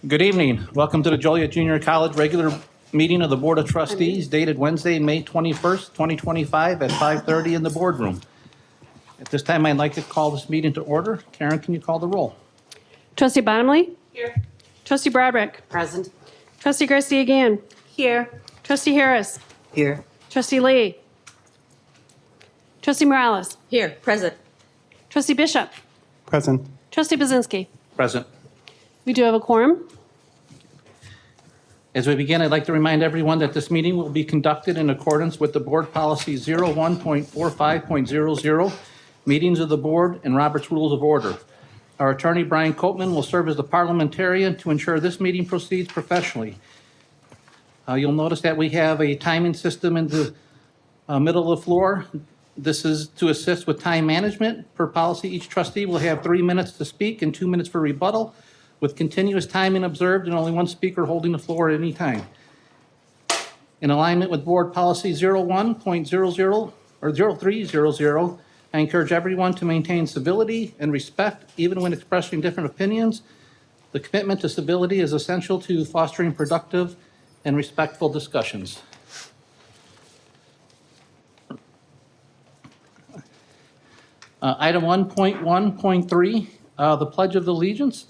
Good evening. Welcome to the Joliet Junior College regular meeting of the Board of Trustees dated Wednesday, May 21st, 2025 at 5:30 in the boardroom. At this time, I'd like to call this meeting to order. Karen, can you call the roll? Trustee Bottomley? Here. Trustee Broderick? Present. Trustee Garcia again? Here. Trustee Harris? Here. Trustee Lee? Trustee Morales? Here. Present. Trustee Bishop? Present. Trustee Bazinski? Present. We do have a quorum. As we begin, I'd like to remind everyone that this meeting will be conducted in accordance with the Board Policy 01.45.00, Meetings of the Board and Robert's Rules of Order. Our attorney, Brian Copeman, will serve as the parliamentarian to ensure this meeting proceeds professionally. You'll notice that we have a timing system in the middle of the floor. This is to assist with time management. Per policy, each trustee will have 3 minutes to speak and 2 minutes for rebuttal, with continuous timing observed and only one speaker holding the floor at any time. In alignment with Board Policy 01.00 or 0300, I encourage everyone to maintain civility and respect even when expressing different opinions. The commitment to civility is essential to fostering productive and respectful discussions. Item 1.1.3, the Pledge of Allegiance.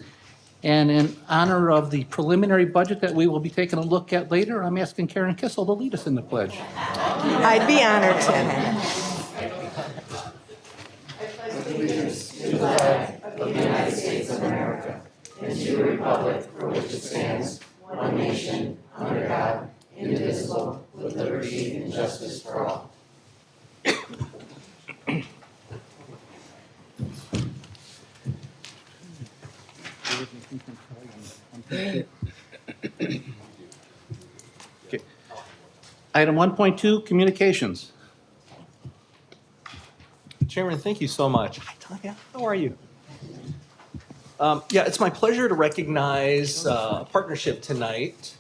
And in honor of the preliminary budget that we will be taking a look at later, I'm asking Karen Kissel to lead us in the pledge. I'd be honored to. To the flag of the United States of America and to the republic for which it stands, one nation, under God, indivisible, with liberty and justice for all. Okay. Item 1.2, communications. Chairman, thank you so much. Hi, Tanya. How are you? It's my pleasure to recognize a partnership tonight.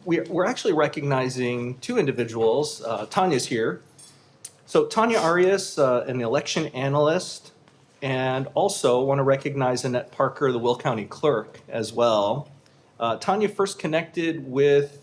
We're actually recognizing two individuals. Tanya's here. So Tanya Arias, an election analyst, and also want to recognize Annette Parker, the Will County Clerk, as well. Tanya first connected with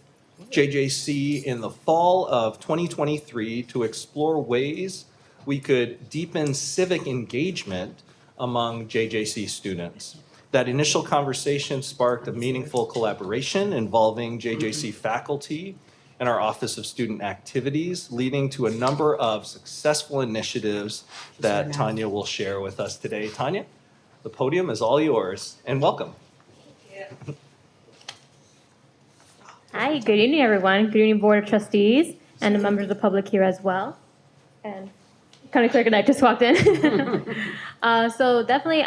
JJC in the fall of 2023 to explore ways we could deepen civic engagement among JJC students. That initial conversation sparked a meaningful collaboration involving JJC faculty and our Office of Student Activities, leading to a number of successful initiatives that Tanya will share with us today. Tanya, the podium is all yours, and welcome. Hi, good evening, everyone. Good evening, Board of Trustees and the members of the public here as well. And County Clerk and I just walked in. So definitely,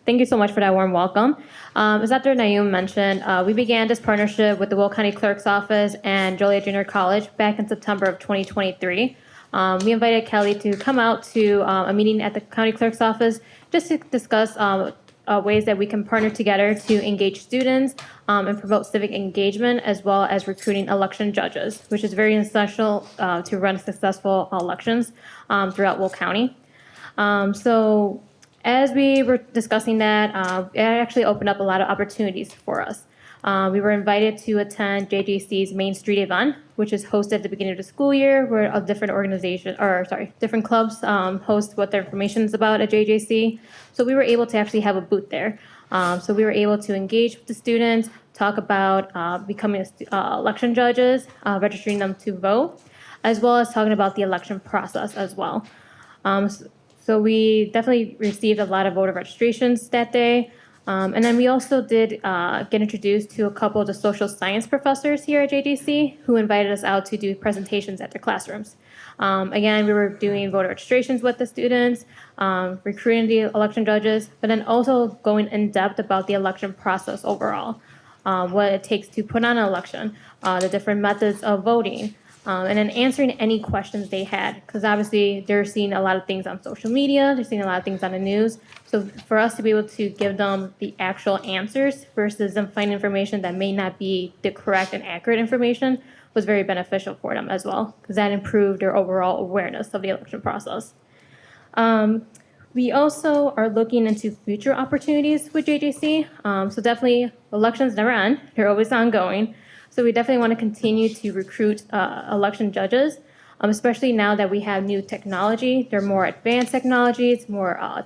thank you so much for that warm welcome. As Dr. Nayoum mentioned, we began this partnership with the Will County Clerk's Office and Joliet Junior College back in September of 2023. We invited Kelly to come out to a meeting at the County Clerk's Office just to discuss ways that we can partner together to engage students and promote civic engagement, as well as recruiting election judges, which is very essential to run successful elections throughout Will County. So as we were discussing that, it actually opened up a lot of opportunities for us. We were invited to attend JJC's Main Street event, which is hosted at the beginning of the school year, where different different clubs host what their information is about at JJC. So we were able to actually have a booth there. So we were able to engage with the students, talk about becoming election judges, registering them to vote, as well as talking about the election process as well. So we definitely received a lot of voter registrations that day. And then we also did get introduced to a couple of the social science professors here at JJC who invited us out to do presentations at their classrooms. Again, we were doing voter registrations with the students, recruiting the election judges, but then also going in depth about the election process overall, what it takes to put on an election, the different methods of voting, and then answering any questions they had, because obviously they're seeing a lot of things on social media, they're seeing a lot of things on the news. So for us to be able to give them the actual answers versus them finding information that may not be the correct and accurate information was very beneficial for them as well, because that improved their overall awareness of the election process. We also are looking into future opportunities with JJC. So definitely, elections never end; they're always ongoing. So we definitely want to continue to recruit election judges, especially now that we have new technology. They're more advanced technology. It's more.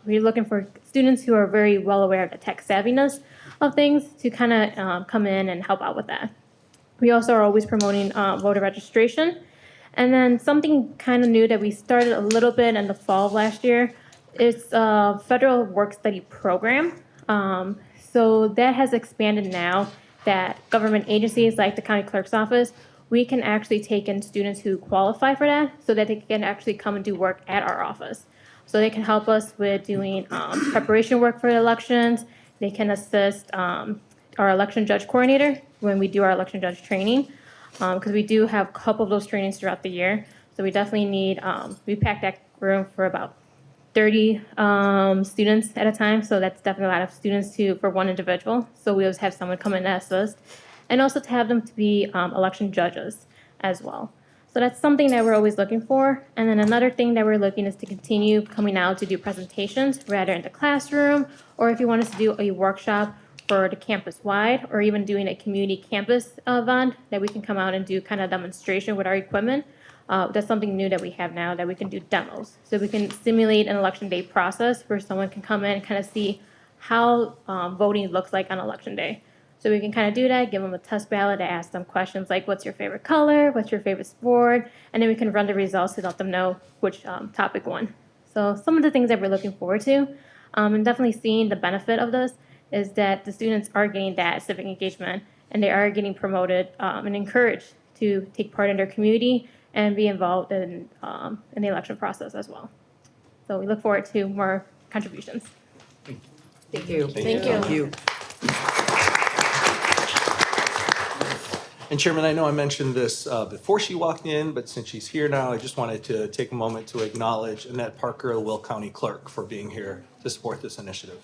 We're looking for students who are very well aware of the tech savviness of things to kind of come in and help out with that. We also are always promoting voter registration. And then something kind of new that we started a little bit in the fall of last year is a federal work study program. So that has expanded now that government agencies like the county clerk's office, we can actually take in students who qualify for that so that they can actually come and do work at our office. So they can help us with doing preparation work for elections. They can assist our election judge coordinator when we do our election judge training, because we do have a couple of those trainings throughout the year. So we definitely need, we packed that room for about 30 students at a time. So that's definitely a lot of students for one individual. So we always have someone come in and assist. And also to have them to be election judges as well. So that's something that we're always looking for. And then another thing that we're looking is to continue coming out to do presentations, rather in the classroom, or if you want us to do a workshop for the campus wide, or even doing a community campus event that we can come out and do kind of demonstration with our equipment. That's something new that we have now, that we can do demos. So we can simulate an election day process where someone can come in and kind of see how voting looks like on election day. So we can kind of do that, give them a test ballot, ask them questions like, what's your favorite color? What's your favorite sport? And then we can run the results to let them know which topic won. So some of the things that we're looking forward to, and definitely seeing the benefit of this, is that the students are getting that civic engagement and they are getting promoted and encouraged to take part in their community and be involved in the election process as well. So we look forward to more contributions. Thank you. Thank you. And Chairman, I know I mentioned this before she walked in, but since she's here now, I just wanted to take a moment to acknowledge Annette Parker, the Will County Clerk, for being here to support this initiative.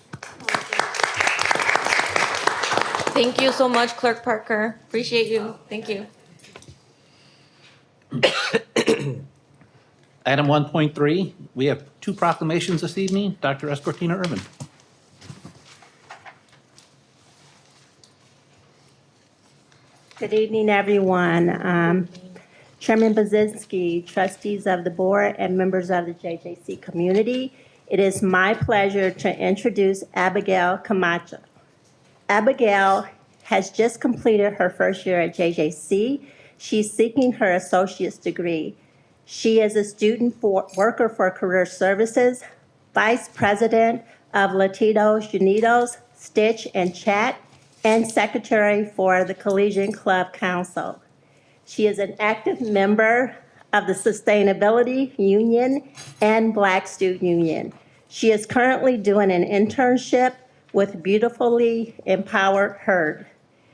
Thank you so much, Clerk Parker. Appreciate you. Thank you. Item 1.3, we have two proclamations this evening. Dr. Escortina Urban. Good evening, everyone. Chairman Bazinski, trustees of the board, and members of the JJC community, it is my pleasure to introduce Abigail Camacho. Abigail has just completed her first year at JJC. She's seeking her associate's degree. She is a student worker for Career Services, vice president of Latinos Unidos, Stitch and Chat, and secretary for the Collegian Club Council. She is an active member of the Sustainability Union and Black Student Union. She is currently doing an internship with Beautifully Empowered Herd.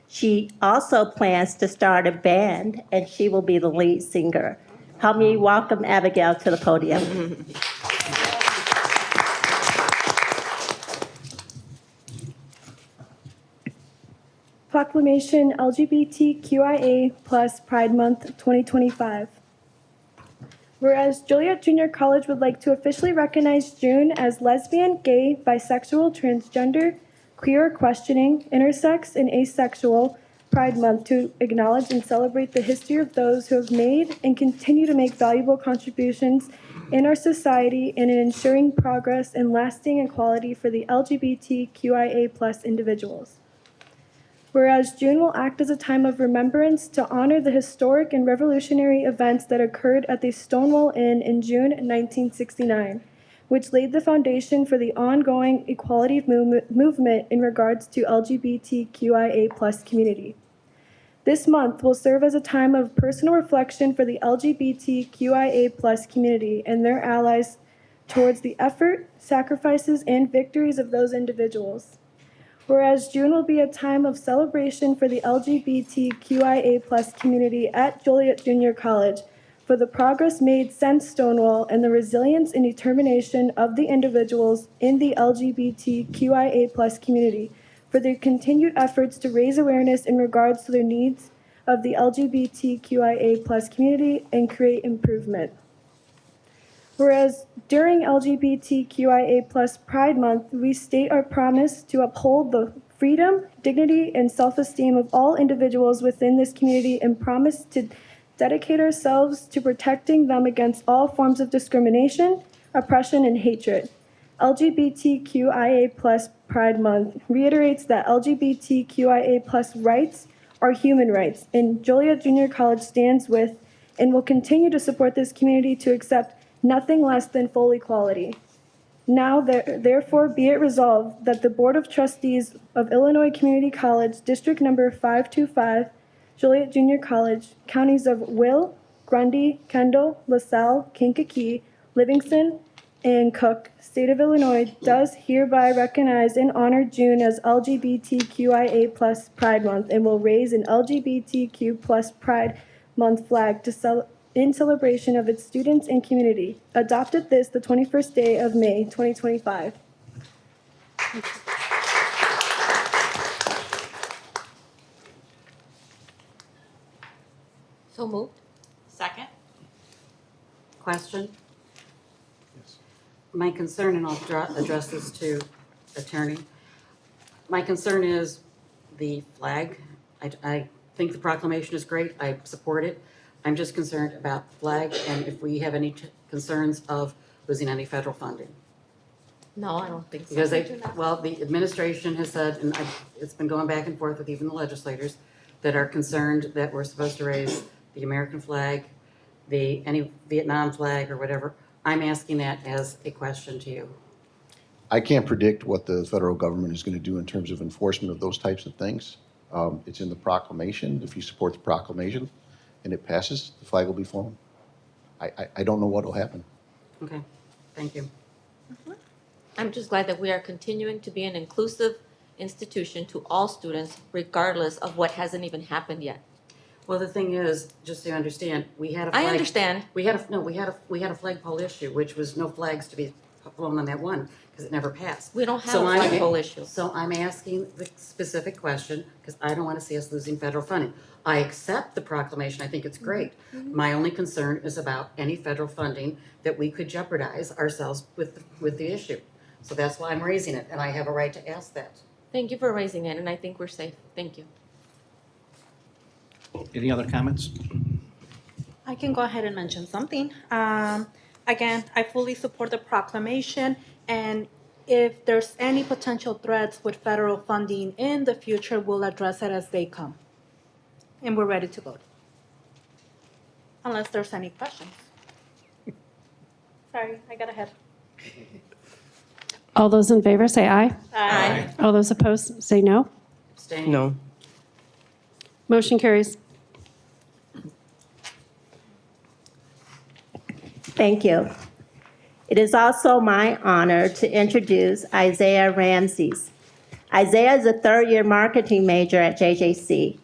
She also plans to start a band, and she will be the lead singer. Help me welcome Abigail to the podium. Proclamation LGBTQIA+ Pride Month 2025. Whereas Joliet Junior College would like to officially recognize June as lesbian, gay, bisexual, transgender, queer, questioning, intersex, and asexual Pride Month to acknowledge and celebrate the history of those who have made and continue to make valuable contributions in our society and in ensuring progress and lasting equality for the LGBTQIA+ individuals. Whereas June will act as a time of remembrance to honor the historic and revolutionary events that occurred at the Stonewall Inn in June 1969, which laid the foundation for the ongoing equality movement in regards to LGBTQIA+ community. This month will serve as a time of personal reflection for the LGBTQIA+ community and their allies towards the effort, sacrifices, and victories of those individuals. Whereas June will be a time of celebration for the LGBTQIA+ community at Joliet Junior College for the progress made since Stonewall and the resilience and determination of the individuals in the LGBTQIA+ community for their continued efforts to raise awareness in regards to the needs of the LGBTQIA+ community and create improvement. Whereas during LGBTQIA+ Pride Month, we state our promise to uphold the freedom, dignity, and self-esteem of all individuals within this community and promise to dedicate ourselves to protecting them against all forms of discrimination, oppression, and hatred. LGBTQIA+ Pride Month reiterates that LGBTQIA+ rights are human rights, and Joliet Junior College stands with and will continue to support this community to accept nothing less than full equality. Now, therefore, be it resolved that the Board of Trustees of Illinois Community College, District Number 525, Joliet Junior College, counties of Will, Grundy, Kendall, LaSalle, Kankakee, Livingston, and Cook, State of Illinois, does hereby recognize and honor June as LGBTQIA+ Pride Month and will raise an LGBTQ+ Pride Month flag in celebration of its students and community. Adopted this the 21st day of May, 2025. So moved. Second? Question? My concern, and I'll address this to attorney. My concern is the flag. I think the proclamation is great. I support it. I'm just concerned about the flag and if we have any concerns of losing any federal funding. No, I don't think so. Because the administration has said, and it's been going back and forth with even the legislators, that are concerned that we're supposed to raise the American flag, any Vietnam flag or whatever. I'm asking that as a question to you. I can't predict what the federal government is going to do in terms of enforcement of those types of things. It's in the proclamation. If you support the proclamation and it passes, the flag will be flown. I don't know what will happen. Okay, thank you. I'm just glad that we are continuing to be an inclusive institution to all students, regardless of what hasn't even happened yet. Well, the thing is, just so you understand, we had a flag. I understand. We had a flagpole issue, which was no flags to be flown on that one because it never passed. We don't have So a I'm- flagpole issue. So I'm asking the specific question because I don't want to see us losing federal funding. I accept the proclamation. I think it's great. My only concern is about any federal funding that we could jeopardize ourselves with the issue. So that's why I'm raising it, and I have a right to ask that. Thank you for raising it, and I think we're safe. Thank you. Any other comments? I can go ahead and mention something. Again, I fully support the proclamation, and if there's any potential threats with federal funding in the future, we'll address it as they come. And we're ready to vote. Unless there's any questions. Sorry, I got ahead. All those in favor say aye. Aye. All those opposed say no. Abstain? No. Motion carries. Thank you. It is also my honor to introduce Isaiah Ramses. Isaiah is a third-year marketing major at JJC.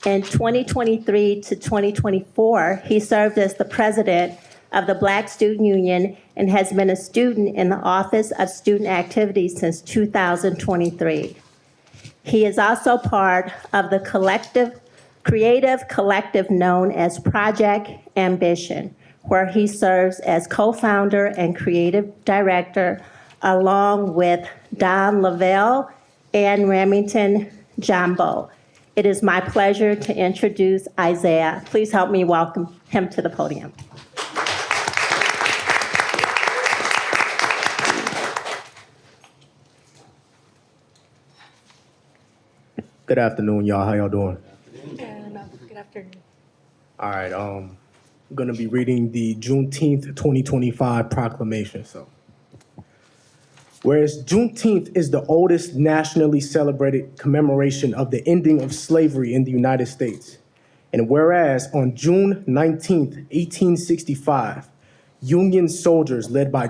In 2023 to 2024, he served as the president of the Black Student Union and has been a student in the Office of Student Activities since 2023. He is also part of the creative collective known as Project Ambition, where he serves as co-founder and creative director along with Don Lavelle and Remington Jumbo. It is my pleasure to introduce Isaiah. Please help me welcome him to the podium. Good afternoon, y'all. How y'all doing? Good afternoon. All right. I'm gonna be reading the Juneteenth 2025 proclamation. So, whereas Juneteenth is the oldest nationally celebrated commemoration of the ending of slavery in the United States, and whereas on June 19th, 1865, Union soldiers led by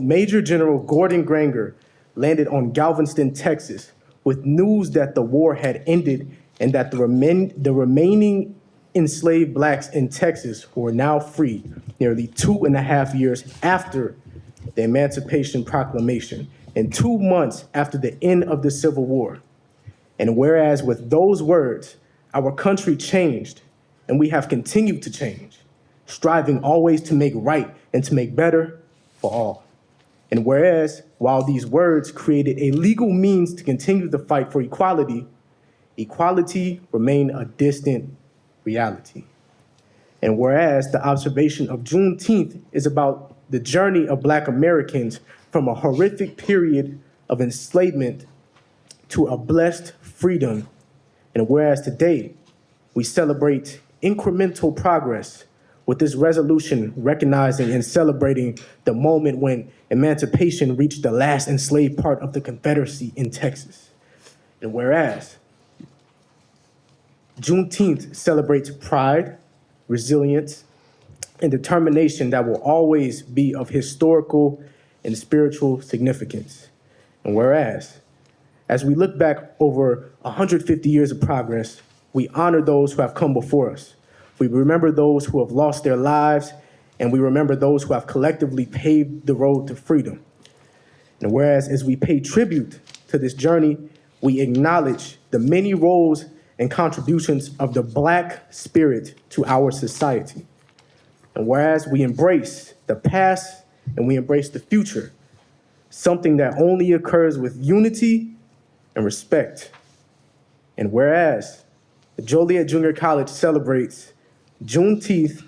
Major General Gordon Granger landed on Galveston, Texas, with news that the war had ended and that the remaining enslaved blacks in Texas were now free nearly 2.5 years after the Emancipation Proclamation and 2 months after the end of the Civil War. And whereas with those words, our country changed and we have continued to change, striving always to make right and to make better for all. And whereas, while these words created a legal means to continue the fight for equality, equality remained a distant reality. And whereas the observation of Juneteenth is about the journey of Black Americans from a horrific period of enslavement to a blessed freedom, and whereas today we celebrate incremental progress with this resolution recognizing and celebrating the moment when emancipation reached the last enslaved part of the Confederacy in Texas. And whereas Juneteenth celebrates pride, resilience, and determination that will always be of historical and spiritual significance. And whereas, as we look back over 150 years of progress, we honor those who have come before us. We remember those who have lost their lives, and we remember those who have collectively paved the road to freedom. And whereas, as we pay tribute to this journey, we acknowledge the many roles and contributions of the Black spirit to our society. And whereas we embrace the past and we embrace the future, something that only occurs with unity and respect. And whereas the Joliet Junior College celebrates Juneteenth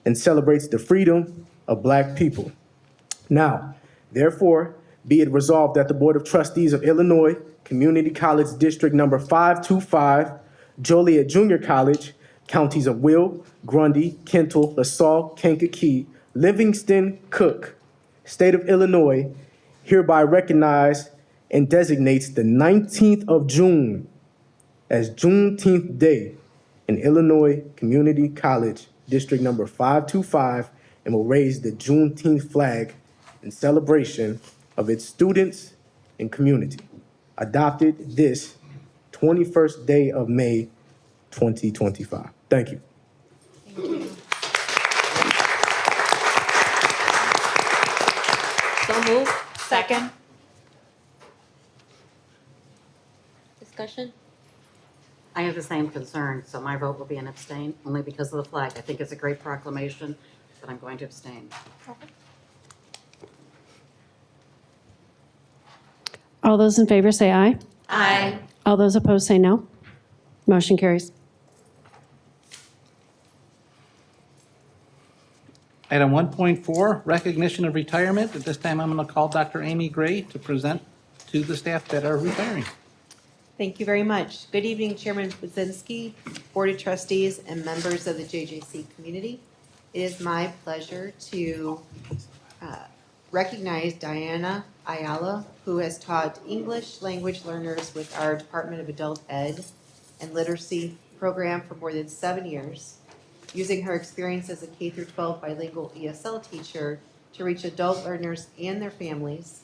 and celebrates the freedom of Black people. Now, therefore, be it resolved that the Board of Trustees of Illinois Community College District Number 525, Joliet Junior College, counties of Will, Grundy, Kentle, LaSalle, Kankakee, Livingston, Cook, State of Illinois, hereby recognize and designates the 19th of June as Juneteenth Day in Illinois Community College, District Number 525, and will raise the Juneteenth flag in celebration of its students and community. Adopted this 21st day of May, 2025. Thank you. So moved. Second. Discussion? I have the same concern, so my vote will be an abstain, only because of the flag. I think it's a great proclamation, but I'm going to abstain. All those in favor say aye. Aye. All those opposed say no. Motion carries. Item 1.4, recognition of retirement. At this time, I'm going to call Dr. Amy Gray to present to the staff that are retiring. Thank you very much. Good evening, Chairman Buzinski, Board of Trustees, and members of the JJC community. It is my pleasure to recognize Diana Ayala, who has taught English language learners with our Department of Adult Ed and Literacy program for more than 7 years, using her experience as a K-12 bilingual ESL teacher to reach adult learners and their families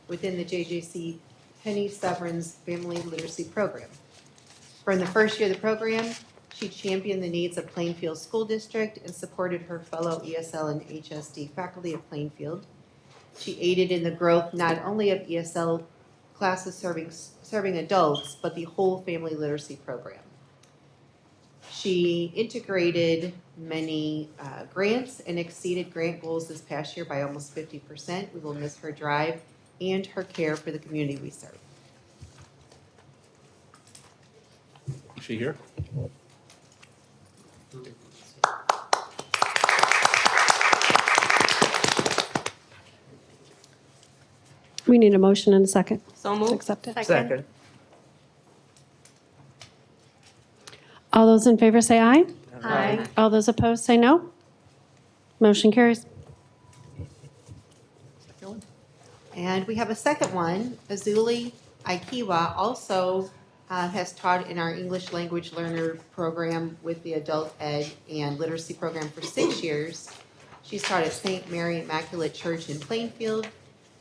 within the JJC Penny Severin's Family Literacy Program. From the first year of the program, she championed the needs of Plainfield School District and supported her fellow ESL and HSD faculty at Plainfield. She aided in the growth not only of ESL classes serving adults, but the whole family literacy program. She integrated many grants and exceeded grant goals this past year by almost 50%. We will miss her drive and her care for the community we serve. Is she here? We need a motion and a second. So To moved. accept it. Second. All those in favor say aye. Aye. All those opposed say no. Motion carries. And we have a second one. Azuli Aikiwa also has taught in our English language learner program with the adult ed and literacy program for 6 years. She's taught at St. Mary Immaculate Church in Plainfield,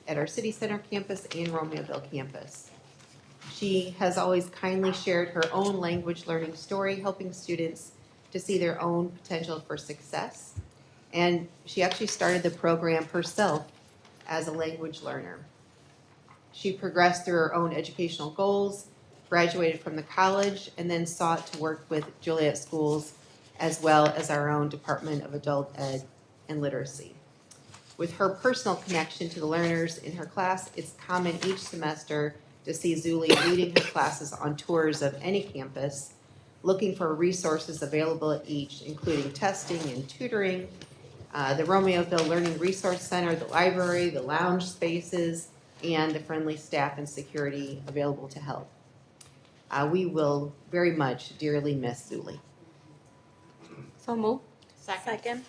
at our City Center campus and Romeoville campus. She has always kindly shared her own language learning story, helping students to see their own potential for success. And she actually started the program herself as a language learner. She progressed through her own educational goals, graduated from the college, and then sought to work with Joliet schools as well as our own Department of Adult Ed and Literacy. With her personal connection to the learners in her class, it's common each semester to see Zuli leading her classes on tours of any campus, looking for resources available at each, including testing and tutoring, the Romeoville Learning Resource Center, the library, the lounge spaces, and the friendly staff and security available to help. We will very much dearly miss Zuli. So move. Second.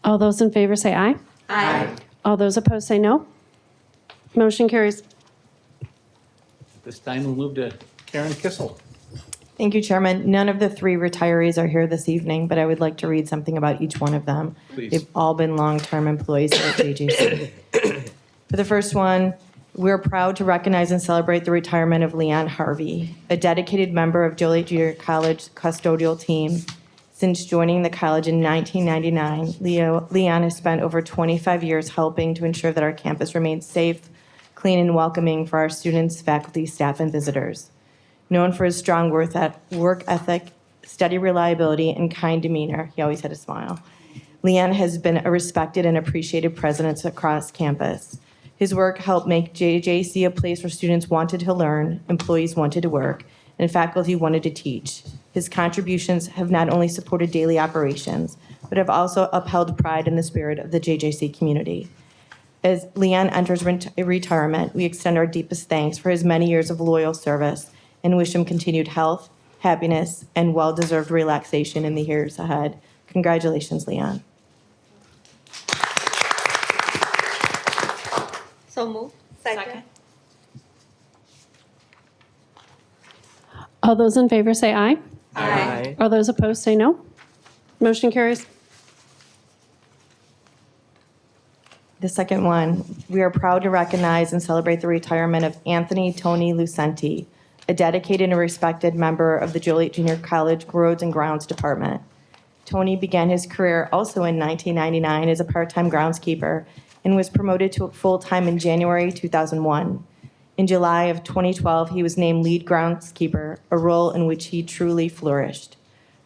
All those in favor say aye. Aye. All those opposed say no. Motion carries. This time we'll move to Karen Kissel. Thank you, Chairman. None of the three retirees are here this evening, but I would like to read something about each one of them. Please. They've all been long-term employees here at JJC. For the first one, we're proud to recognize and celebrate the retirement of Leanne Harvey, a dedicated member of Joliet Junior College custodial team. Since joining the college in 1999, Leanne has spent over 25 years helping to ensure that our campus remains safe, clean, and welcoming for our students, faculty, staff, and visitors. Known for his strong work ethic, steady reliability, and kind demeanor, he always had a smile. Leanne has been a respected and appreciated presence across campus. His work helped make JJC a place where students wanted to learn, employees wanted to work, and faculty wanted to teach. His contributions have not only supported daily operations, but have also upheld pride in the spirit of the JJC community. As Leanne enters retirement, we extend our deepest thanks for his many years of loyal service and wish him continued health, happiness, and well-deserved relaxation in the years ahead. Congratulations, Leanne. So move. Second. All those in favor say aye. Aye. All those opposed say no. Motion carries. The second one, we are proud to recognize and celebrate the retirement of Anthony Tony Lucenti, a dedicated and respected member of the Joliet Junior College Roads and Grounds Department. Tony began his career also in 1999 as a part-time groundskeeper and was promoted to full-time in January 2001. In July of 2012, he was named lead groundskeeper, a role in which he truly flourished.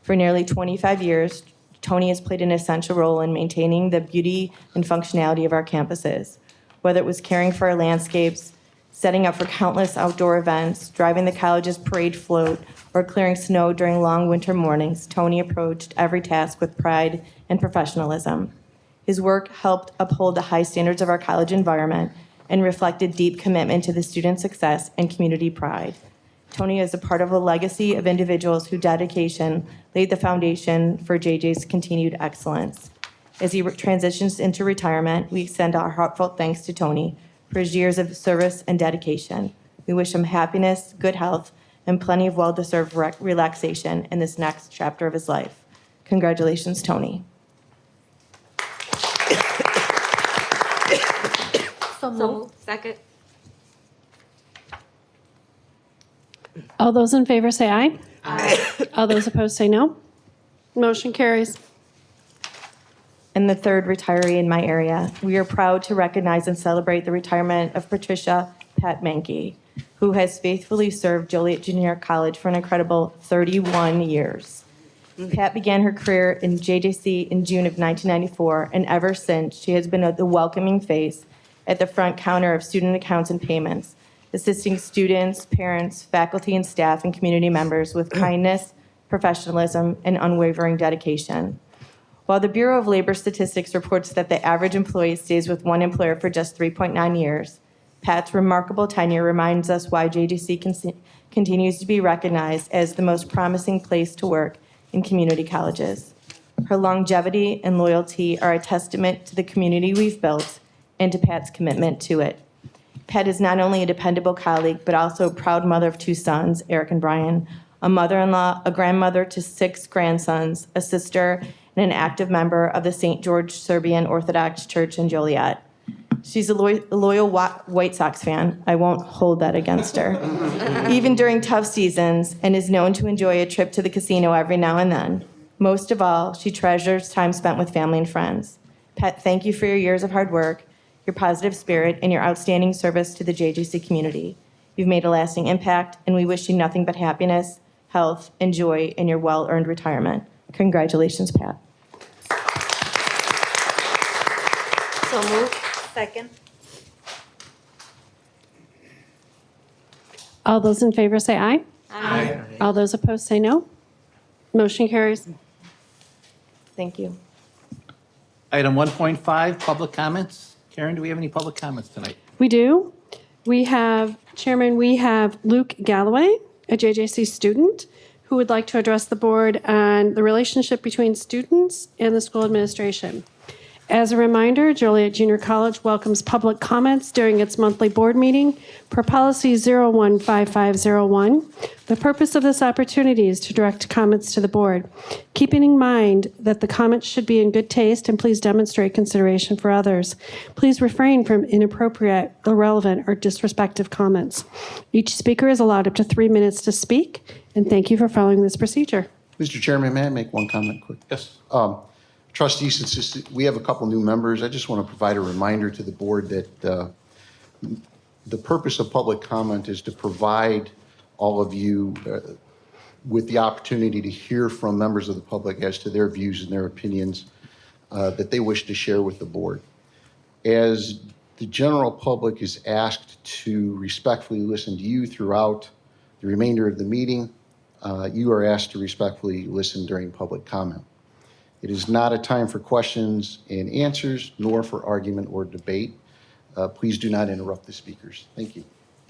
For nearly 25 years, Tony has played an essential role in maintaining the beauty and functionality of our campuses, whether it was caring for our landscapes, setting up for countless outdoor events, driving the college's parade float, or clearing snow during long winter mornings. Tony approached every task with pride and professionalism. His work helped uphold the high standards of our college environment and reflected deep commitment to the student success and community pride. Tony is a part of a legacy of individuals whose dedication laid the foundation for JJ's continued excellence. As he transitions into retirement, we extend our heartfelt thanks to Tony for his years of service and dedication. We wish him happiness, good health, and plenty of well-deserved relaxation in this next chapter of his life. Congratulations, Tony. So move. Second. All those in favor say aye. Aye. All those opposed say no. Motion carries. And the third retiree in my area, we are proud to recognize and celebrate the retirement of Patricia Pat Menke, who has faithfully served Joliet Junior College for an incredible 31 years. Pat began her career in JJC in June of 1994, and ever since, she has been the welcoming face at the front counter of student accounts and payments, assisting students, parents, faculty, and staff, and community members with kindness, professionalism, and unwavering dedication. While the Bureau of Labor Statistics reports that the average employee stays with one employer for just 3.9 years, Pat's remarkable tenure reminds us why JJC continues to be recognized as the most promising place to work in community colleges. Her longevity and loyalty are a testament to the community we've built and to Pat's commitment to it. Pat is not only a dependable colleague, but also a proud mother of two sons, Eric and Brian, a mother-in-law, a grandmother to 6 grandsons, a sister, and an active member of the St. George Serbian Orthodox Church in Joliet. She's a loyal White Sox fan. I won't hold that against her. Even during tough seasons, and is known to enjoy a trip to the casino every now and then. Most of all, she treasures time spent with family and friends. Pat, thank you for your years of hard work, your positive spirit, and your outstanding service to the JJC community. You've made a lasting impact, and we wish you nothing but happiness, health, and joy in your well-earned retirement. Congratulations, Pat. So moved. Second. All those in favor say aye. Aye. All those opposed say no. Motion carries. Thank you. Item 1.5, public comments. Karen, do we have any public comments tonight? We do. We have, Chairman, we have Luke Galloway, a JJC student, who would like to address the board on the relationship between students and the school administration. As a reminder, Joliet Junior College welcomes public comments during its monthly board meeting per policy 015501. The purpose of this opportunity is to direct comments to the board, keeping in mind that the comments should be in good taste and please demonstrate consideration for others. Please refrain from inappropriate, irrelevant, or disrespectful comments. Each speaker is allowed up to 3 minutes to speak, and thank you for following this procedure. Mr. Chairman, may I make one comment quick? Yes. Trustees, since we have a couple new members, I just want to provide a reminder to the board that the purpose of public comment is to provide all of you with the opportunity to hear from members of the public as to their views and their opinions that they wish to share with the board. As the general public is asked to respectfully listen to you throughout the remainder of the meeting, you are asked to respectfully listen during public comment. It is not a time for questions and answers, nor for argument or debate. Please do not interrupt the speakers. Thank you.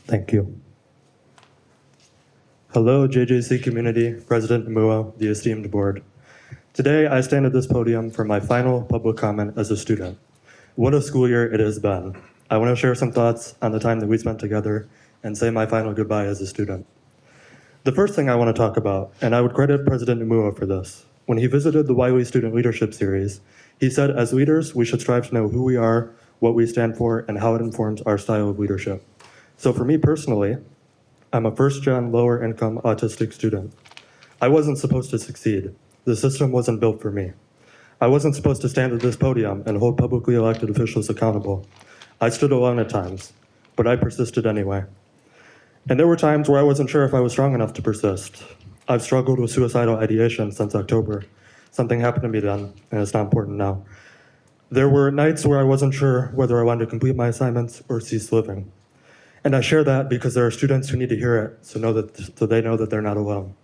Thank you. Hello, JJC community, President Namua, the esteemed board. Today, I stand at this podium for my final public comment as a student. What a school year it has been. I want to share some thoughts on the time that we spent together and say my final goodbye as a student. The first thing I want to talk about, and I would credit President Namua for this, when he visited the Wiley Student Leadership Series, he said, as leaders, we should strive to know who we are, what we stand for, and how it informs our style of leadership. So for me personally, I'm a first-gen, lower-income autistic student. I wasn't supposed to succeed. The system wasn't built for me. I wasn't supposed to stand at this podium and hold publicly elected officials accountable. I stood alone at times, but I persisted anyway. And there were times where I wasn't sure if I was strong enough to persist. I've struggled with suicidal ideation since October. Something happened to me then, and it's not important now. There were nights where I wasn't sure whether I wanted to complete my assignments or cease living. And I share that because there are students who need to hear it so they know that they're not alone.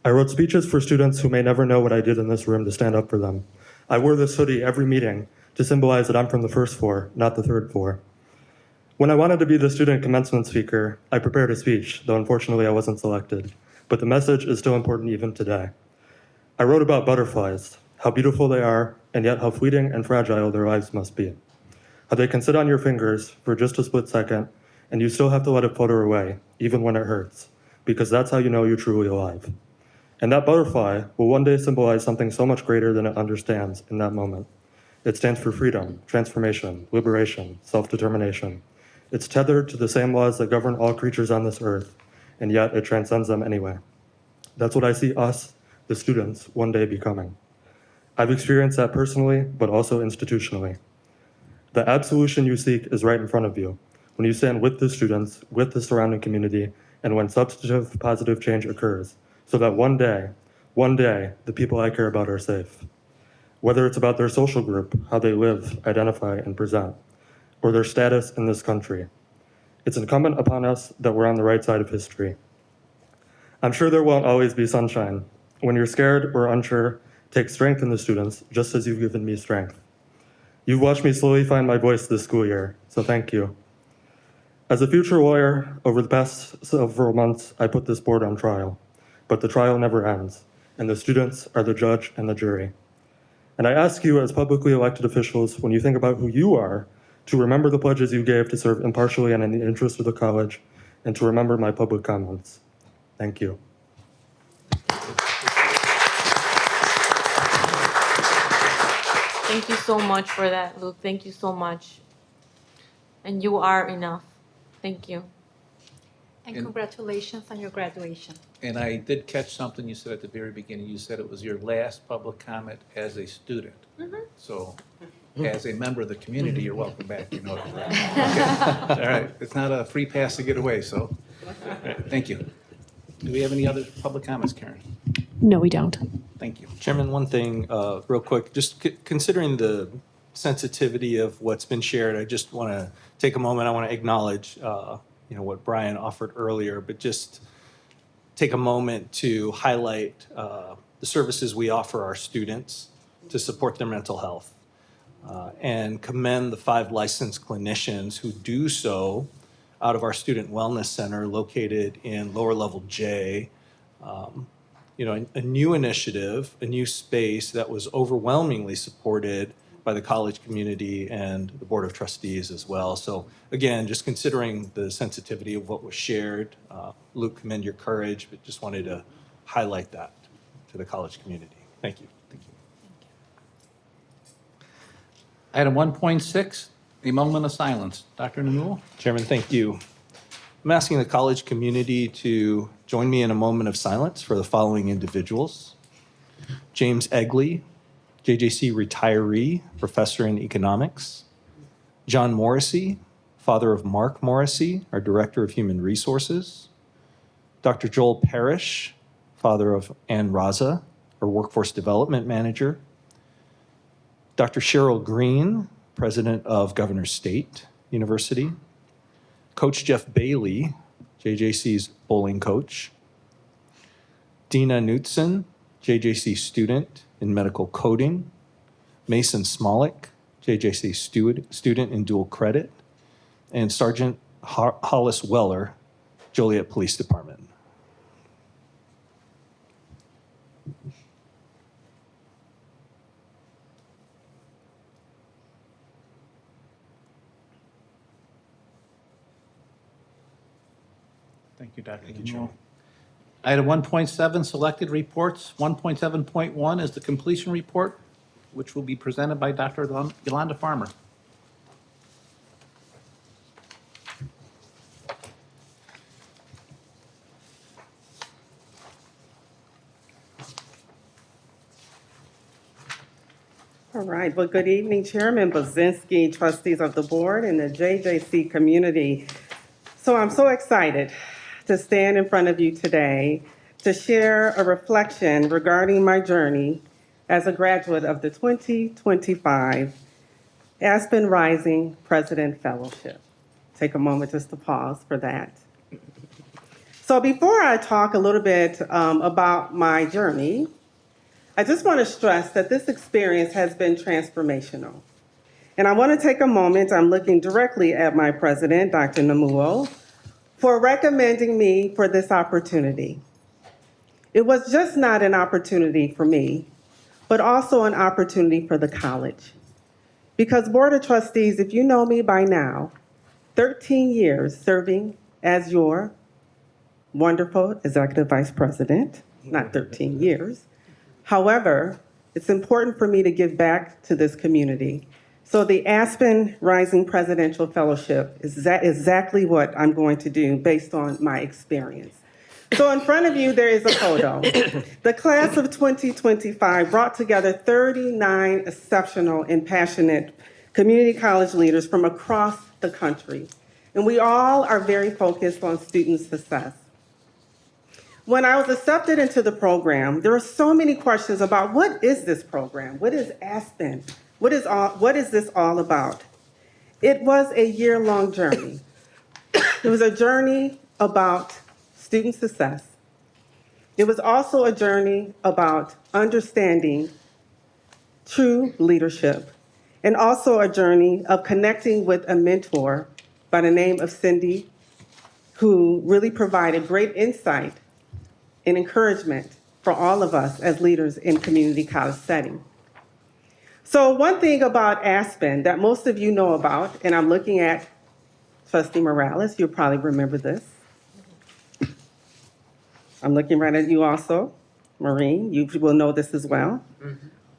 I wrote speeches for students who may never know what I did in this room to stand up for them. I wore this hoodie every meeting to symbolize that I'm from the first floor, not the third floor. When I wanted to be the student commencement speaker, I prepared a speech, though unfortunately I wasn't selected. But the message is still important even today. I wrote about butterflies, how beautiful they are, and yet how fleeting and fragile their lives must be. How they can sit on your fingers for just a split second, and you still have to let it flutter away, even when it hurts, because that's how you know you're truly alive. And that butterfly will one day symbolize something so much greater than it understands in that moment. It stands for freedom, transformation, liberation, self-determination. It's tethered to the same laws that govern all creatures on this earth, and yet it transcends them anyway. That's what I see us, the students, one day becoming. I've experienced that personally, but also institutionally. The absolution you seek is right in front of you, when you stand with the students, with the surrounding community, and when substantive positive change occurs, so that one day, the people I care about are safe. Whether it's about their social group, how they live, identify, and present, or their status in this country. It's incumbent upon us that we're on the right side of history. I'm sure there won't always be sunshine. When you're scared or unsure, take strength in the students, just as you've given me strength. You've watched me slowly find my voice this school year, so thank you. As a future lawyer, over the past several months, I put this board on trial, but the trial never ends, and the students are the judge and the jury. And I ask you as publicly elected officials, when you think about who you are, to remember the pledges you gave to serve impartially and in the interest of the college, and to remember my public comments. Thank you. Thank you so much for that, Luke. Thank you so much. And you are enough. Thank you. And And- congratulations on your graduation. And I did catch something you said at the very beginning. You said it was your last public comment as a student. So as a member of the community, you're welcome back, you know. Okay. All right, it's not a free pass to get away, so, all right, thank you. Do we have any other public comments, Karen? No, we don't. Thank you. Chairman, one thing, real quick, just considering the sensitivity of what's been shared, I just want to take a moment. I want to acknowledge, what Brian offered earlier, but just take a moment to highlight the services we offer our students to support their mental health, and commend the 5 licensed clinicians who do so out of our Student Wellness Center located in lower level J. A new initiative, a new space that was overwhelmingly supported by the college community and the Board of Trustees as well. So again, just considering the sensitivity of what was shared, Luke, commend your courage, but just wanted to highlight that to the college community. Thank you. Item 1.6, the moment of silence. Dr. Newell? Chairman, thank you. I'm asking the college community to join me in a moment of silence for the following individuals. James Egley, JJC retiree, professor in economics. John Morrissey, father of Mark Morrissey, our director of human resources. Dr. Joel Parrish, father of Ann Raza, our workforce development manager. Dr. Cheryl Green, president of Governor State University. Coach Jeff Bailey, JJC's bowling coach. Dina Knutson, JJC student in medical coding. Mason Smolik, JJC student in dual credit. And Sergeant Hollis Weller, Joliet Police Department. Thank you, Dr. Newell. Item 1.7, selected reports. 1.7.1 is the completion report, which will be presented by Dr. Yolanda Farmer. All right, well, good evening, Chairman Bazinski, trustees of the board, and the JJC community. So I'm so excited to stand in front of you today to share a reflection regarding my journey as a graduate of the 2025 Aspen Rising President Fellowship. Take a moment just to pause for that. So before I talk a little bit about my journey, I just want to stress that this experience has been transformational. And I want to take a moment, I'm looking directly at my president, Dr. Namuo, for recommending me for this opportunity. It was just not an opportunity for me, but also an opportunity for the college. Because Board of Trustees, if you know me by now, 13 years serving as your wonderful executive vice president, not 13 years. However, it's important for me to give back to this community. So the Aspen Rising Presidential Fellowship is exactly what I'm going to do based on my experience. So in front of you, there is a photo. The class of 2025 brought together 39 exceptional and passionate community college leaders from across the country. And we all are very focused on student success. When I was accepted into the program, there were so many questions about what is this program? What is Aspen? What is this all about? It was a year-long journey. It was a journey about student success. It was also a journey about understanding true leadership, and also a journey of connecting with a mentor by the name of Cindy, who really provided great insight and encouragement for all of us as leaders in community college setting. So one thing about Aspen that most of you know about, and I'm looking at Trustee Morales, you'll probably remember this. I'm looking right at you also, Maureen, you will know this as well.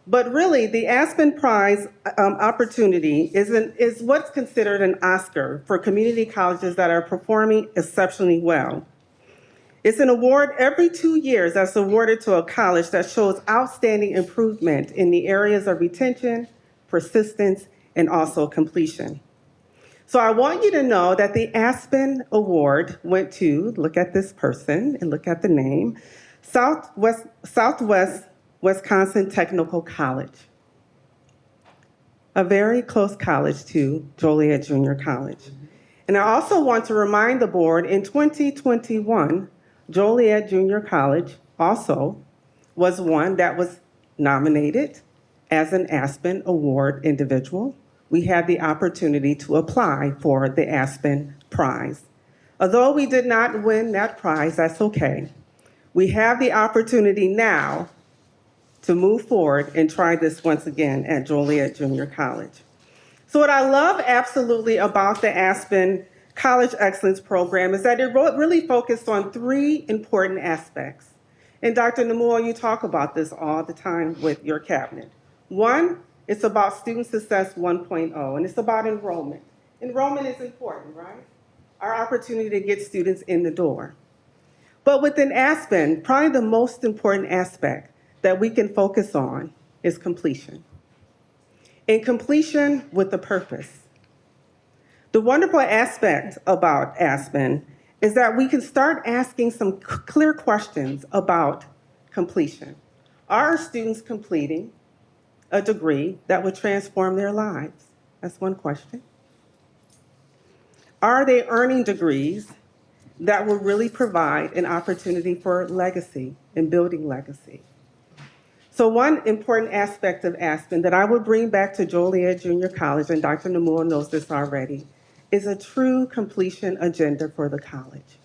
But really, the Aspen Prize opportunity is what's considered an Oscar for community colleges that are performing exceptionally well. It's an award every 2 years that's awarded to a college that shows outstanding improvement in the areas of retention, persistence, and also completion. So I want you to know that the Aspen Award went to, look at this person and look at the name, Southwest Wisconsin Technical College, a very close college to Joliet Junior College. And I also want to remind the board, in 2021, Joliet Junior College also was one that was nominated as an Aspen Award individual. We had the opportunity to apply for the Aspen Prize. Although we did not win that prize, that's okay. We have the opportunity now to move forward and try this once again at Joliet Junior College. So what I love absolutely about the Aspen College Excellence Program is that it really focused on three important aspects. And Dr. Namuo, you talk about this all the time with your cabinet. One, it's about Student Success 1.0, and it's about enrollment. Enrollment is important, right? Our opportunity to get students in the door. But within Aspen, probably the most important aspect that we can focus on is completion. And completion with a purpose. The wonderful aspect about Aspen is that we can start asking some clear questions about completion. Are our students completing a degree that would transform their lives? That's one question. Are they earning degrees that will really provide an opportunity for legacy and building legacy? So one important aspect of Aspen that I would bring back to Joliet Junior College, and Dr. Namuo knows this already, is a true completion agenda for the college.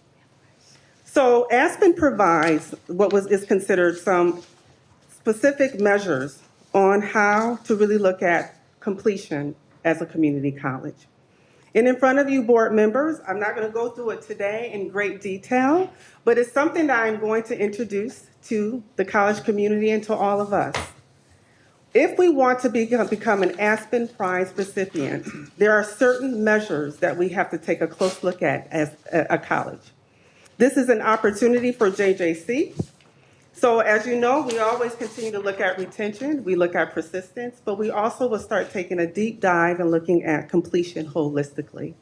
So Aspen provides what is considered some specific measures on how to really look at completion as a community college. And in front of you, board members, I'm not going to go through it today in great detail, but it's something that I'm going to introduce to the college community and to all of us. If we want to become an Aspen Prize recipient, there are certain measures that we have to take a close look at as a college. This is an opportunity for JJC. So as you know, we always continue to look at retention, we look at persistence, but we also will start taking a deep dive and looking at completion holistically.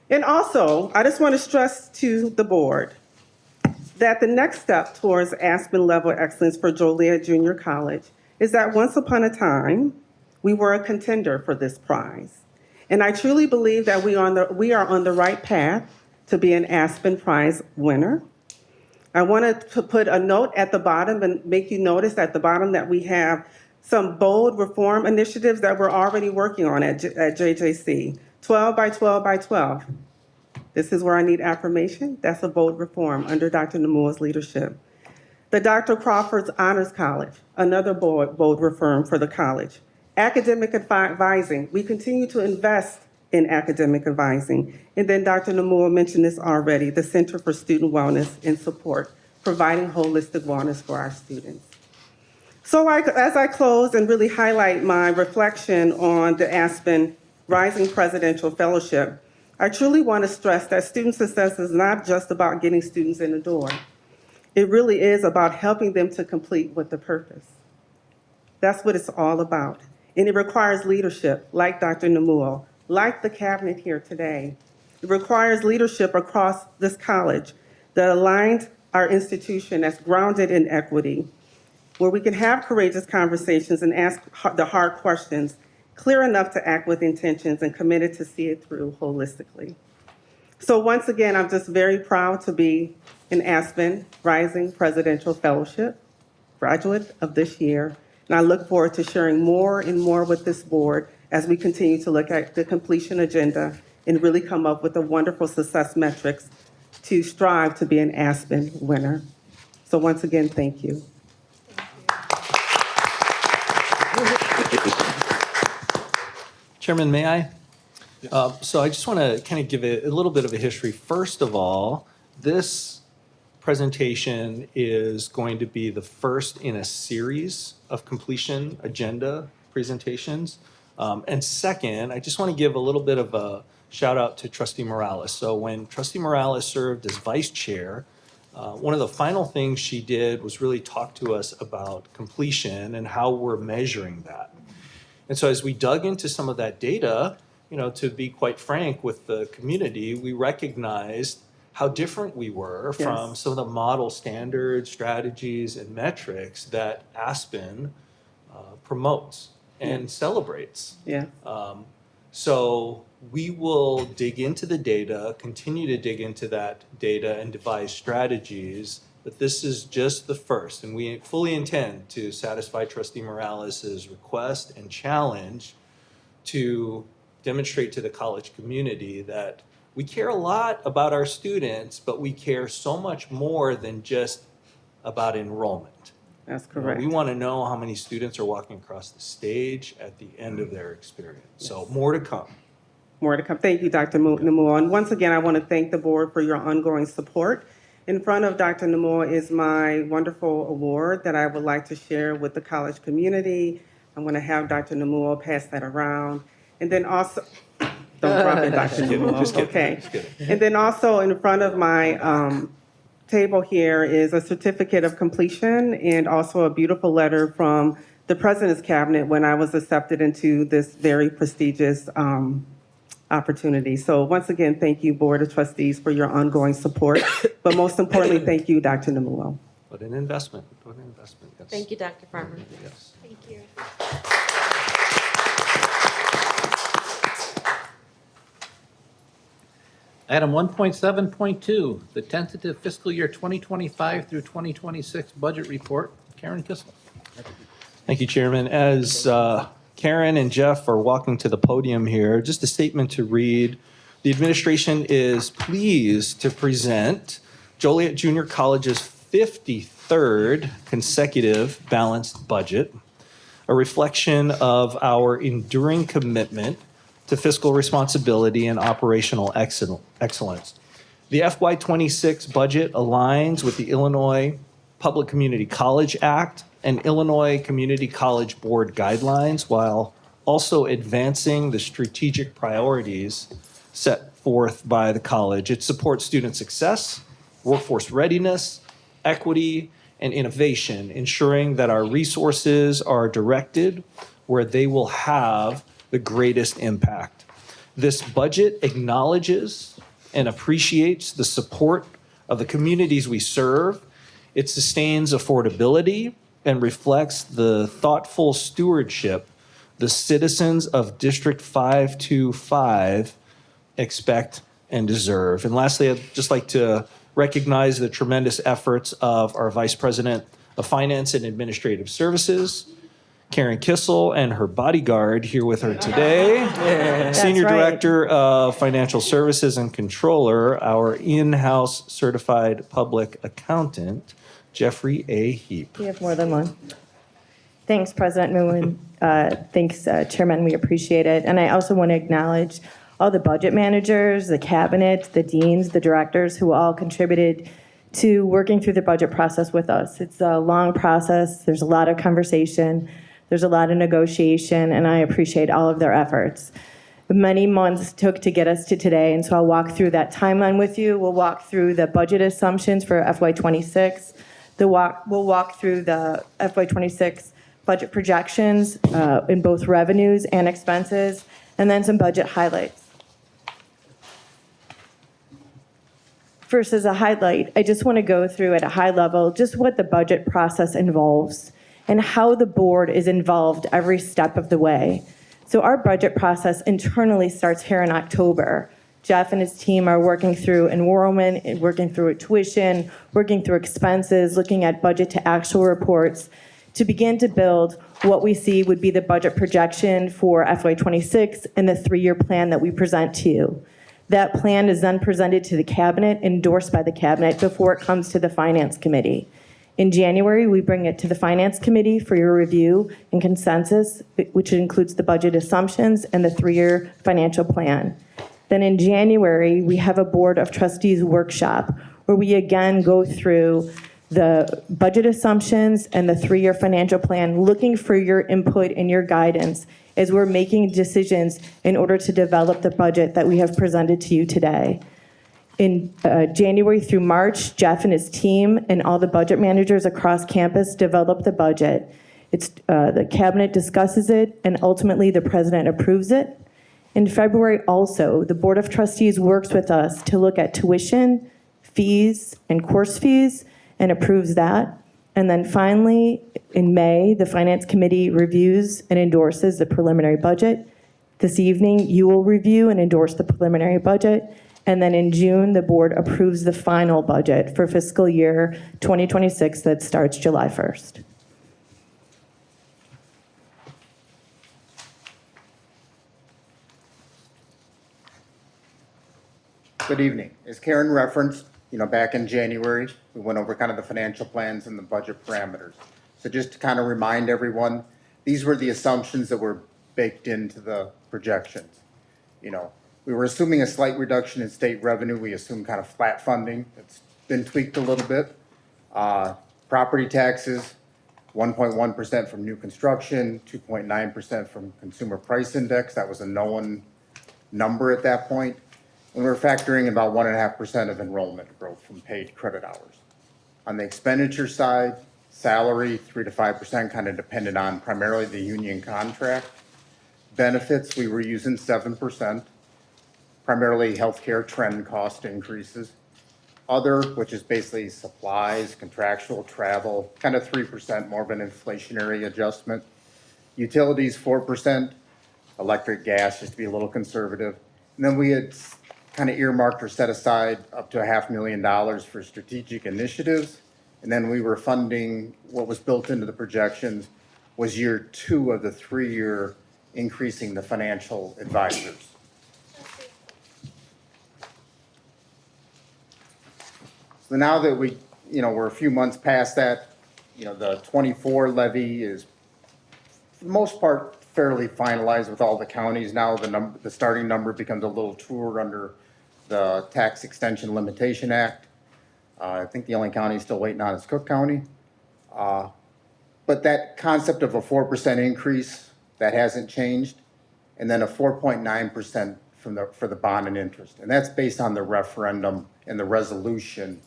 And also, I just want to stress to the board that the next step towards Aspen level excellence for Joliet Junior College is that once upon a time, we were a contender for this prize. And I truly believe that we are on the right path to be an Aspen Prize winner. I wanted to put a note at the bottom and make you notice at the bottom that we have some bold reform initiatives that we're already working on at JJC. 12 by 12 by 12. This is where I need affirmation. That's a bold reform under Dr. Namuo's leadership. The Dr. Crawford's Honors College, another bold reform for the college. Academic advising. We continue to invest in academic advising. And then Dr. Namuo mentioned this already, the Center for Student Wellness and Support, providing holistic wellness for our students. So as I close and really highlight my reflection on the Aspen Rising Presidential Fellowship, I truly want to stress that student success is not just about getting students in the door. It really is about helping them to complete with a purpose. That's what it's all about. And it requires leadership, like Dr. Namuo, like the cabinet here today. It requires leadership across this college that aligns our institution that's grounded in equity, where we can have courageous conversations and ask the hard questions, clear enough to act with intentions and committed to see it through holistically. So once again, I'm just very proud to be an Aspen Rising Presidential Fellowship graduate of this year. And I look forward to sharing more and more with this board as we continue to look at the completion agenda and really come up with the wonderful success metrics to strive to be an Aspen winner. So once again, thank you. Chairman, may I? So I just want to kind of give it a little bit of a history. First of all, this presentation is going to be the first in a series of completion agenda presentations. And second, I just want to give a little bit of a shout out to Trustee Morales. So when Trustee Morales served as vice chair, one of the final things she did was really talk to us about completion and how we're measuring that. And so as we dug into some of that data, to be quite frank with the community, we recognized how different we were from some of the model standards, strategies, and metrics that Aspen promotes and celebrates. Yeah. So we will dig into the data, continue to dig into that data and devise strategies, but this is just the first. And we fully intend to satisfy Trustee Morales' request and challenge to demonstrate to the college community that we care a lot about our students, but we care so much more than just about enrollment. That's correct. We want to know how many students are walking across the stage at the end of their experience. So more to come. More to come. Thank you, Dr. Namua. And once again, I want to thank the board for your ongoing support. In front of Dr. Namua is my wonderful award that I would like to share with the college community. I'm going to have Dr. Namua pass that around. And then also, don't drop it, Dr. Namua. Just kidding. Okay. Just kidding. And then also in front of my table here is a certificate of completion and also a beautiful letter from the President's Cabinet when I was accepted into this very prestigious opportunity. So once again, thank you, Board of Trustees, for your ongoing support. But most importantly, thank you, Dr. Namua. What an investment. What an investment. Yes. Thank you, Dr. Farmer. Yes. Thank you. Item 1.7.2, the tentative fiscal year 2025 through 2026 budget report. Karen Kissel. Thank you, Chairman. As Karen and Jeff are walking to the podium here, just a statement to read. The administration is pleased to present Joliet Junior College's 53rd consecutive balanced budget, a reflection of our enduring commitment to fiscal responsibility and operational excellence. The FY26 budget aligns with the Illinois Public Community College Act and Illinois Community College Board guidelines, while also advancing the strategic priorities set forth by the college. It supports student success, workforce readiness, equity, and innovation, ensuring that our resources are directed where they will have the greatest impact. This budget acknowledges and appreciates the support of the communities we serve. It sustains affordability and reflects the thoughtful stewardship the citizens of District 525 expect and deserve. And lastly, I'd just like to recognize the tremendous efforts of our Vice President of Finance and Administrative Services, Karen Kissel, and her bodyguard here with her today, Senior right. Director of Financial Services and Controller, our in-house certified public accountant, Jeffrey A. Heap. We have more than one. Thanks, President Moon. Thanks, Chairman. We appreciate it. And I also want to acknowledge all the budget managers, the cabinet, the deans, the directors who all contributed to working through the budget process with us. It's a long process. There's a lot of conversation. There's a lot of negotiation, and I appreciate all of their efforts. Many months took to get us to today, and so I'll walk through that timeline with you. We'll walk through the budget assumptions for FY26. We'll walk through the FY26 budget projections in both revenues and expenses, and then some budget highlights. First, as a highlight, I just want to go through at a high level just what the budget process involves and how the board is involved every step of the way. So our budget process internally starts here in October. Jeff and his team are working through enrollment, working through tuition, working through expenses, looking at budget to actual reports to begin to build what we see would be the budget projection for FY26 and the 3-year plan that we present to you. That plan is then presented to the cabinet, endorsed by the cabinet before it comes to the finance committee. In January, we bring it to the finance committee for your review and consensus, which includes the budget assumptions and the 3-year financial plan. Then in January, we have a Board of Trustees workshop where we again go through the budget assumptions and the 3-year financial plan, looking for your input and your guidance as we're making decisions in order to develop the budget that we have presented to you today. In January through March, Jeff and his team and all the budget managers across campus develop the budget. The cabinet discusses it, and ultimately the president approves it. In February also, the Board of Trustees works with us to look at tuition, fees, and course fees, and approves that. And then finally, in May, the Finance Committee reviews and endorses the preliminary budget. This evening, you will review and endorse the preliminary budget. And then in June, the board approves the final budget for fiscal year 2026 that starts July 1st. Good evening. As Karen referenced, back in January, we went over kind of the financial plans and the budget parameters. So just to kind of remind everyone, these were the assumptions that were baked into the projections. We were assuming a slight reduction in state revenue. We assumed kind of flat funding. It's been tweaked a little bit. Property taxes, 1.1% from new construction, 2.9% from consumer price index. That was a known number at that point. And we're factoring about 1.5% of enrollment growth from paid credit hours. On the expenditure side, salary, 3 to 5%, kind of depended on primarily the union contract. Benefits, we were using 7%, primarily healthcare trend cost increases. Other, which is basically supplies, contractual, travel, kind of 3%, more of an inflationary adjustment. Utilities, 4%, electric, gas, just to be a little conservative. And then we had kind of earmarked or set aside up to $500,000 for strategic initiatives. And then we were funding what was built into the projections was year 2 of the 3-year increasing the financial advisors. So now that we're a few months past that, the 24 levy is for the most part fairly finalized with all the counties. Now the starting number becomes a little truer under the Tax Extension Limitation Act. I think the only county still waiting on is Cook County. But that concept of a 4% increase, that hasn't changed. And then a 4.9% for the bond and interest. And that's based on the referendum and the resolution,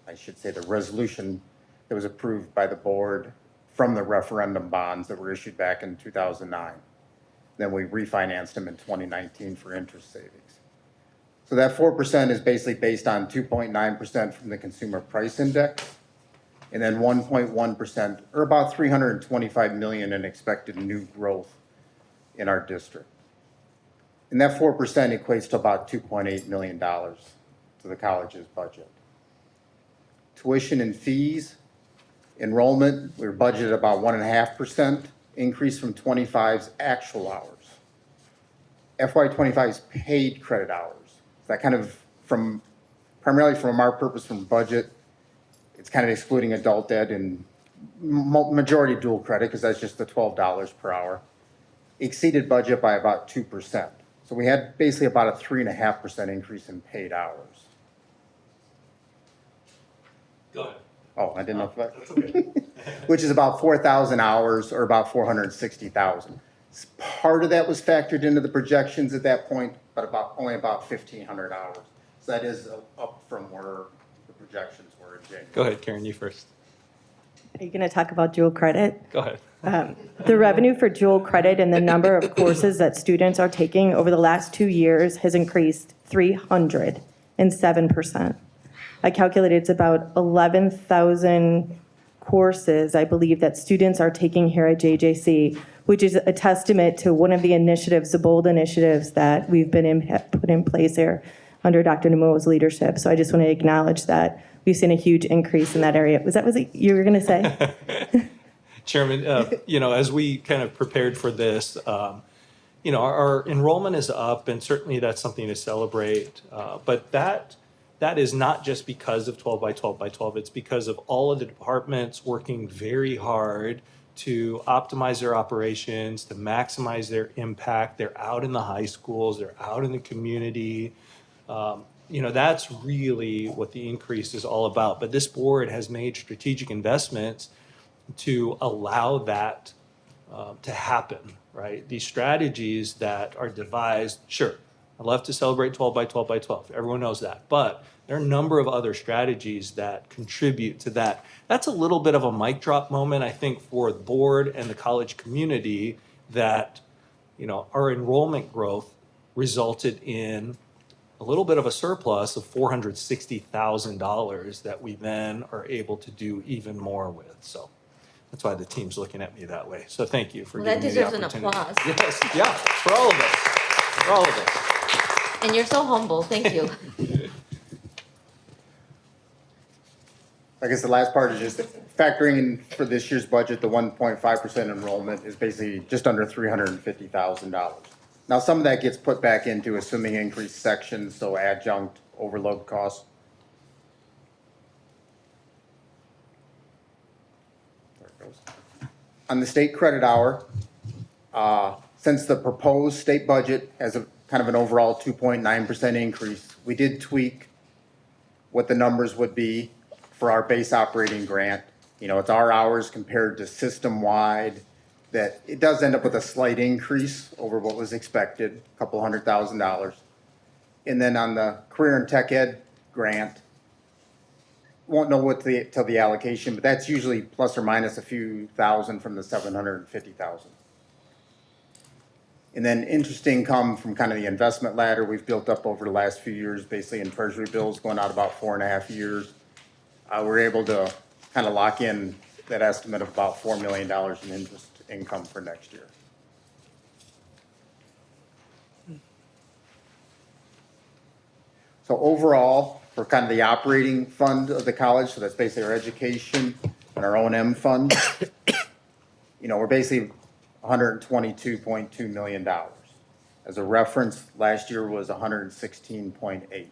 I should say the resolution that was approved by the board from the referendum bonds that were issued back in 2009. Then we refinanced them in 2019 for interest savings. So that 4% is basically based on 2.9% from the consumer price index, and then 1.1%, or about $325 million in expected new growth in our district. And that 4% equates to about $2.8 million to the college's budget. Tuition and fees, enrollment, we were budgeted about 1.5% increase from 25's actual hours. FY25's paid credit hours. That kind of primarily from our purpose from budget, it's kind of excluding adult ed and majority dual credit because that's just the $12 per hour. Exceeded budget by about 2%. So we had basically about a 3.5% increase in paid hours. Go ahead. Oh, I didn't know if that. That's okay. Which is about 4,000 hours or about 460,000. Part of that was factored into the projections at that point, but only about 1,500 hours. So that is up from where the projections were in January. Go ahead, Karen, you first. Are you going to talk about dual credit? Go ahead. The revenue for dual credit and the number of courses that students are taking over the last 2 years has increased 307%. I calculated it's about 11,000 courses, I believe, that students are taking here at JJC, which is a testament to one of the initiatives, the bold initiatives that we've put in place here under Dr. Namuo's leadership. So I just want to acknowledge that we've seen a huge increase in that area. Was that what you were going to say? Chairman, as we kind of prepared for this, our enrollment is up, and certainly that's something to celebrate. But that is not just because of 12 by 12 by 12. It's because of all of the departments working very hard to optimize their operations, to maximize their impact. They're out in the high schools, they're out in the community. That's really what the increase is all about. But this board has made strategic investments to allow that to happen, right? These strategies that are devised, sure, I love to celebrate 12 by 12 by 12. Everyone knows that. But There are a number of other strategies that contribute to that. That's a little bit of a mic drop moment, I think, for the board and the college community, that, you know, our enrollment growth resulted in a little bit of a surplus of $460,000 that we then are able to do even more with. So that's why the team's looking at me that way. So thank you for Well, that giving me the deserves an opportunity. applause. Yes, yeah, for all of us, for all of us. And you're so humble, thank you. I guess the last part is just factoring in for this year's budget, the 1.5% enrollment is basically just under $350,000. Now, some of that gets put back into assuming increased sections, so adjunct, overload costs. There it goes. On the state credit hour, since the proposed state budget has a kind of an overall 2.9% increase, we did tweak what the numbers would be for our base operating grant. You know, it's our hours compared to system-wide, that it does end up with a slight increase over what was expected, a couple $100,000. And then on the career and tech ed grant, won't know what till the allocation, but that's usually plus or minus a few thousand from the 750,000. And then interest income from kind of the investment ladder we've built up over the last few years, basically in treasury bills going out about 4.5 years. We're able to kind of lock in that estimate of about $4 million in interest income for next year. So overall, for kind of the operating fund of the college, so that's basically our education and our O&M fund, you know, we're basically $122.2 million. As a reference, last year was $116.8 million.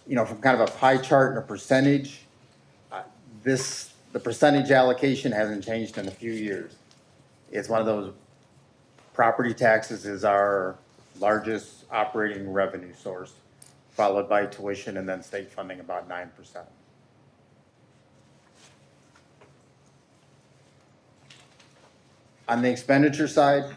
You know, from kind of a pie chart and a percentage, the percentage allocation hasn't changed in a few years. It's one of those, property taxes is our largest operating revenue source, followed by tuition and then state funding about 9%. On the expenditure side,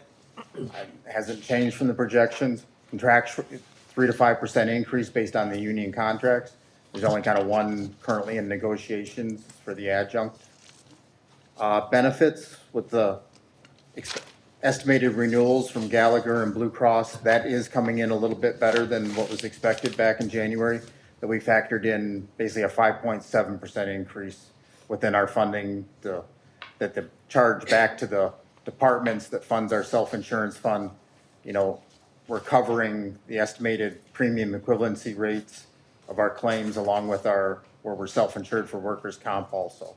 it hasn't changed from the projections. Contractual, 3 to 5% increase based on the union contracts. There's only kind of one currently in negotiations for the adjunct. Benefits with the estimated renewals from Gallagher and Blue Cross, that is coming in a little bit better than what was expected back in January, that we factored in basically a 5.7% increase within our funding that the charge back to the departments that funds our self-insurance fund. You know, we're covering the estimated premium equivalency rates of our claims along with where we're self-insured for workers' comp also.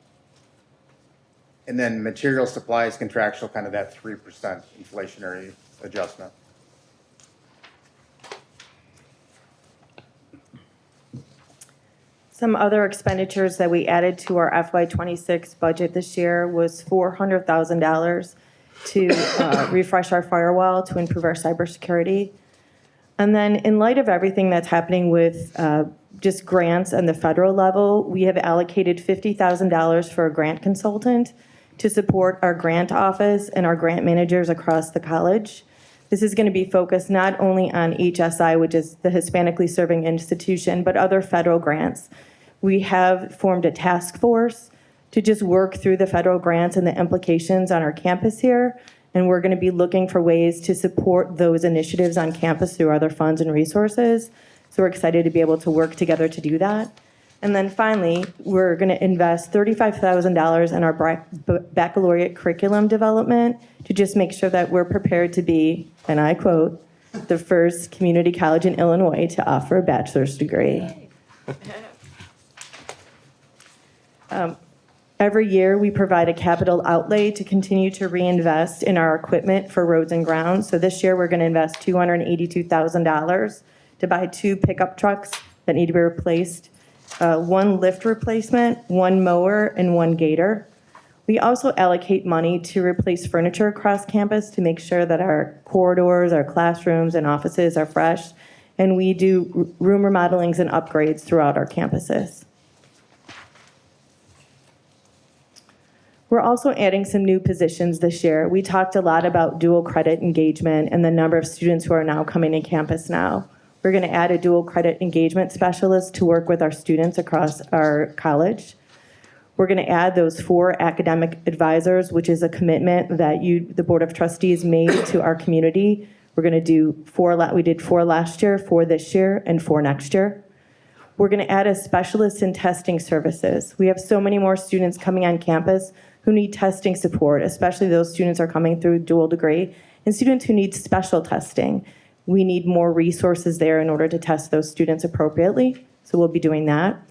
And then material supplies contractual, kind of that 3% inflationary adjustment. Some other expenditures that we added to our FY26 budget this year was $400,000 to refresh our firewall to improve our cybersecurity. And then in light of everything that's happening with just grants on the federal level, we have allocated $50,000 for a grant consultant to support our grant office and our grant managers across the college. This is going to be focused not only on HSI, which is the Hispanically Serving Institution, but other federal grants. We have formed a task force to just work through the federal grants and the implications on our campus here. And we're going to be looking for ways to support those initiatives on campus through other funds and resources. So we're excited to be able to work together to do that. And then finally, we're going to invest $35,000 in our baccalaureate curriculum development to just make sure that we're prepared to be, and I quote, the first community college in Illinois to offer a bachelor's degree. Every year, we provide a capital outlay to continue to reinvest in our equipment for roads and grounds. So this year, we're going to invest $282,000 to buy 2 pickup trucks that need to be replaced, 1 lift replacement, 1 mower, and 1 gator. We also allocate money to replace furniture across campus to make sure that our corridors, our classrooms, and offices are fresh. And we do room remodelings and upgrades throughout our campuses. We're also adding some new positions this year. We talked a lot about dual credit engagement and the number of students who are now coming to campus now. We're going to add a dual credit engagement specialist to work with our students across our college. We're going to add those 4 academic advisors, which is a commitment that the Board of Trustees made to our community. We're going to do 4, we did 4 last year, 4 this year, and 4 next year. We're going to add a specialist in testing services. We have so many more students coming on campus who need testing support, especially those students are coming through dual degree, and students who need special testing. We need more resources there in order to test those students appropriately, so we'll be doing that.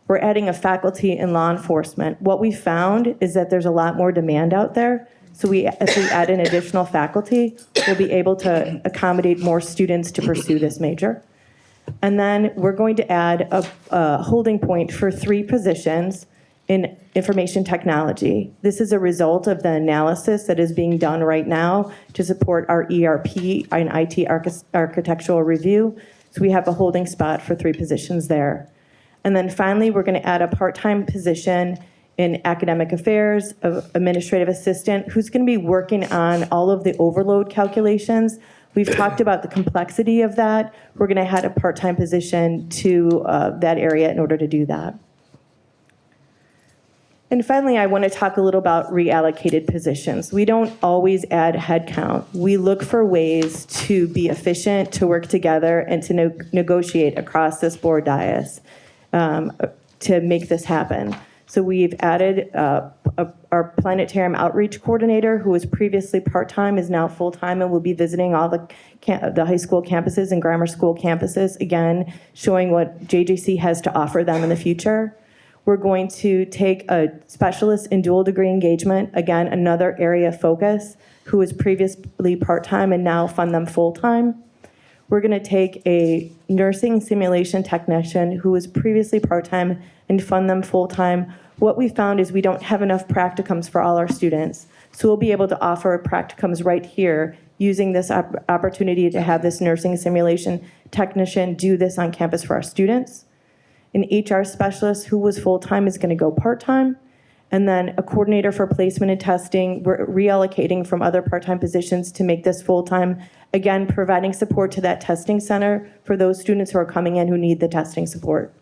We're adding a faculty in law enforcement. What we found is that there's a lot more demand out there, so if we add an additional faculty, we'll be able to accommodate more students to pursue this major. And then we're going to add a holding point for 3 positions in information technology. This is a result of the analysis that is being done right now to support our ERP and IT architectural review. So we have a holding spot for 3 positions there. And then finally, we're going to add a part-time position in academic affairs, of administrative assistant, who's going to be working on all of the overload calculations. We've talked about the complexity of that. We're going to add a part-time position to that area in order to do that. And finally, I want to talk a little about reallocated positions. We don't always add headcount. We look for ways to be efficient, to work together, and to negotiate across this board dais to make this happen. So we've added our planetarium outreach coordinator, who was previously part-time, is now full-time and will be visiting all the high school campuses and grammar school campuses, again, showing what JJC has to offer them in the future. We're going to take a specialist in dual degree engagement, again, another area of focus, who was previously part-time and now fund them full-time. We're going to take a nursing simulation technician who was previously part-time and fund them full-time. What we found is we don't have enough practicums for all our students. So we'll be able to offer practicums right here using this opportunity to have this nursing simulation technician do this on campus for our students. An HR specialist who was full-time is going to go part-time. And then a coordinator for placement and testing. We're reallocating from other part-time positions to make this full-time. Again, providing support to that testing center for those students who are coming in who need the testing support.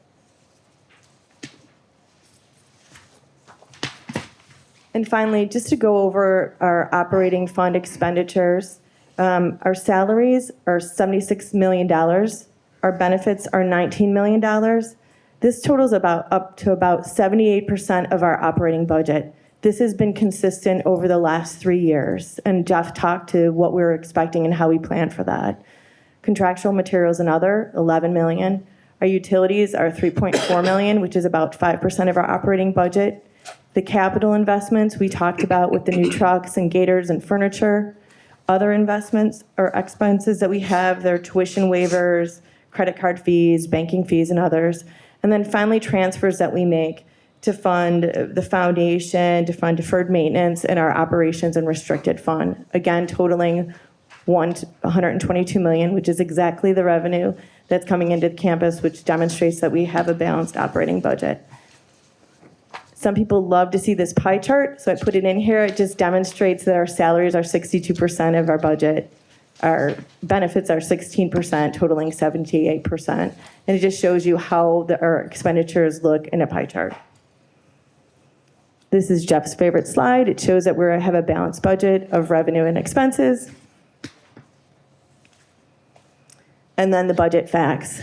And finally, just to go over our operating fund expenditures, our salaries are $76 million. Our benefits are $19 million. This totals up to about 78% of our operating budget. This has been consistent over the last 3 years, and Jeff talked to what we were expecting and how we planned for that. Contractual materials and other, $11 million. Our utilities are $3.4 million, which is about 5% of our operating budget. The capital investments we talked about with the new trucks and gators and furniture. Other investments or expenses that we have, they're tuition waivers, credit card fees, banking fees, and others. And then finally, transfers that we make to fund the foundation, to fund deferred maintenance, and our operations and restricted fund. Again, totaling $122 million, which is exactly the revenue that's coming into the campus, which demonstrates that we have a balanced operating budget. Some people love to see this pie chart, so I put it in here. It just demonstrates that our salaries are 62% of our budget. Our benefits are 16%, totaling 78%. And it just shows you how our expenditures look in a pie chart. This is Jeff's favorite slide. It shows that we have a balanced budget of revenue and expenses. And then the budget facts.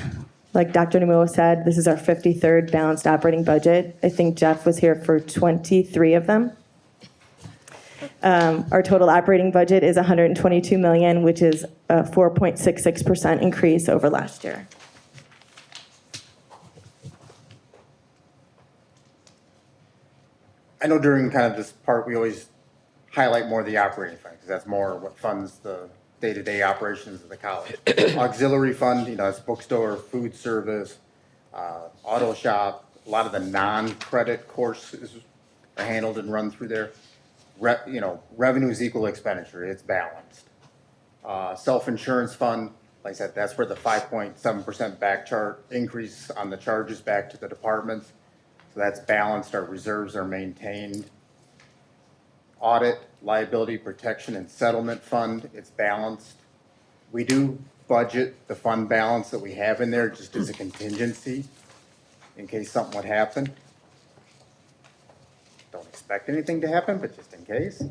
Like Dr. Nomura said, this is our 53rd balanced operating budget. I think Jeff was here for 23 of them. Our total operating budget is $122 million, which is a 4.66% increase over last year. I know during kind of this part, we always highlight more of the operating fund, because that's more what funds the day-to-day operations of the college. Auxiliary fund, it's bookstore, food service, auto shop, a lot of the non-credit courses are handled and run through there. Revenues equal expenditure, it's balanced. Self-insurance fund, like I said, that's where the 5.7% back chart increase on the charges back to the departments. So that's balanced, our reserves are maintained. audit, liability protection, and settlement fund. It's balanced. We do budget the fund balance that we have in there just as a contingency in case something would happen. Don't expect anything to happen, but just in case.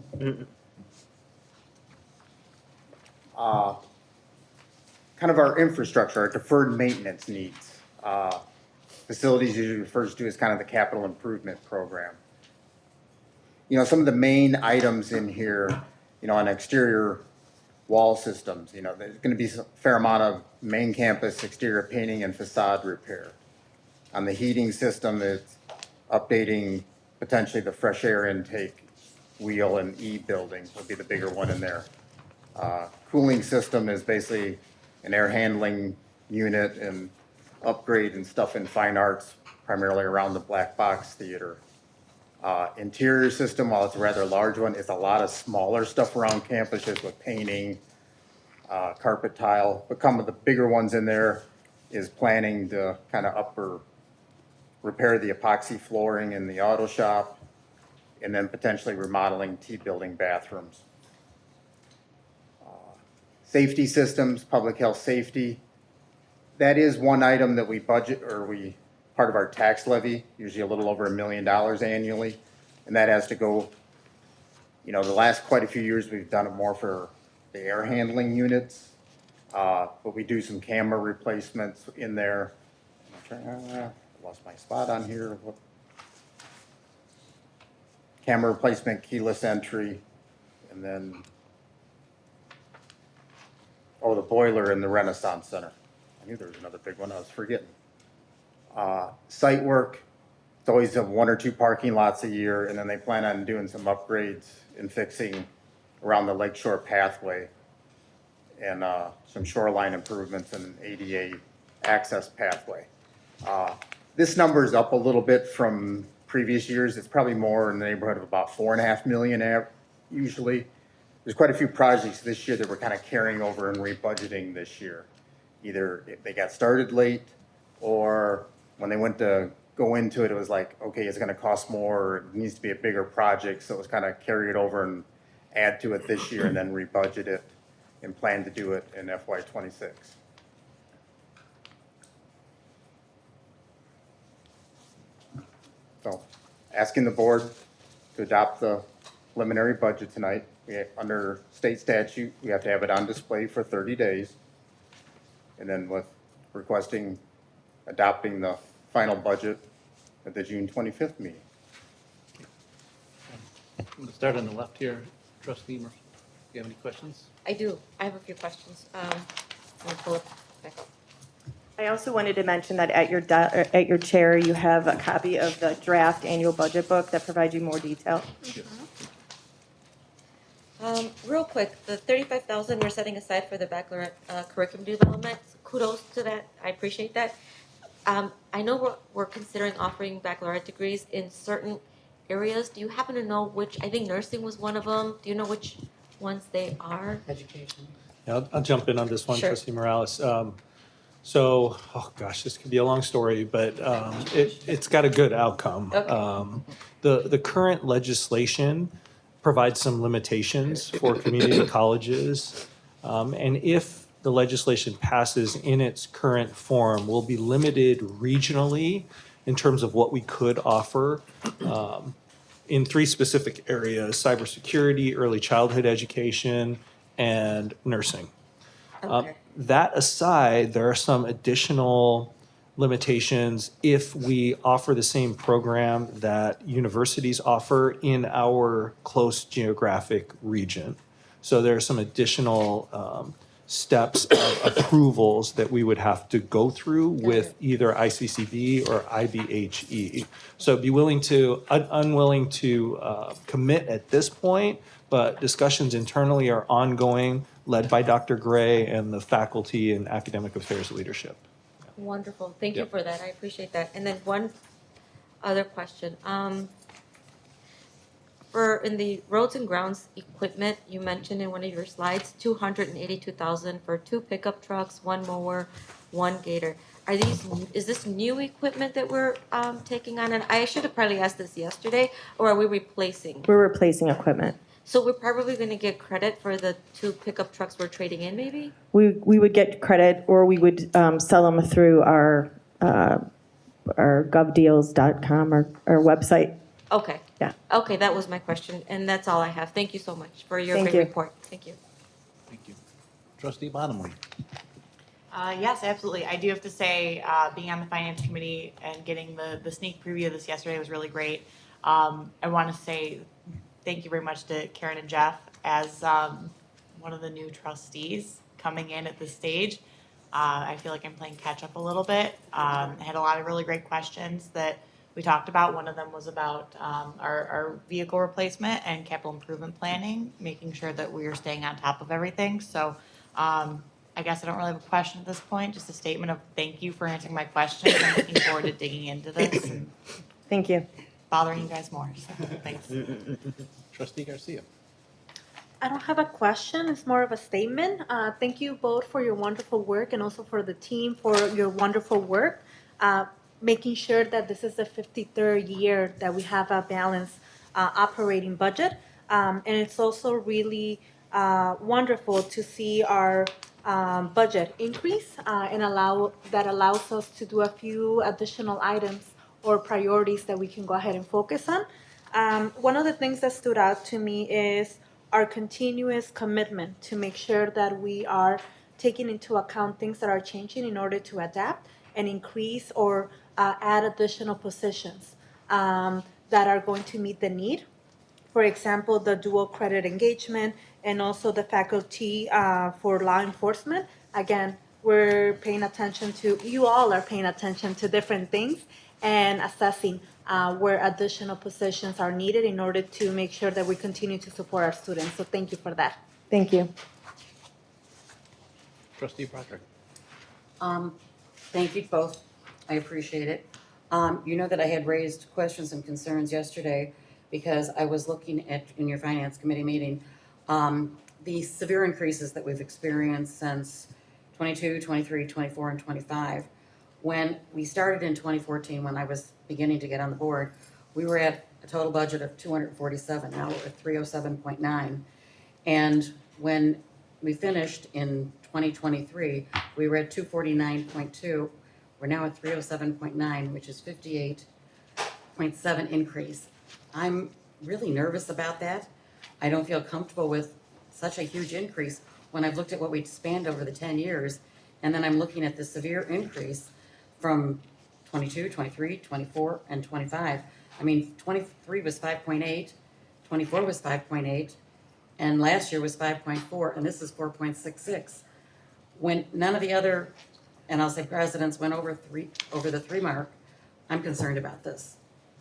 Kind of our infrastructure, our deferred maintenance needs. Facilities usually refers to as kind of the capital improvement program. You know, some of the main items in here, you know, on exterior wall systems, you know, there's going to be a fair amount of main campus exterior painting and facade repair. On the heating system, it's updating potentially the fresh air intake wheel and E building would be the bigger one in there. Cooling system is basically an air handling unit and upgrade and stuff in fine arts, primarily around the black box theater. Interior system, while it's a rather large one, it's a lot of smaller stuff around campus, just with painting, carpet tile. But some of the bigger ones in there is planning to kind of repair the epoxy flooring in the auto shop, and then potentially remodeling T-building bathrooms. Safety systems, public health safety. That is one item that we budget, or part of our tax levy, usually a little over $1 million annually. And that has to go, you know, the last quite a few years, we've done it more for the air handling units. But we do some camera replacements in there. Lost my spot on here. Camera replacement, keyless entry, and then, the boiler in the Renaissance Center. I knew there was another big one I was forgetting. Site work, it's always 1 or 2 parking lots a year, and then they plan on doing some upgrades and fixing around the Lakeshore pathway and some shoreline improvements and ADA access pathway. This number is up a little bit from previous years. It's probably more in the neighborhood of about $4.5 million usually. There's quite a few projects this year that we're kind of carrying over and rebudgeting this year. Either they got started late, or when they went to go into it, it was like, okay, it's going to cost more, or it needs to be a bigger project, so it was kind of carry it over and add to it this year and then rebudget it and plan to do it in FY26. So, asking the board to adopt the preliminary budget tonight. Under state statute, we have to have it on display for 30 days. And then with requesting adopting the final budget at the June 25th meeting. I'm going to start on the left here. Trustee Murphy, do you have any questions? I do. I have a few questions. Let me pull it back up. I also wanted to mention that at your chair, you have a copy of the draft annual budget book that provides you more detail. Real quick, the $35,000 we're setting aside for the baccalaureate curriculum development, kudos to that. I appreciate that. I know we're considering offering baccalaureate degrees in certain areas. Do you happen to know which? I think nursing was one of them. Do you know which ones they are? Education. Yeah, I'll jump in on this one, Sure. Trustee Morales. This could be a long story, but it's got a good outcome. Okay. The current legislation provides some limitations for community colleges, and if the legislation passes in its current form, we'll be limited regionally in terms of what we could offer in 3 specific areas: cybersecurity, early childhood education, and nursing. Okay. That aside, there are some additional limitations if we offer the same program that universities offer in our close geographic region. So there are some additional steps of approvals that we would have to go through with either ICCB or IBHE. So be unwilling to commit at this point, but discussions internally are ongoing, led by Dr. Gray and the faculty and academic affairs leadership. Wonderful. Thank you Yep. for that. I appreciate that. And then one other question. In the roads and grounds equipment, you mentioned in one of your slides, $282,000 for 2 pickup trucks, 1 mower, one gator. Is this new equipment that we're taking on? And I should have probably asked this yesterday, or are we replacing? We're replacing equipment. So we're probably gonna get credit for the 2 pickup trucks we're trading in, maybe? We would get credit, or we would sell them through our govdeals.com or website. Okay. Yeah. Okay, that was my question, and that's all I have. Thank you so much for your Thank great you. report. Thank you. Thank you. Trustee Bottomley. Yes, absolutely. I do have to say, being on the finance committee and getting the sneak preview of this yesterday was really great. I want to say thank you very much to Karen and Jeff as one of the new trustees coming in at this stage. I feel like I'm playing catch up a little bit. I had a lot of really great questions that we talked about. One of them was about our vehicle replacement and capital improvement planning, making sure that we are staying on top of everything. So I guess I don't really have a question at this point, just a statement of thank you for answering my questions. I'm looking forward to digging into this and Thank you. bothering you guys more. So thanks. Trustee Garcia. I don't have a question, it's more of a statement. Thank you both for your wonderful work and also for the team for your wonderful work. Making sure that this is the 53rd year that we have a balanced operating budget. And it's also really wonderful to see our budget increase and that allows us to do a few additional items or priorities that we can go ahead and focus on. One of the things that stood out to me is our continuous commitment to make sure that we are taking into account things that are changing in order to adapt and increase or add additional positions that are going to meet the need. For example, the dual credit engagement and also the faculty for law enforcement. Again, we're paying attention to, you all are paying attention to different things and assessing where additional positions are needed in order to make sure that we continue to support our students. So thank you for that. Thank you. Trustee Broderick. Thank you both. I appreciate it. You know that I had raised questions and concerns yesterday because I was looking at, in your finance committee meeting, the severe increases that we've experienced since 22, 23, 24, and 25. When we started in 2014, when I was beginning to get on the board, we were at a total budget of 247. Now we're at 307.9. And when we finished in 2023, we were at 249.2. We're now at 307.9, which is 58.7 increase. I'm really nervous about that. I don't feel comfortable with such a huge increase when I've looked at what we spanned over the 10 years, and then I'm looking at the severe increase from 22, 23, 24, and 25. I mean, 23 was 5.8, 24 was 5.8, and last year was 5.4, and this is 4.66. When none of the other, and I'll say presidents, went over the 3 mark, I'm concerned about this.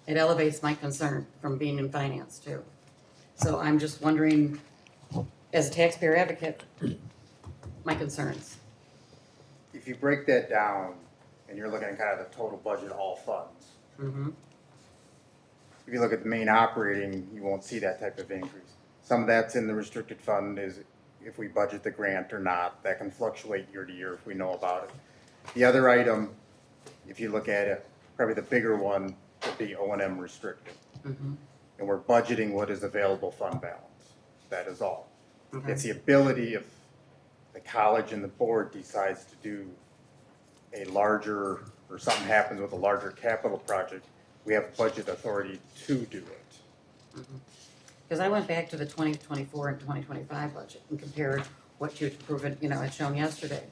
It elevates my concern from being in finance too. So I'm just wondering, as a taxpayer advocate, my concerns. If you break that down and you're looking at kind of the total budget, all funds, Mm-hmm. if you look at the main operating, you won't see that type of increase. Some of that's in the restricted fund is if we budget the grant or not. That can fluctuate year to year if we know about it. The other item, if you look at it, probably the bigger one would be O&M restricted. Mm-hmm. And we're budgeting what is available fund balance. That is all. Okay. It's the ability if the college and the board decides to do a larger, or something happens with a larger capital project, we have budget authority to do it. Because I went back to the 2024 and 2025 budget and compared what you had proven, had shown yesterday.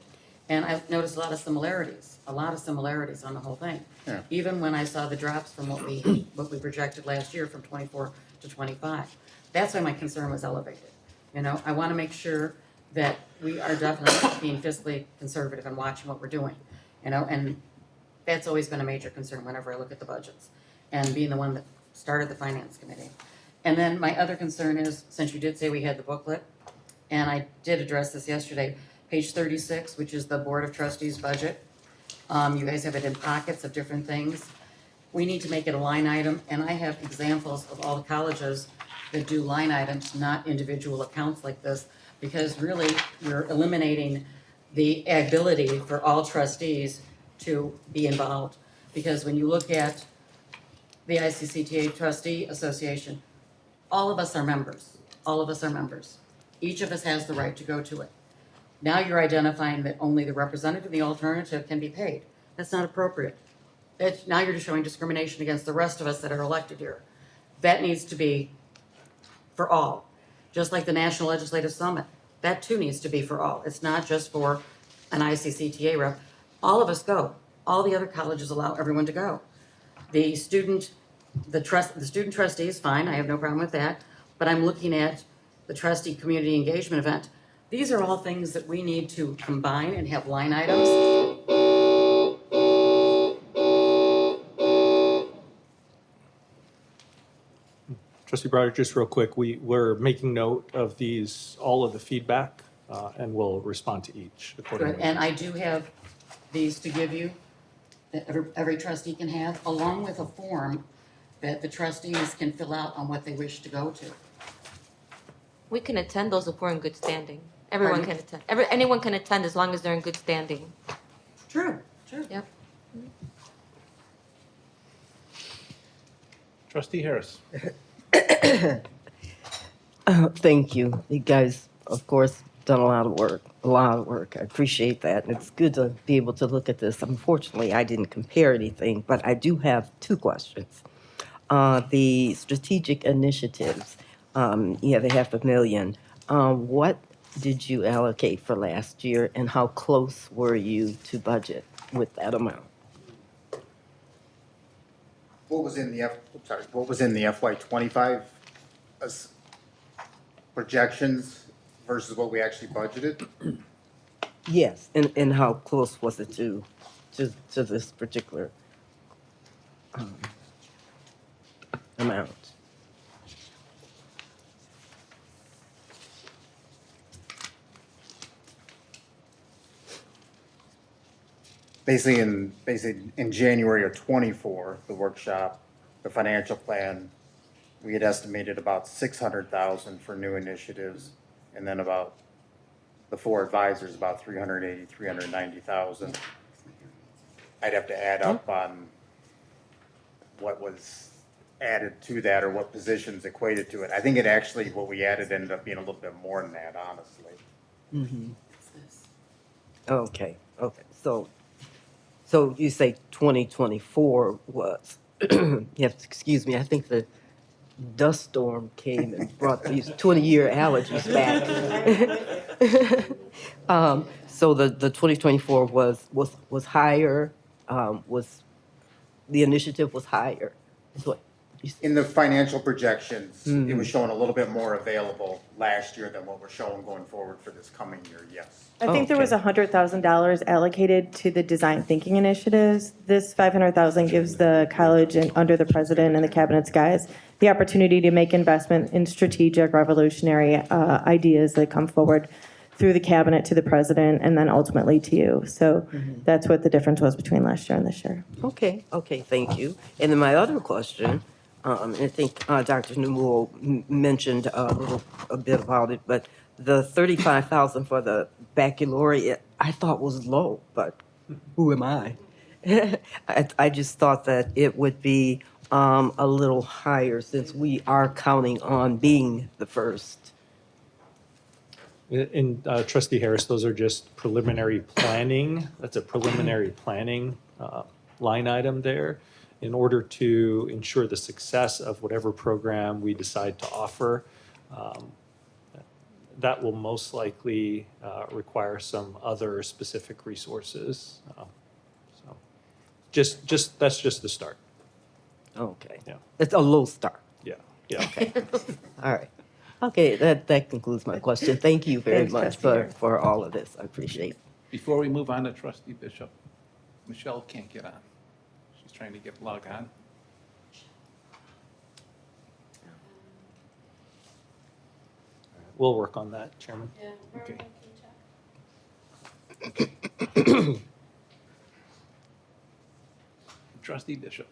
And I've noticed a lot of similarities on the whole thing. Yeah. Even when I saw the drops from what we projected last year from 24 to 25. That's why my concern was elevated. I want to make sure that we are definitely being fiscally conservative and watching what we're doing. And that's always been a major concern whenever I look at the budgets. And being the one that started the finance committee. And then my other concern is, since you did say we had the booklet, and I did address this yesterday, page 36, which is the Board of Trustees budget. You guys have it in pockets of different things. We need to make it a line item, and I have examples of all the colleges that do line items, not individual accounts like this, because really we're eliminating the ability for all trustees to be involved. Because when you look at the ICCTA Trustee Association, all of us are members. All of us are members. Each of us has the right to go to it. Now you're identifying that only the representative and the alternative can be paid. That's not appropriate. Now you're just showing discrimination against the rest of us that are elected here. That needs to be for all. Just like the National Legislative Summit, that too needs to be for all. It's not just for an ICCTA rep. All of us go. All the other colleges allow everyone to go. The student trustees, fine, I have no problem with that, but I'm looking at the trustee community engagement event. These are all things that we need to combine and have line items. Trustee Breyer, just real quick, we're making note of all of the feedback, and we'll respond to each accordingly. Good, and I do have these to give you, that every trustee can have, along with a form that the trustees can fill out on what they wish to go to. We can attend those if we're in good standing. Everyone Pardon? can attend. Anyone can attend as long as they're in good standing. True. Yep. Trustee Harris. Thank you. You guys, of course, done a lot of work. I appreciate that. And it's good to be able to look at this. Unfortunately, I didn't compare anything, but I do have two questions. The strategic initiatives, you have $500,000. What did you allocate for last year, and how close were you to budget with that amount? What was in the FY25 projections versus what we actually budgeted? Yes, and how close was it to this particular amount? Basically in January of '24, the workshop, the financial plan, we had estimated about 600,000 for new initiatives, and then about the four advisors, about 380, 390,000. I'd have to add up on what was added to that or what positions equated to it. I think it actually, what we added ended up being a little bit more than that, honestly. Mm-hmm. Okay. So you say 2024 was, you have to excuse me, I think the dust storm came and brought these 20-year allergies back. So the 2024 was higher, was, the initiative was higher, is what you said. In the financial projections, it was showing a little bit more available last year than what we're showing going forward for this coming year, yes. I think there was $100,000 allocated to the design thinking initiatives. This $500,000 gives the college and under the president and the cabinet's guys the opportunity to make investment in strategic revolutionary ideas that come forward through the cabinet to the president and then ultimately to you. So that's what the difference was between last year and this year. Okay, thank you. And then my other question, I think Dr. Newell mentioned a bit about it, but the $35,000 for the baccalaureate, I thought was low, but who am I? I just thought that it would be a little higher since we are counting on being the first. In Trustee Harris, those are just preliminary planning. That's a preliminary planning line item there. In order to ensure the success of whatever program we decide to offer, that will most likely require some other specific resources. So that's just the start. Okay. Yeah. It's a low start. Yeah. Okay. All right. Okay, that concludes my question. Thank you very Thanks, much Trustee for all of this. I appreciate it. Before we move on to Trustee Bishop, Michelle can't get on. She's trying to get logged on. We'll work on that, Chairman. Okay. Trustee Bishop.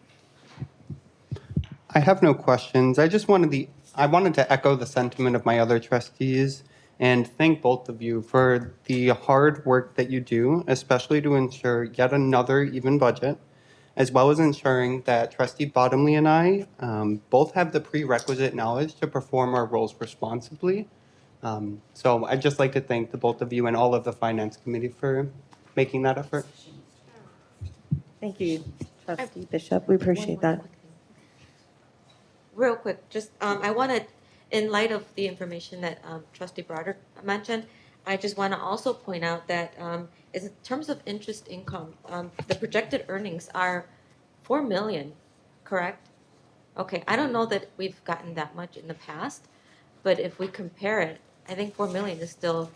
I have no questions. I wanted to echo the sentiment of my other trustees and thank both of you for the hard work that you do, especially to ensure yet another even budget, as well as ensuring that Trustee Bottomley and I both have the prerequisite knowledge to perform our roles responsibly. So I'd just like to thank the both of you and all of the Finance Committee for making that effort. Thank you, Trustee Bishop. We appreciate that. Real quick, just, I wanted, in light of the information that Trustee Broderick mentioned, I just want to also point out that in terms of interest income, the projected earnings are 4 million, correct? Okay, I don't know that we've gotten that much in the past, but if we compare it, I think 4 million is still,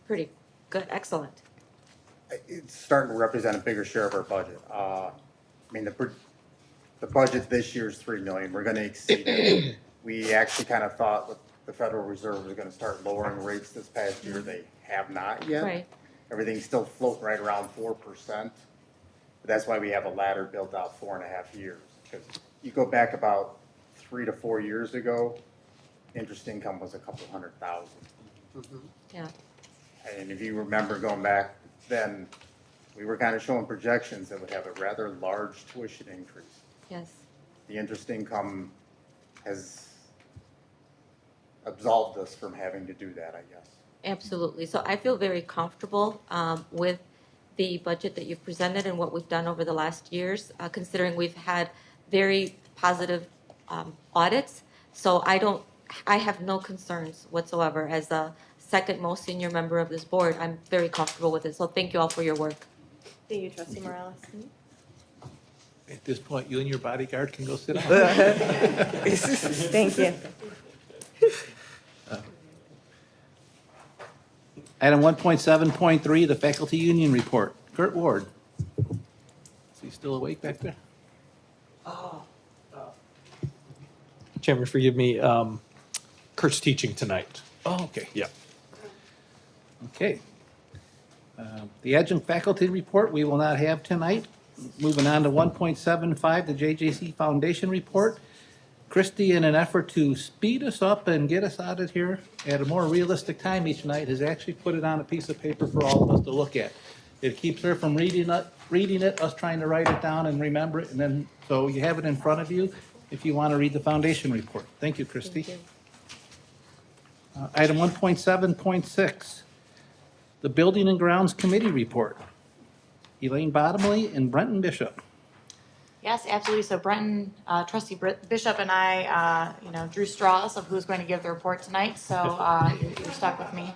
pretty good, excellent. It's starting to represent a bigger share of our budget. The budget this year is 3 million. We're gonna exceed it. We actually kind of thought that the Federal Reserve was gonna start lowering rates this past year. They have not yet. Right. Everything's still floating right around 4%. But that's why we have a ladder built out 4.5 years. Because you go back about 3 to 4 years ago, interest income was a couple $100,000. Yeah. And if you remember going back then, we were kind of showing projections that would have a rather large tuition increase. Yes. The interest income has absolved us from having to do that, I guess. Absolutely. So I feel very comfortable with the budget that you've presented and what we've done over the last years, considering we've had very positive audits. So I have no concerns whatsoever. As the second most senior member of this board, I'm very comfortable with it. So thank you all for your work. Thank you, Trustee Morales. At this point, you and your bodyguard can go sit down. Thank you. Item 1.7.3, the faculty union report. Kurt Ward. Is he still awake back there? Chairman, forgive me, Kurt's teaching tonight. Oh, okay. Yeah. Okay. The adjunct faculty report we will not have tonight. Moving on to 1.75, the JJC Foundation report. Christie, in an effort to speed us up and get us out of here at a more realistic time each night, has actually put it on a piece of paper for all of us to look at. It keeps her from reading it, us trying to write it down and remember it, and then, so you have it in front of you if you want to read the foundation report. Thank you, Christie. Thank you. Item 1.7.6, the Building and Grounds Committee report. Elaine Bottomley and Brenton Bishop. Yes, absolutely. So Brenton, Trustee Bishop and I, drew straws of who's going to give the report tonight. So you're stuck with me.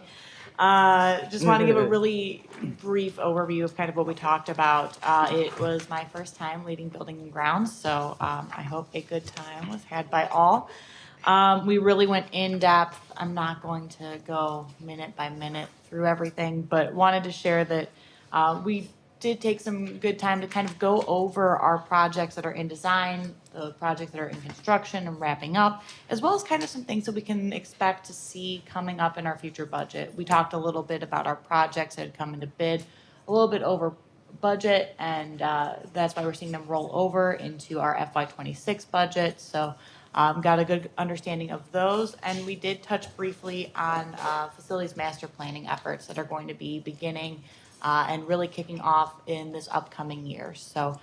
Just want to give a really brief overview of kind of what we talked about. It was my first time leading Building and Grounds, so I hope a good time was had by all. We really went in depth. I'm not going to go minute by minute through everything, but wanted to share that we did take some good time to kind of go over our projects that are in design, the projects that are in construction and wrapping up, as well as kind of some things that we can expect to see coming up in our future budget. We talked a little bit about our projects that had come into bid a little bit over budget, and that's why we're seeing them roll over into our FY26 budget. So got a good understanding of those, and we did touch briefly on facilities master planning efforts that are going to be beginning and really kicking off in this upcoming year. So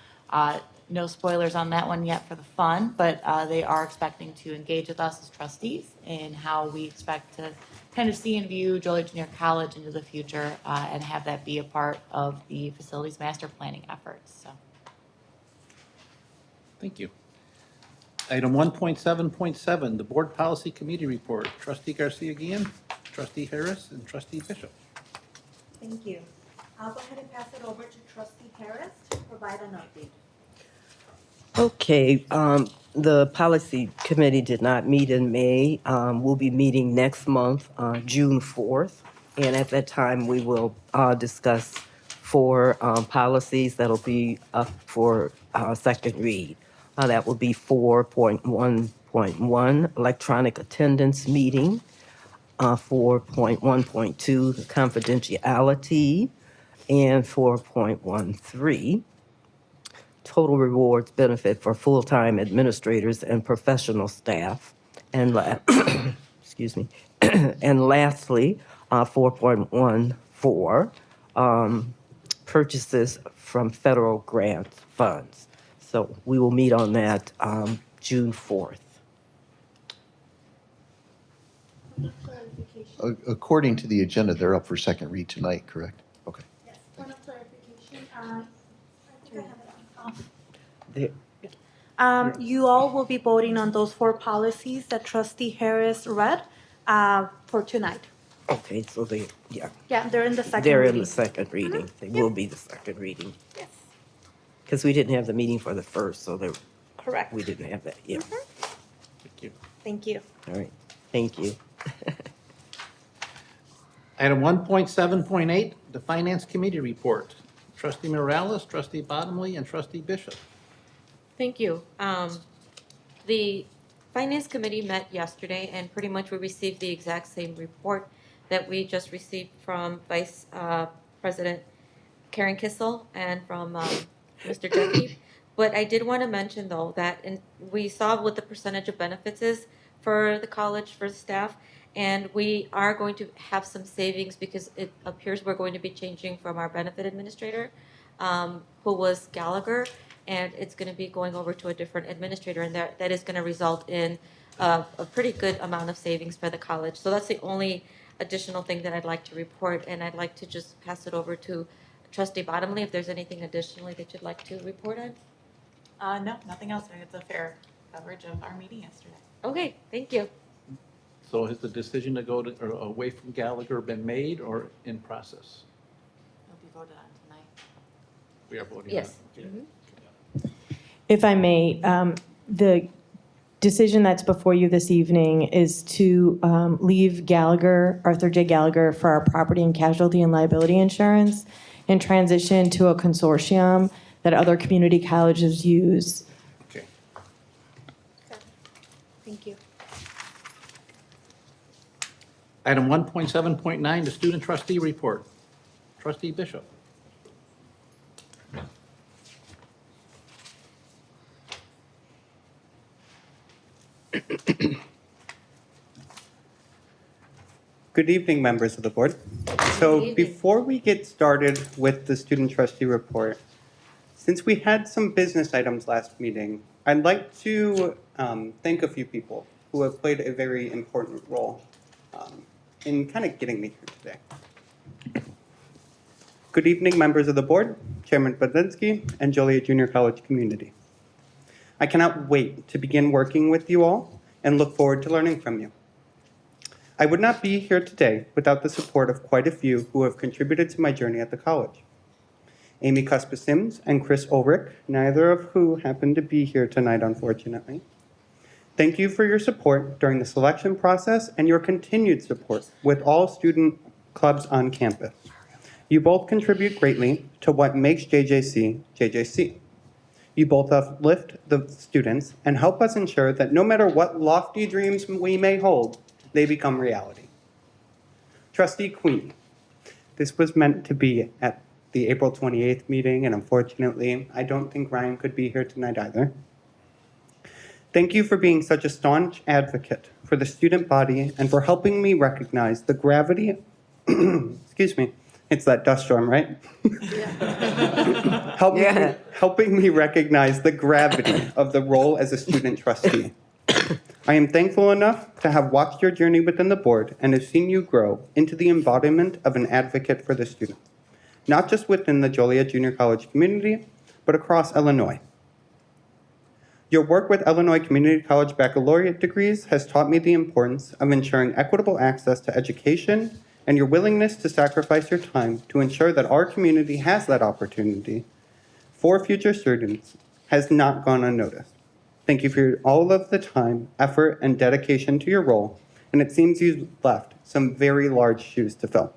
no spoilers on that one yet for the fun, but they are expecting to engage with us as trustees in how we expect to kind of see and view Joliet Junior College into the future and have that be a part of the facilities master planning efforts. So. Thank you. Item 1.7.7, the Board Policy Committee report. Trustee Garcia again, Trustee Harris, and Trustee Bishop. Thank you. I'll go ahead and pass it over to Trustee Harris to provide an update. Okay, the policy committee did not meet in May. We'll be meeting next month, June 4th. And at that time, we will discuss 4 policies that'll be up for second read. That will be 4.1.1, electronic attendance meeting, 4.1.2, confidentiality, and 4.13, total rewards benefit for full-time administrators and professional staff. And excuse me. And lastly, 4.14, purchases from federal grant funds. So we will meet on that June 4th. According to the agenda, they're up for second read tonight, correct? Okay. Yes, point of clarification. I think I have it off. There- You all will be voting on those 4 policies that Trustee Harris read for tonight. Okay, so yeah. Yeah, they're in the second They're in reading. the second reading. They will be the second reading. Yes, Because we didn't have the meeting for the first, so correct. we didn't have that, yeah. Thank you. Thank you. All right, thank you. Item 1.7.8, the Finance Committee report. Trustee Morales, Trustee Bottomley, and Trustee Bishop. Thank you. The Finance Committee met yesterday, and pretty much we received the exact same report that we just received from Vice President Karen Kissel and from Mr. Jeffy. But I did want to mention, though, that we saw what the percentage of benefits is for the college, for the staff, and we are going to have some savings because it appears we're going to be changing from our benefit administrator, who was Gallagher, and it's going to be going over to a different administrator, and that is going to result in a pretty good amount of savings for the college. So that's the only additional thing that I'd like to report, and I'd like to just pass it over to Trustee Bottomley if there's anything additionally that you'd like to report on. No, nothing else. I think it's a fair coverage of our meeting yesterday. Okay, thank you. So has the decision to go to, or away from Gallagher been made or in process? It'll be voted on tonight. We are voting on it. Yes. Okay. If I may, the decision that's before you this evening is to leave Gallagher, Arthur J. Gallagher, for our property and casualty and liability insurance and transition to a consortium that other community colleges use. Okay. Thank you. Item 1.7.9, the Student Trustee Report. Trustee Bishop. Good evening, members of the board. So before we get started with the student trustee report, since we had some business items last meeting, I'd like to thank a few people who have played a very important role in kind of getting me here today. Good evening, members of the board, Chairman Budzinski, and Joliet Junior College community. I cannot wait to begin working with you all and look forward to learning from you. I would not be here today without the support of quite a few who have contributed to my journey at the college. Amy Cuspa-Sims and Chris Ulrich, neither of who happen to be here tonight, unfortunately. Thank you for your support during the selection process and your continued support with all student clubs on campus. You both contribute greatly to what makes JJC, JJC. You both uplift the students and help us ensure that no matter what lofty dreams we may hold, they become reality. Trustee Queen, this was meant to be at the April 28th meeting, and unfortunately, I don't think Ryan could be here tonight either. Thank you for being such a staunch advocate for the student body and for helping me recognize the gravity, excuse me, it's that dust storm, right? Helping me recognize the gravity of the role as a student trustee. I am thankful enough to have watched your journey within the board and have seen you grow into the embodiment of an advocate for the student, not just within the Joliet Junior College community, but across Illinois. Your work with Illinois Community College baccalaureate degrees has taught me the importance of ensuring equitable access to education, and your willingness to sacrifice your time to ensure that our community has that opportunity for future students has not gone unnoticed. Thank you for all of the time, effort, and dedication to your role, and it seems you've left some very large shoes to fill.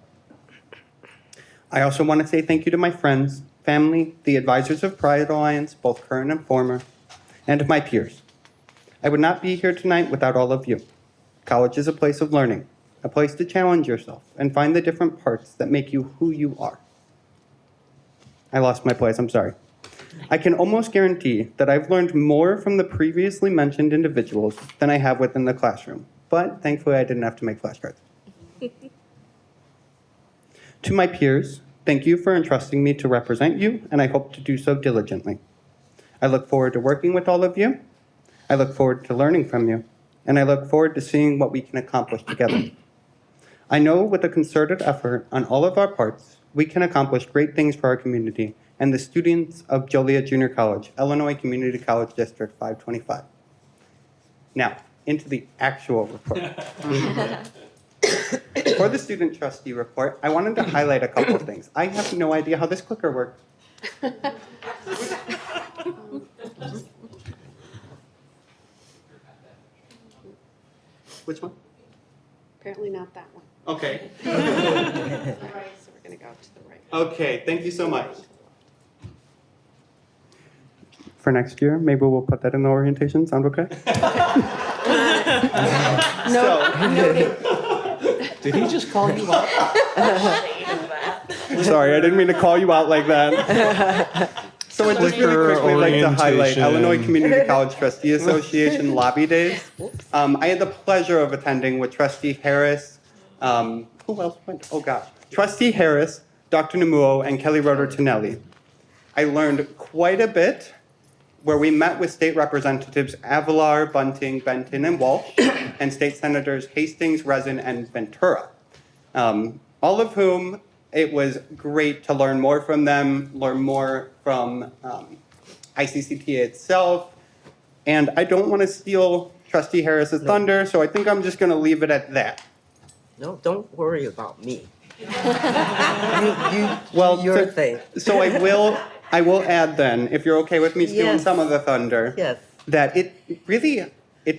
I also want to say thank you to my friends, family, the advisors of Pride Alliance, both current and former, and my peers. I would not be here tonight without all of you. College is a place of learning, a place to challenge yourself and find the different parts that make you who you are. I lost my place, I'm sorry. I can almost guarantee that I've learned more from the previously mentioned individuals than I have within the classroom. but thankfully I didn't have to make flashcards. To my peers, thank you for entrusting me to represent you, and I hope to do so diligently. I look forward to working with all of you. I look forward to learning from you, and I look forward to seeing what we can accomplish together. I know with a concerted effort on all of our parts, we can accomplish great things for our community and the students of Joliet Junior College, Illinois Community College District 525. Now, into the actual report. For the student trustee report, I wanted to highlight a couple of things. I have no idea how this clicker works. Which one? Apparently not that one. Okay. So we're going to go to the right. Okay, thank you so much. For next year, maybe we'll put that in the orientation. Sound okay? Did he just call you out? Sorry, I didn't mean to call you out like that. So I'd just really quickly like to highlight Illinois Community College Trustee Association Lobby Days. I had the pleasure of attending with Trustee Harris. Who else went? Oh gosh. Trustee Harris, Dr. Namuo, and Kelly Roeder Tonelli. I learned quite a bit where we met with state representatives Avalar, Bunting, Benton, and Walsh, and state senators Hastings, Resin, and Ventura. All of whom it was great to learn more from them, learn more from ICCTA itself. And I don't want to steal Trustee Harris's thunder, so I think I'm just going to leave it at that. No, don't worry about me. Your thing. So I will add then, if you're okay with me stealing Yes. some of the thunder, Yes. that it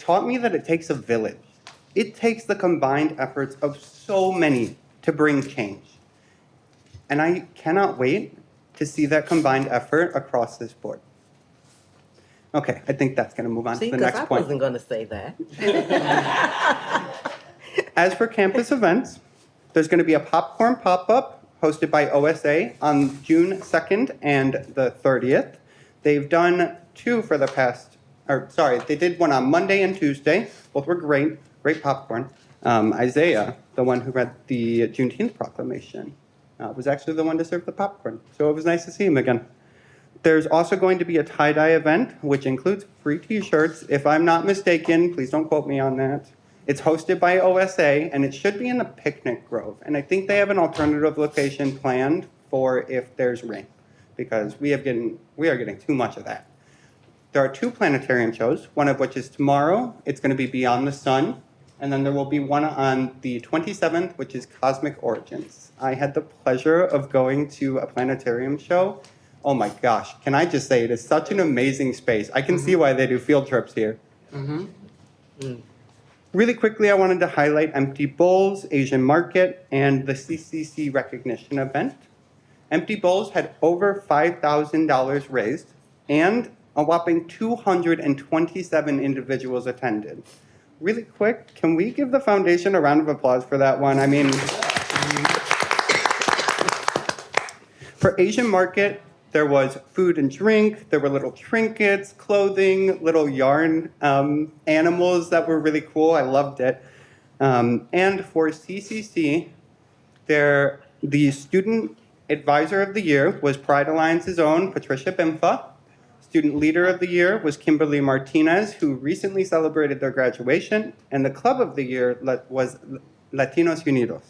taught me that it takes a village. It takes the combined efforts of so many to bring change. And I cannot wait to see that combined effort across this board. Okay, I think that's going to move on See, to the because next I point. wasn't going to say that. As for campus events, there's going to be a popcorn pop-up hosted by OSA on June 2nd and the 30th. They've done two for the past, they did one on Monday and Tuesday. Both were great popcorn. Isaiah, the one who read the Juneteenth proclamation, was actually the one to serve the popcorn. So it was nice to see him again. There's also going to be a tie-dye event, which includes free t-shirts. If I'm not mistaken, please don't quote me on that. It's hosted by OSA, and it should be in the Picnic Grove. And I think they have an alternative location planned for if there's rain, because we are getting too much of that. There are two planetarium shows, one of which is tomorrow. It's going to be Beyond the Sun. And then there will be one on the 27th, which is Cosmic Origins. I had the pleasure of going to a planetarium show. Oh my gosh, can I just say it is such an amazing space. I can see why they do field trips here. Really quickly, I wanted to highlight Empty Bowls, Asian Market, and the CCC recognition event. Empty Bowls had over $5,000 raised, and a whopping 227 individuals attended. Really quick, can we give the foundation a round of applause for that one? I mean, for Asian Market, there was food and drink, there were little trinkets, clothing, little yarn animals that were really cool. I loved it. And for CCC, the Student Advisor of the Year was Pride Alliance's own Patricia Bimfa. Student Leader of the Year was Kimberly Martinez, who recently celebrated their graduation. And the Club of the Year was Latinos Unidos.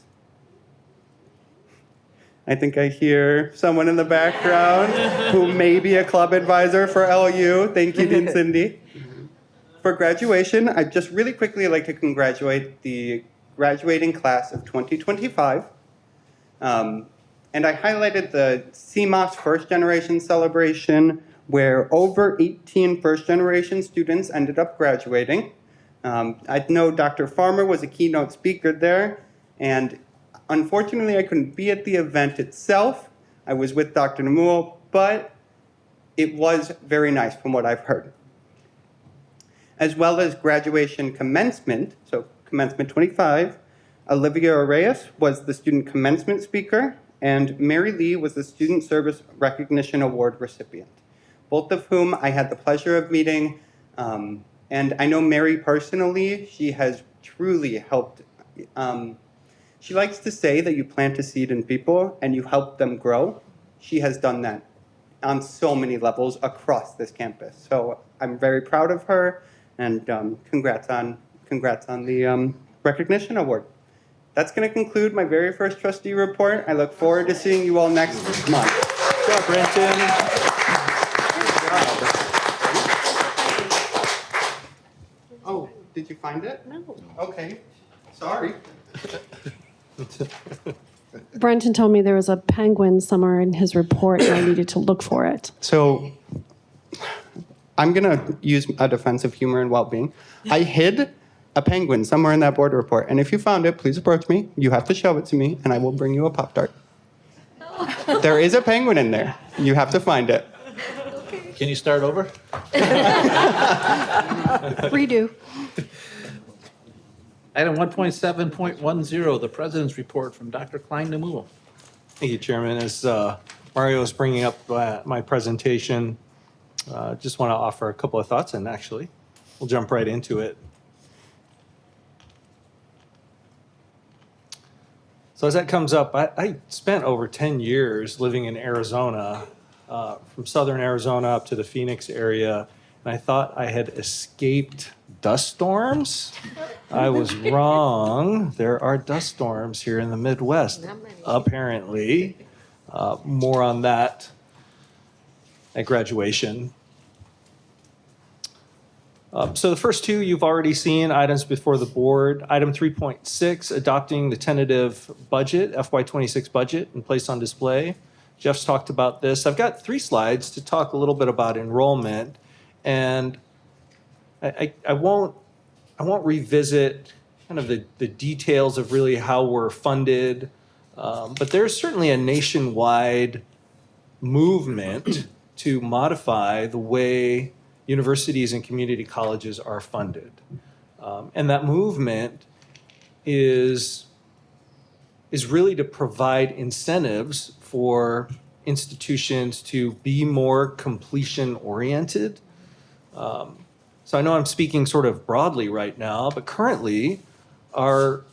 I think I hear someone in the background who may be a club advisor for LU. Thank you, Dean Cindy. For graduation, I'd just really quickly like to congratulate the graduating class of 2025. And I highlighted the CMOS First Generation celebration, where over 18 first generation students ended up graduating. I know Dr. Farmer was a keynote speaker there, and unfortunately, I couldn't be at the event itself. I was with Dr. Namuo, but it was very nice from what I've heard. As well as graduation commencement, so commencement 25, Olivia Reyes was the student commencement speaker, and Mary Lee was the Student Service Recognition Award recipient, both of whom I had the pleasure of meeting. And I know Mary personally. She has truly helped. She likes to say that you plant a seed in people and you help them grow. She has done that on so many levels across this campus. So I'm very proud of her, and congrats on the recognition award. That's going to conclude my very first trustee report. I look forward to seeing you all next month. Good job, Brenton. Oh, did you find it? No. Okay, sorry. Brenton told me there was a penguin somewhere in his report and I needed to look for it. So I'm going to use a defense of humor and well-being. I hid a penguin somewhere in that board report, and if you found it, please approach me. You have to show it to me, and I will bring you a Pop-Tart. There is a penguin in there. You have to find it. Can you start over? Redo. Item 1.7.10, the President's Report from Dr. Klein Namuo. Thank you, Chairman. As Mario was bringing up my presentation, just want to offer a couple of thoughts, and actually, we'll jump right into it. So as that comes up, I spent over 10 years living in Arizona, from southern Arizona up to the Phoenix area, and I thought I had escaped dust storms. I was wrong. There are dust storms here in the Midwest, apparently. More on that at graduation. So the first two you've already seen, items before the board. Item 3.6, adopting the tentative budget, FY26 budget, and placed on display. Jeff's talked about this. I've got 3 slides to talk a little bit about enrollment, and I won't revisit kind of the details of really how we're funded, but there's certainly a nationwide movement to modify the way universities and community colleges are funded. And that movement is really to provide incentives for institutions to be more completion-oriented. So I know I'm speaking sort of broadly right now, but currently our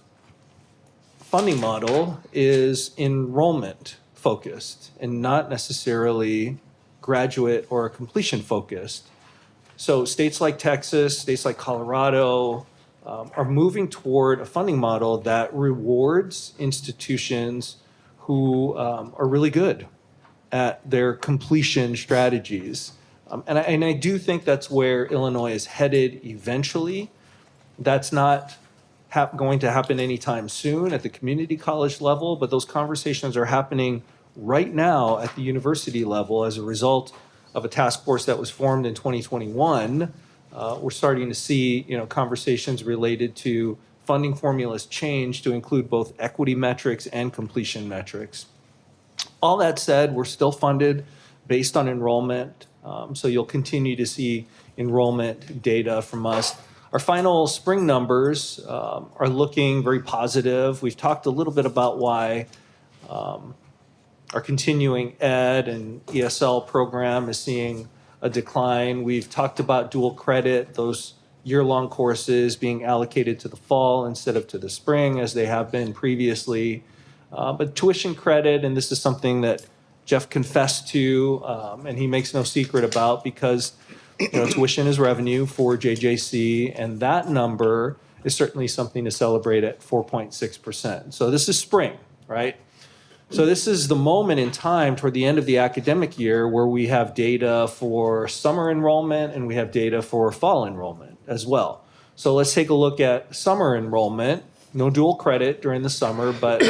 funding model is enrollment-focused and not necessarily graduate or completion-focused. So states like Texas, states like Colorado are moving toward a funding model that rewards institutions who are really good at their completion strategies. And I do think that's where Illinois is headed eventually. That's not going to happen anytime soon at the community college level, but those conversations are happening right now at the university level as a result of a task force that was formed in 2021. We're starting to see, conversations related to funding formulas change to include both equity metrics and completion metrics. All that said, we're still funded based on enrollment, so you'll continue to see enrollment data from us. Our final spring numbers are looking very positive. We've talked a little bit about why our continuing ed and ESL program is seeing a decline. We've talked about dual credit, those year-long courses being allocated to the fall instead of to the spring as they have been previously. But tuition credit, and this is something that Jeff confessed to, and he makes no secret about, because tuition is revenue for JJC, and that number is certainly something to celebrate at 4.6%. So this is spring, right? So this is the moment in time toward the end of the academic year where we have data for summer enrollment and we have data for fall enrollment as well. So let's take a look at summer enrollment. No dual credit during the summer, but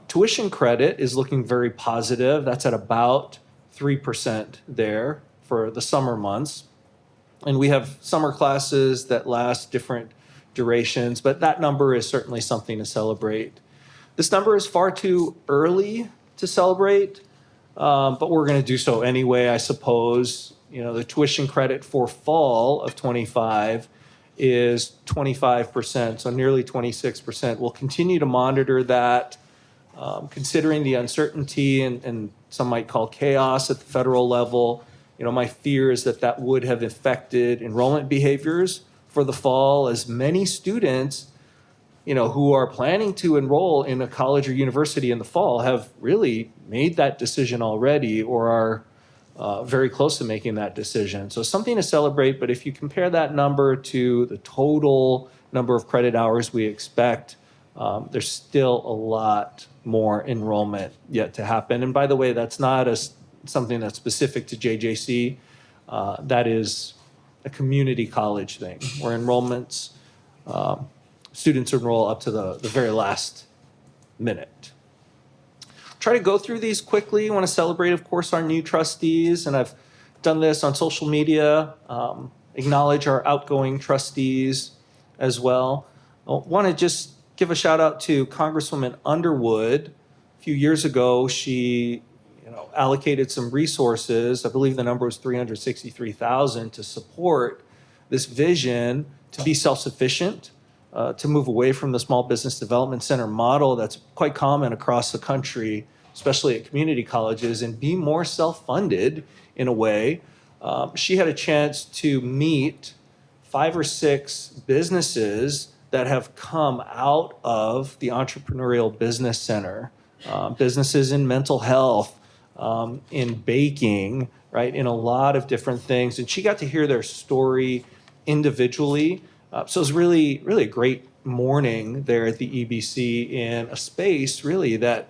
tuition credit is looking very positive. That's at about 3% there for the summer months. And we have summer classes that last different durations, but that number is certainly something to celebrate. This number is far too early to celebrate, but we're going to do so anyway, I suppose. The tuition credit for fall of 25 is 25%, so nearly 26%. We'll continue to monitor that, considering the uncertainty and some might call chaos at the federal level. My fear is that would have affected enrollment behaviors for the fall, as many students, who are planning to enroll in a college or university in the fall have really made that decision already or are very close to making that decision. So something to celebrate, but if you compare that number to the total number of credit hours we expect, there's still a lot more enrollment yet to happen. And by the way, that's not something that's specific to JJC. That is a community college thing where enrollments, students enroll up to the very last minute. Try to go through these quickly. I want to celebrate, of course, our new trustees, and I've done this on social media. Acknowledge our outgoing trustees as well. I want to just give a shout out to Congresswoman Underwood. A few years ago, she allocated some resources. I believe the number was $363,000 to support this vision to be self-sufficient, to move away from the small business development center model that's quite common across the country, especially at community colleges, and be more self-funded in a way. She had a chance to meet 5 or 6 businesses that have come out of the Entrepreneurial Business Center, businesses in mental health, in baking, right, in a lot of different things. And she got to hear their story individually. So it was really, really a great morning there at the EBC in a space really that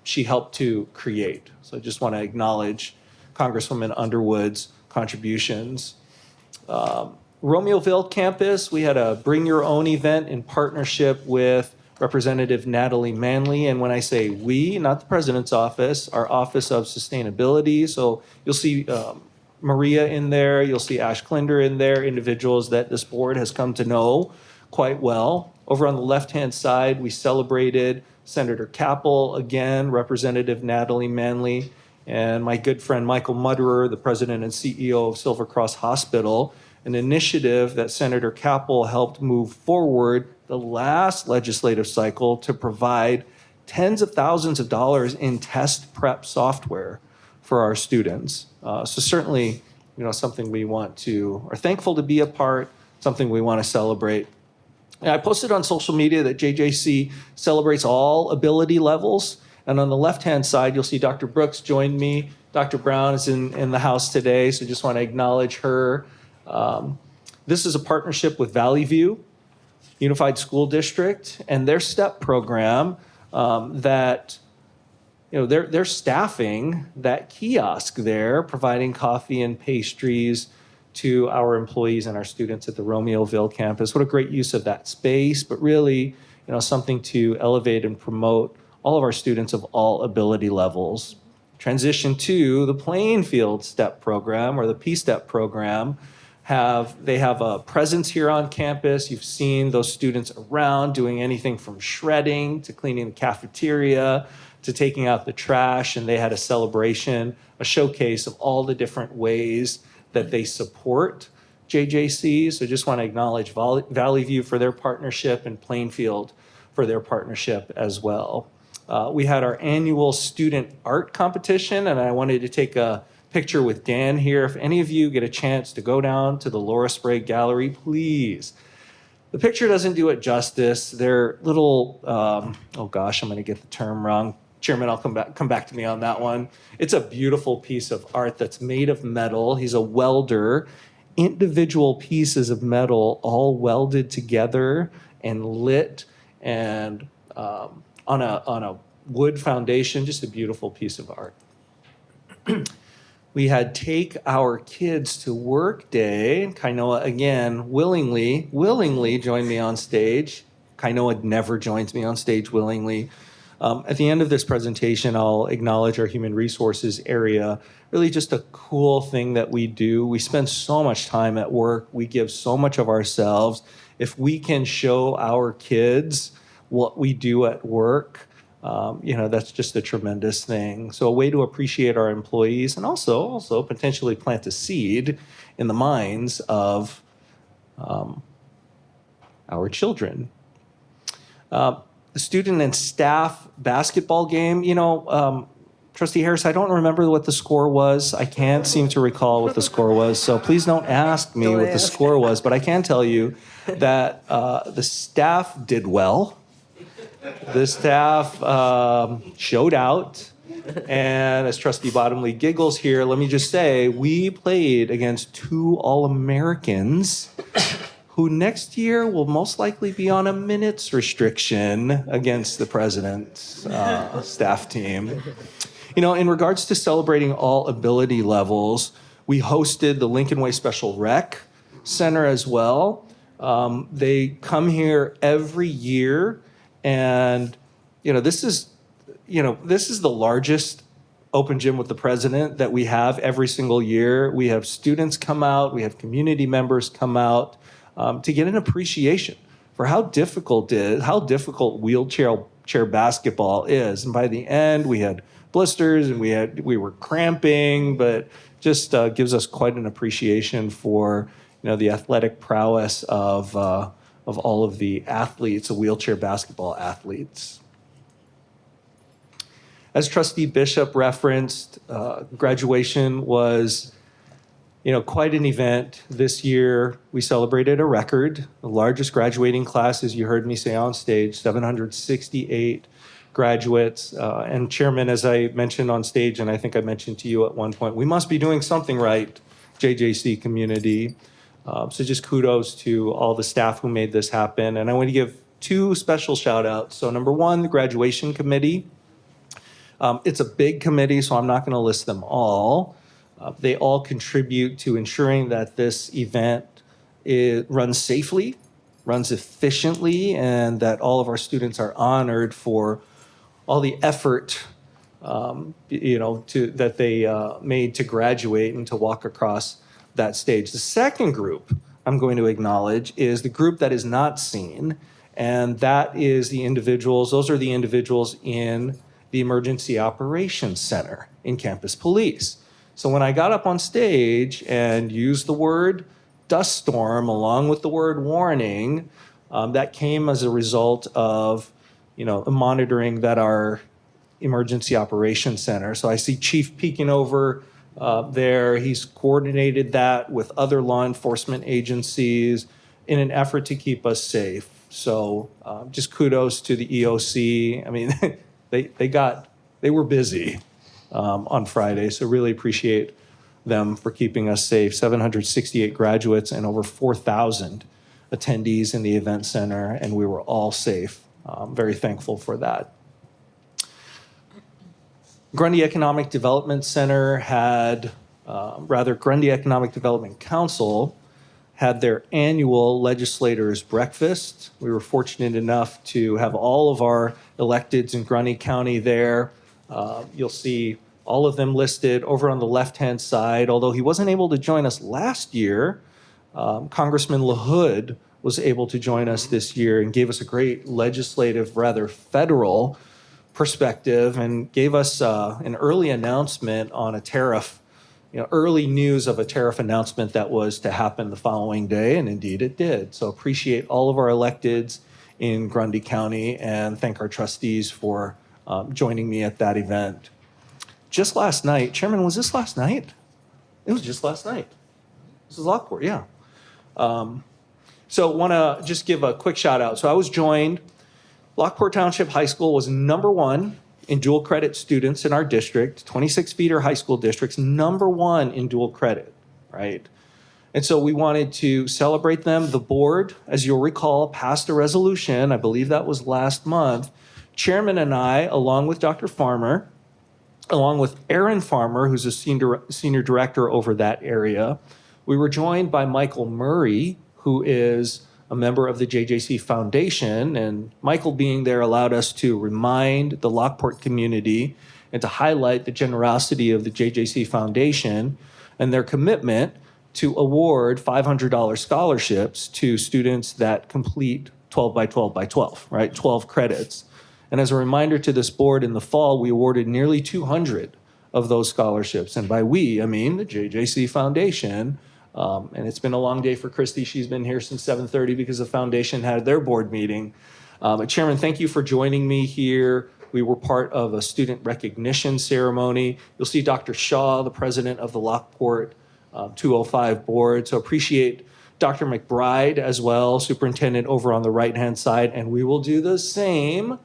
she helped to create. So I just want to acknowledge Congresswoman Underwood's contributions. Romeoville campus, we had a Bring Your Own event in partnership with Representative Natalie Manley. And when I say we, not the president's office, our Office of Sustainability. So you'll see Maria in there, you'll see Ash Klinder in there, individuals that this board has come to know quite well. Over on the left-hand side, we celebrated Senator Capel, again, Representative Natalie Manley, and my good friend Michael Mutterer, the president and CEO of Silver Cross Hospital, an initiative that Senator Capel helped move forward the last legislative cycle to provide tens of thousands of dollars in test prep software for our students. So certainly, something we are thankful to be a part, something we want to celebrate. And I posted on social media that JJC celebrates all ability levels. And on the left-hand side, you'll see Dr. Brooks joined me. Dr. Brown is in the house today, so just want to acknowledge her. This is a partnership with Valley View Unified School District and their STEP program that they're staffing that kiosk there, providing coffee and pastries to our employees and our students at the Romeoville campus. What a great use of that space, but really, something to elevate and promote all of our students of all ability levels. Transition to the Plainfield STEP program or the P-STEP program. They have a presence here on campus. You've seen those students around doing anything from shredding to cleaning the cafeteria to taking out the trash, and they had a celebration, a showcase of all the different ways that they support JJC. So just want to acknowledge Valley View for their partnership and Plainfield for their partnership as well. We had our annual student art competition, and I wanted to take a picture with Dan here. If any of you get a chance to go down to the Laura Sprague Gallery, please. The picture doesn't do it justice. They're little, oh gosh, I'm going to get the term wrong. Chairman, I'll come back to me on that one. It's a beautiful piece of art that's made of metal. He's a welder. Individual pieces of metal all welded together and lit and on a wood foundation. Just a beautiful piece of art. We had Take Our Kids to Work Day. Kainoa, again, willingly joined me on stage. Kainoa never joins me on stage willingly. At the end of this presentation, I'll acknowledge our human resources area. Really just a cool thing that we do. We spend so much time at work. We give so much of ourselves. If we can show our kids what we do at work, that's just a tremendous thing. So a way to appreciate our employees and also potentially plant a seed in the minds of our children. The student and staff basketball game, Trustee Harris, I don't remember what the score was. I can't seem to recall what the score was, so please don't ask me what the score was, but I can tell you that the staff did well. The staff showed out. And as Trustee Bottomley giggles here, let me just say, we played against two All-Americans who next year will most likely be on a minutes restriction against the president's staff team. You know, in regards to celebrating all ability levels, we hosted the Lincoln Way Special Rec Center as well. They come here every year, and this is the largest open gym with the president that we have every single year. We have students come out, we have community members come out to get an appreciation for how difficult wheelchair basketball is. And by the end, we had blisters and we were cramping, but just gives us quite an appreciation for the athletic prowess of all of the athletes, the wheelchair basketball athletes. As Trustee Bishop referenced, graduation was quite an event. This year, we celebrated a record, the largest graduating class, as you heard me say on stage, 768 graduates. And Chairman, as I mentioned on stage, and I think I mentioned to you at one point, we must be doing something right, JJC community. So just kudos to all the staff who made this happen. And I want to give two special shout outs. So number one, the graduation committee. It's a big committee, so I'm not going to list them all. They all contribute to ensuring that this event runs safely, runs efficiently, and that all of our students are honored for all the effort that they made to graduate and to walk across that stage. The second group I'm going to acknowledge is the group that is not seen, and that is those are the individuals in the Emergency Operations Center in Campus Police. So when I got up on stage and used the word dust storm along with the word warning, that came as a result of the monitoring that our Emergency Operations Center. So I see Chief peeking over there. He's coordinated that with other law enforcement agencies in an effort to keep us safe. So just kudos to the EOC. I mean, they were busy on Friday, so really appreciate them for keeping us safe. 768 graduates and over 4,000 attendees in the event center, and we were all safe. Very thankful for that. Grundy Economic Development Center Grundy Economic Development Council had their annual legislators breakfast. We were fortunate enough to have all of our electeds in Grundy County there. You'll see all of them listed over on the left-hand side. Although he wasn't able to join us last year, Congressman LaHood was able to join us this year and gave us a great federal perspective and gave us an early announcement on a tariff, early news of a tariff announcement that was to happen the following day, and indeed it did. So appreciate all of our electeds in Grundy County and thank our trustees for joining me at that event. Just last night, Chairman, was this last night? It was just last night. This is Lockport, yeah. So want to just give a quick shout out. So I was joined, Lockport Township High School was #1 in dual credit students in our district, 26 feeder high school districts, #1 in dual credit, right? And so we wanted to celebrate them. The board, as you'll recall, passed a resolution, I believe that was last month. Chairman and I, along with Dr. Farmer, along with Aaron Farmer, who's a senior director over that area, we were joined by Michael Murray, who is a member of the JJC Foundation, and Michael being there allowed us to remind the Lockport community and to highlight the generosity of the JJC Foundation and their commitment to award $500 scholarships to students that complete 12 by 12 by 12, right? 12 credits. And as a reminder to this board, in the fall, we awarded nearly 200 of those scholarships. And by we, I mean the JJC Foundation. And it's been a long day for Christy. She's been here since 7:30 because the foundation had their board meeting. Chairman, thank you for joining me here We were part of a student recognition ceremony. You'll see Dr. Shaw, the president of the Lockport 205 board. So appreciate Dr. McBride as well, superintendent over on the right-hand side. And we will do the same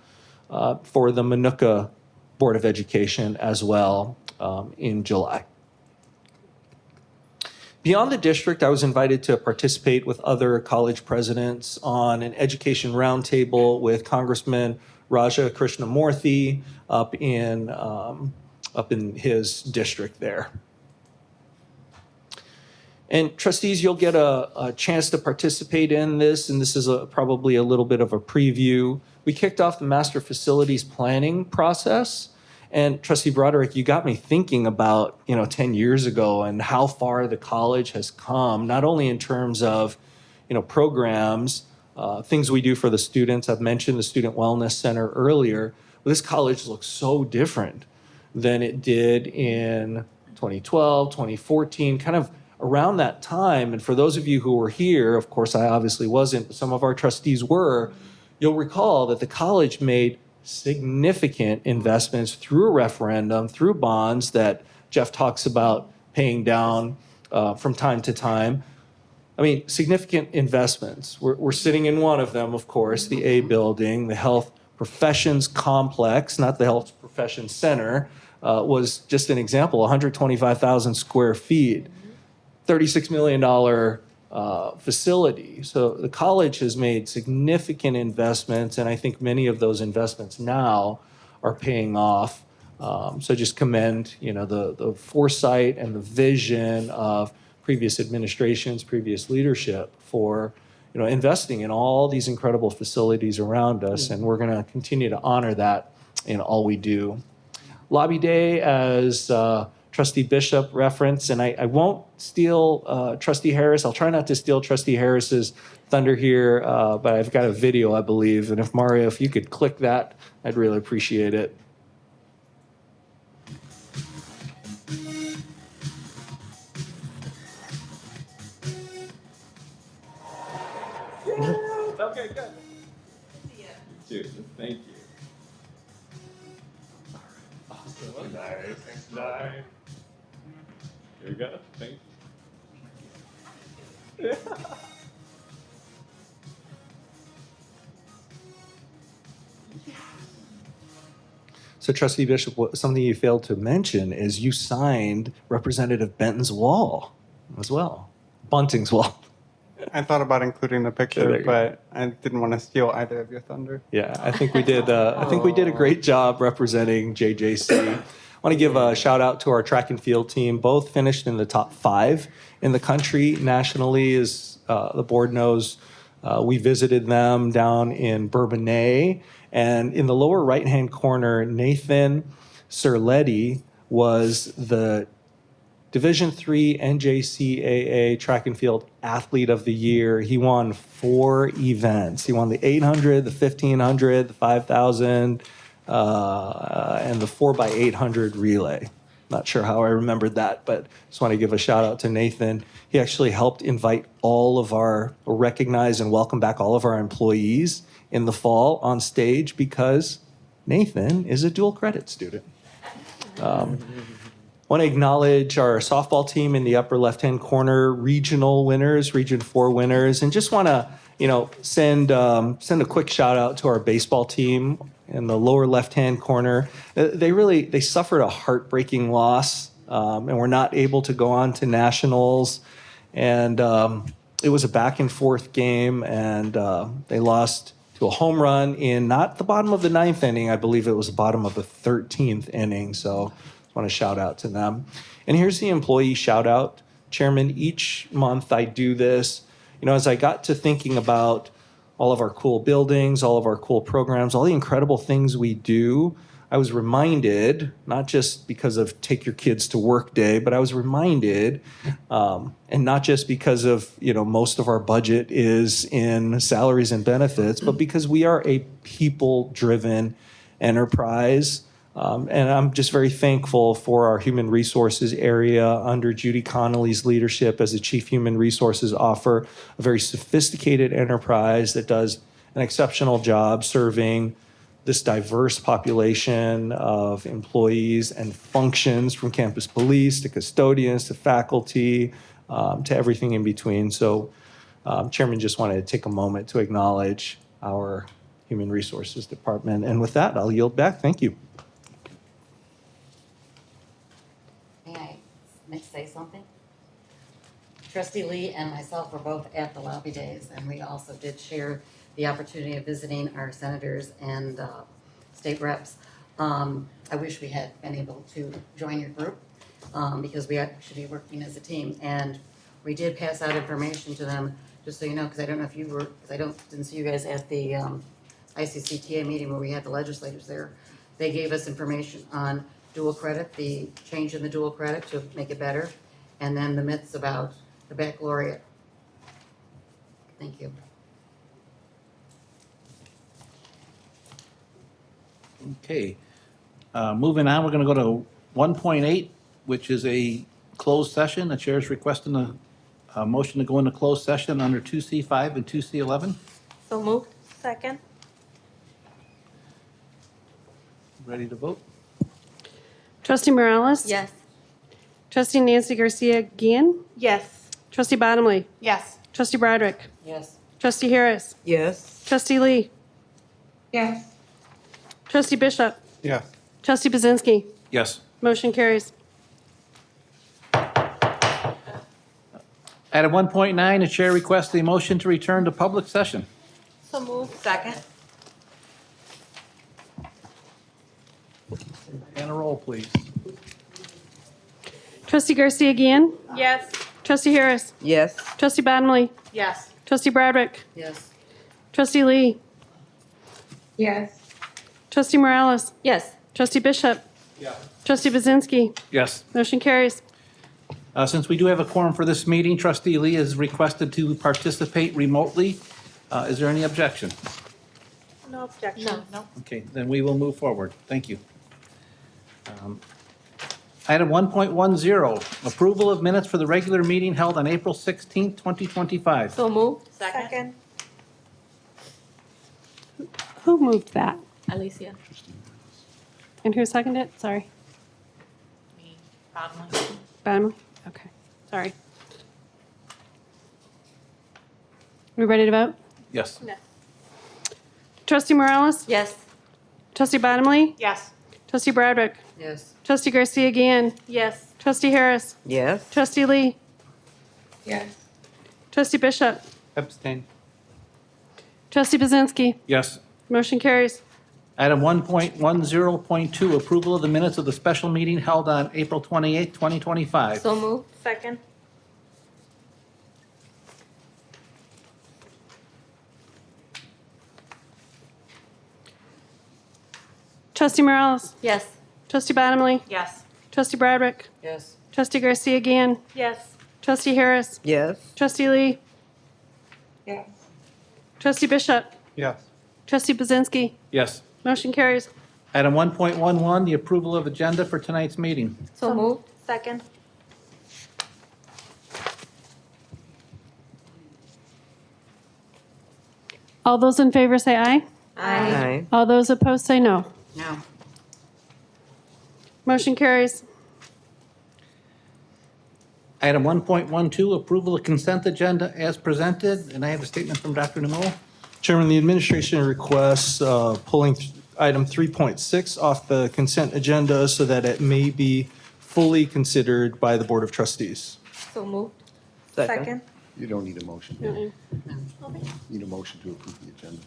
for the Manuka Board of Education as well in July. Beyond the district, I was invited to participate with other college presidents on an education roundtable with Congressman Raja Krishnamurthy up in his district there. And trustees, you'll get a chance to participate in this, and this is probably a little bit of a preview. We kicked off the master facilities planning process. And Trustee Broderick, you got me thinking about, 10 years ago and how far the college has come, not only in terms of, programs, things we do for the students. I've mentioned the Student Wellness Center earlier. But this college looks so different than it did in 2012, 2014, kind of around that time. And for those of you who were here, of course, I obviously wasn't, but some of our trustees were, you'll recall that the college made significant investments through a referendum, through bonds that Jeff talks about paying down from time to time. I mean, significant investments. We're sitting in one of them, of course, the A building, the Health Professions Complex, not the Health Professions Center, was just an example, 125,000 square feet, $36 million facility. So the college has made significant investments, and I think many of those investments now are paying off. So just commend, the foresight and the vision of previous administrations, previous leadership for, investing in all these incredible facilities around us, and we're going to continue to honor that in all we do. Lobby Day, as Trustee Bishop referenced, and I won't steal Trustee Harris. I'll try not to steal Trustee Harris's thunder here, but I've got a video, I believe. And if Mario, if you could click that, I'd really appreciate it. Okay, good. Thank you. All right. Awesome. Nice. Here we go. Thank you. Yeah. So, Trustee Bishop, something you failed to mention is you signed Representative Benton's wall as well, Bunting's wall. I thought about including the picture, but I didn't want to steal either of your thunder. Yeah, I think we did. I think we did a great job representing JJC. I want to give a shout out to our track and field team. Both finished in the top 5 in the country nationally, as the board knows. We visited them down in Bourbonnais, and in the lower right-hand corner, Nathan Cerletti was the Division III NJCAA Track and Field Athlete of the Year. He won 4 events. He won the 800, the 1500, the 5000, and the 4x800 relay. Not sure how I remembered that, but just want to give a shout out to Nathan. He actually helped invite recognize and welcome back all of our employees in the fall on stage because Nathan is a dual credit student. Want to acknowledge our softball team in the upper left-hand corner, regional winners, Region 4 winners, and just want to, send a quick shout out to our baseball team in the lower left-hand corner. They suffered a heartbreaking loss and were not able to go on to nationals. And it was a back and forth game, and they lost to a home run in not the bottom of the 9th inning. I believe it was the bottom of the 13th inning. So I want to shout out to them. And here's the employee shout out. Chairman, each month I do this. As I got to thinking about all of our cool buildings, all of our cool programs, all the incredible things we do, I was reminded, not just because of Take Your Kids to Work Day, but I was reminded, and not just because of, most of our budget is in salaries and benefits, but because we are a people-driven enterprise. And I'm just very thankful for our human resources area under Judy Connolly's leadership as the Chief Human Resources Officer, a very sophisticated enterprise that does an exceptional job serving this diverse population of employees and functions, from campus police to custodians to faculty to everything in between. So Chairman just wanted to take a moment to acknowledge our Human Resources Department. And with that, I'll yield back. Thank you. May I say something? Trustee Lee and myself were both at the lobby days, and we also did share the opportunity of visiting our senators and state reps. I wish we had been able to join your group because we should be working as a team. And we did pass out information to them, just so you know, because I don't know if you were, because didn't see you guys at the ICCTA meeting where we had the legislators there. They gave us information on dual credit, the change in the dual credit to make it better, and then the myths about the baccalaureate. Thank you. Okay. Moving on, we're going to go to 1.8, which is a closed session. The chair is requesting a motion to go into closed session under 2C5 and 2C11. So moved. Second. Ready to vote? Trustee Morales? Yes. Trustee Nancy Garcia Guillen? Yes. Trustee Bottomley? Yes. Trustee Broderick? Yes. Trustee Harris? Yes. Trustee Lee? Yes. Trustee Bishop? Yes. Trustee Bazinski? Yes. Motion carries. Item 1.9, the chair requests a motion to return to public session. So moved. Second. And a roll, please. Trustee Garcia Guillen? Yes. Trustee Harris? Yes. Trustee Bottomley? Yes. Trustee Broderick? Yes. Trustee Lee? Yes. Trustee Morales? Yes. Trustee Bishop? Yes. Trustee Bazinski? Yes. Motion carries. Since we do have a quorum for this meeting, Trustee Lee is requested to participate remotely. Is there any objection? No objection. No. Okay, then we will move forward. Thank you. Item 1.10, approval of minutes for the regular meeting held on April 16th, 2025. So moved. Second. Who moved that? Alicia. And who seconded it? Sorry. Me, Bottomley. Bottomley? Okay, sorry. We ready to vote? Yes. Trustee Morales? Yes. Trustee Bottomley? Yes. Trustee Broderick? Yes. Trustee Garcia Guillen? Yes. Trustee Harris? Yes. Trustee Lee? Yes. Trustee Bishop? Abstain. Trustee Bazinski? Yes. Motion carries. Item 1.10.2, approval of the minutes of the special meeting held on April 28th, 2025. So moved. Second. Trustee Morales? Yes. Trustee Bottomley? Yes. Trustee Broderick? Yes. Trustee Garcia Guillen? Yes. Trustee Harris? Yes. Trustee Lee? Yes. Trustee Bishop? Yes. Trustee Bazinski? Yes. Motion carries. Item 1.11, the approval of agenda for tonight's meeting. So moved. Second. All those in favor say aye. Aye. All those opposed say no. No. Motion carries. Item 1.12, approval of consent agenda as presented, and I have a statement from Dr. Nemo. Chairman, the administration requests pulling item 3.6 off the consent agenda so that it may be fully considered by the Board of Trustees. So moved. Second. You don't need a motion. You need a motion to approve the agenda.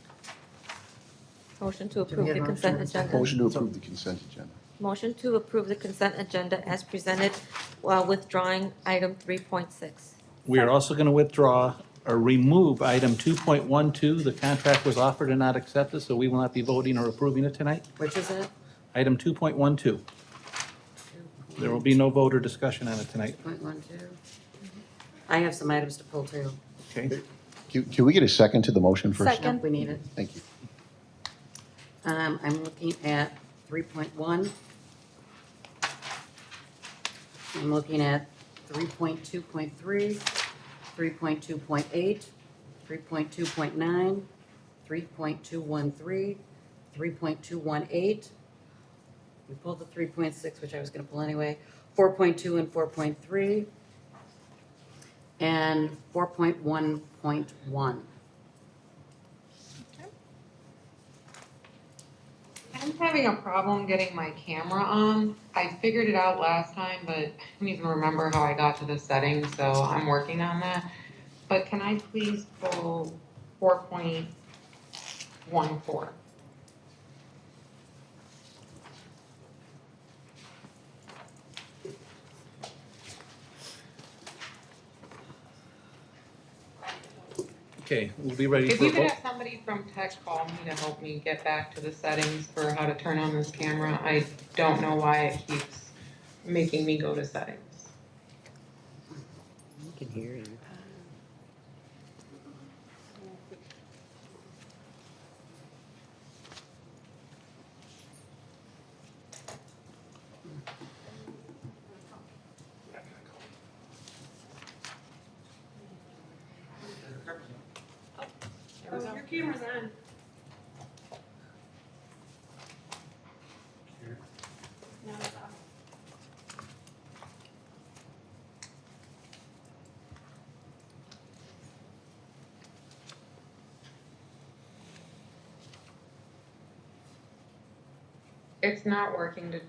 Motion to we approve have the a consent motion? agenda. Motion to approve the consent agenda. Motion to approve the consent agenda as presented while withdrawing item 3.6. We are also going to withdraw or remove item 2.12. The contract was offered and not accepted, so we will not be voting or approving it tonight. Which is it? Item 2.12. There will be no vote or discussion on it tonight. 2.12. I have some items to pull too. Okay. Can we get a second to the motion first? Second. We need it. Thank you. I'm looking at 3.1. I'm looking at 3.2.3, 3.2.8, 3.2.9, 3.213, 3.218. We pulled the 3.6, which I was gonna pull anyway, 4.2 and 4.3, and 4.1.1. I'm having a problem getting my camera on. I figured it out last time, but I don't even remember how I got to the settings, so I'm working on that. But can I please pull 4.14? Okay, we'll be ready If for a you could vote. have somebody from tech call me to help me get back to the settings for how to turn on this camera, I don't know why it keeps making me go to settings. I can hear you. Oh, your camera's on. No, it's off. It's not working to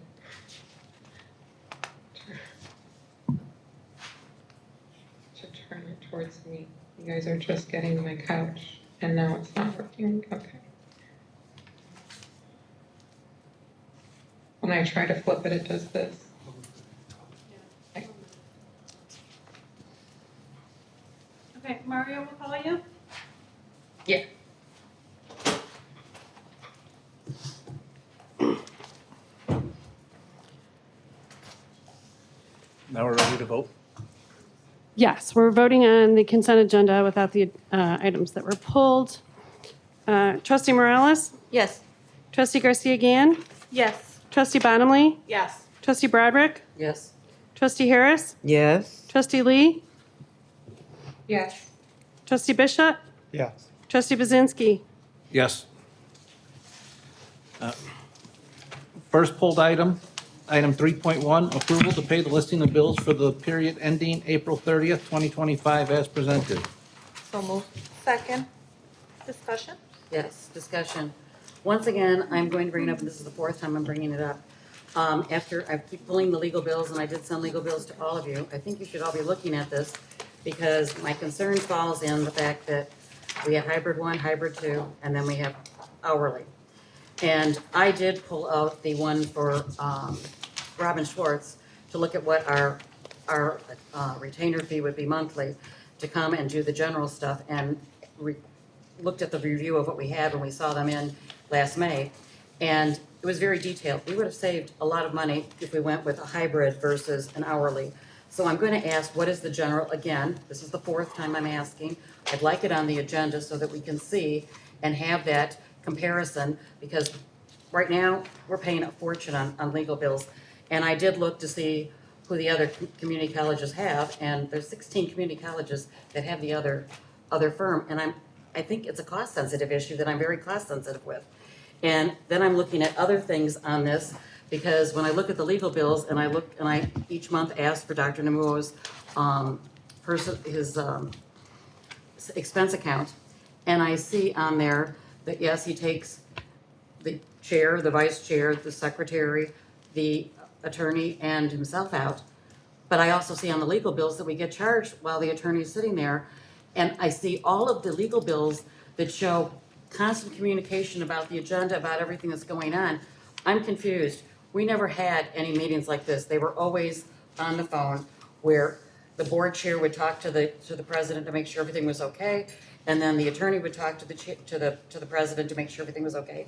turn it towards me. You guys are just getting my couch, and now it's not working. Okay. When I try to flip it, it does this. Okay, Mario will call you. Yeah. Now we're ready to vote. Yes, we're voting on the consent agenda without the items that were pulled. Trustee Morales? Yes. Trustee Garcia Gann? Yes. Trustee Bottomley? Yes. Trustee Broderick? Yes. Trustee Harris? Yes. Trustee Lee? Yes. Trustee Bishop? Yes. Trustee Bazinski? Yes. First pulled item, item 3.1, approval to pay the listing of bills for the period ending April 30th, 2025 as presented. So moved. Second. Discussion? Yes, discussion. Once again, I'm going to bring it up, and this is the fourth time I'm bringing it up. After I keep pulling the legal bills, and I did send legal bills to all of you, I think you should all be looking at this because my concern falls in the fact that we have hybrid 1, hybrid 2, and then we have hourly. And I did pull out the one for Robin Schwartz to look at what our retainer fee would be monthly to come and do the general stuff, and looked at the review of what we had when we saw them in last May, and it was very detailed. We would have saved a lot of money if we went with a hybrid versus an hourly. So I'm going to ask, what is the general, again, this is the fourth time I'm asking. I'd like it on the agenda so that we can see and have that comparison, because right now, we're paying a fortune on legal bills. And I did look to see who the other community colleges have, and there's 16 community colleges that have the other firm, and I think it's a cost-sensitive issue that I'm very cost-sensitive with. And then I'm looking at other things on this, because when I look at the legal bills, and I each month ask for Dr. Namuo's his expense account, and I see on there that, yes, he takes the chair, the vice chair, the secretary, the attorney, and himself out. But I also see on the legal bills that we get charged while the attorney's sitting there. And I see all of the legal bills that show constant communication about the agenda, about everything that's going on. I'm confused. We never had any meetings like this. They were always on the phone, where the board chair would talk to the president to make sure everything was okay, and then the attorney would talk to the president to make sure everything was okay.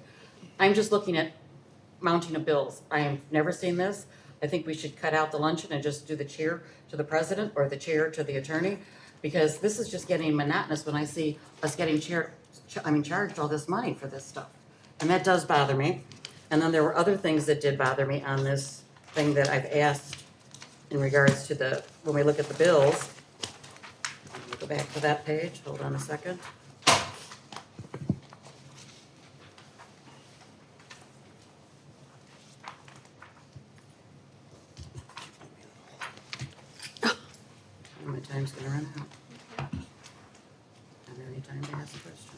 I'm just looking at mounting of bills. I have never seen this. I think we should cut out the luncheon and just do the chair to the president or the chair to the attorney, because this is just getting monotonous when I see us getting charged all this money for this stuff. And that does bother me. And then there were other things that did bother me on this thing that I've asked in regards to when we look at the bills. Go back to that page, hold on a second. gonna run out. And any time to ask questions.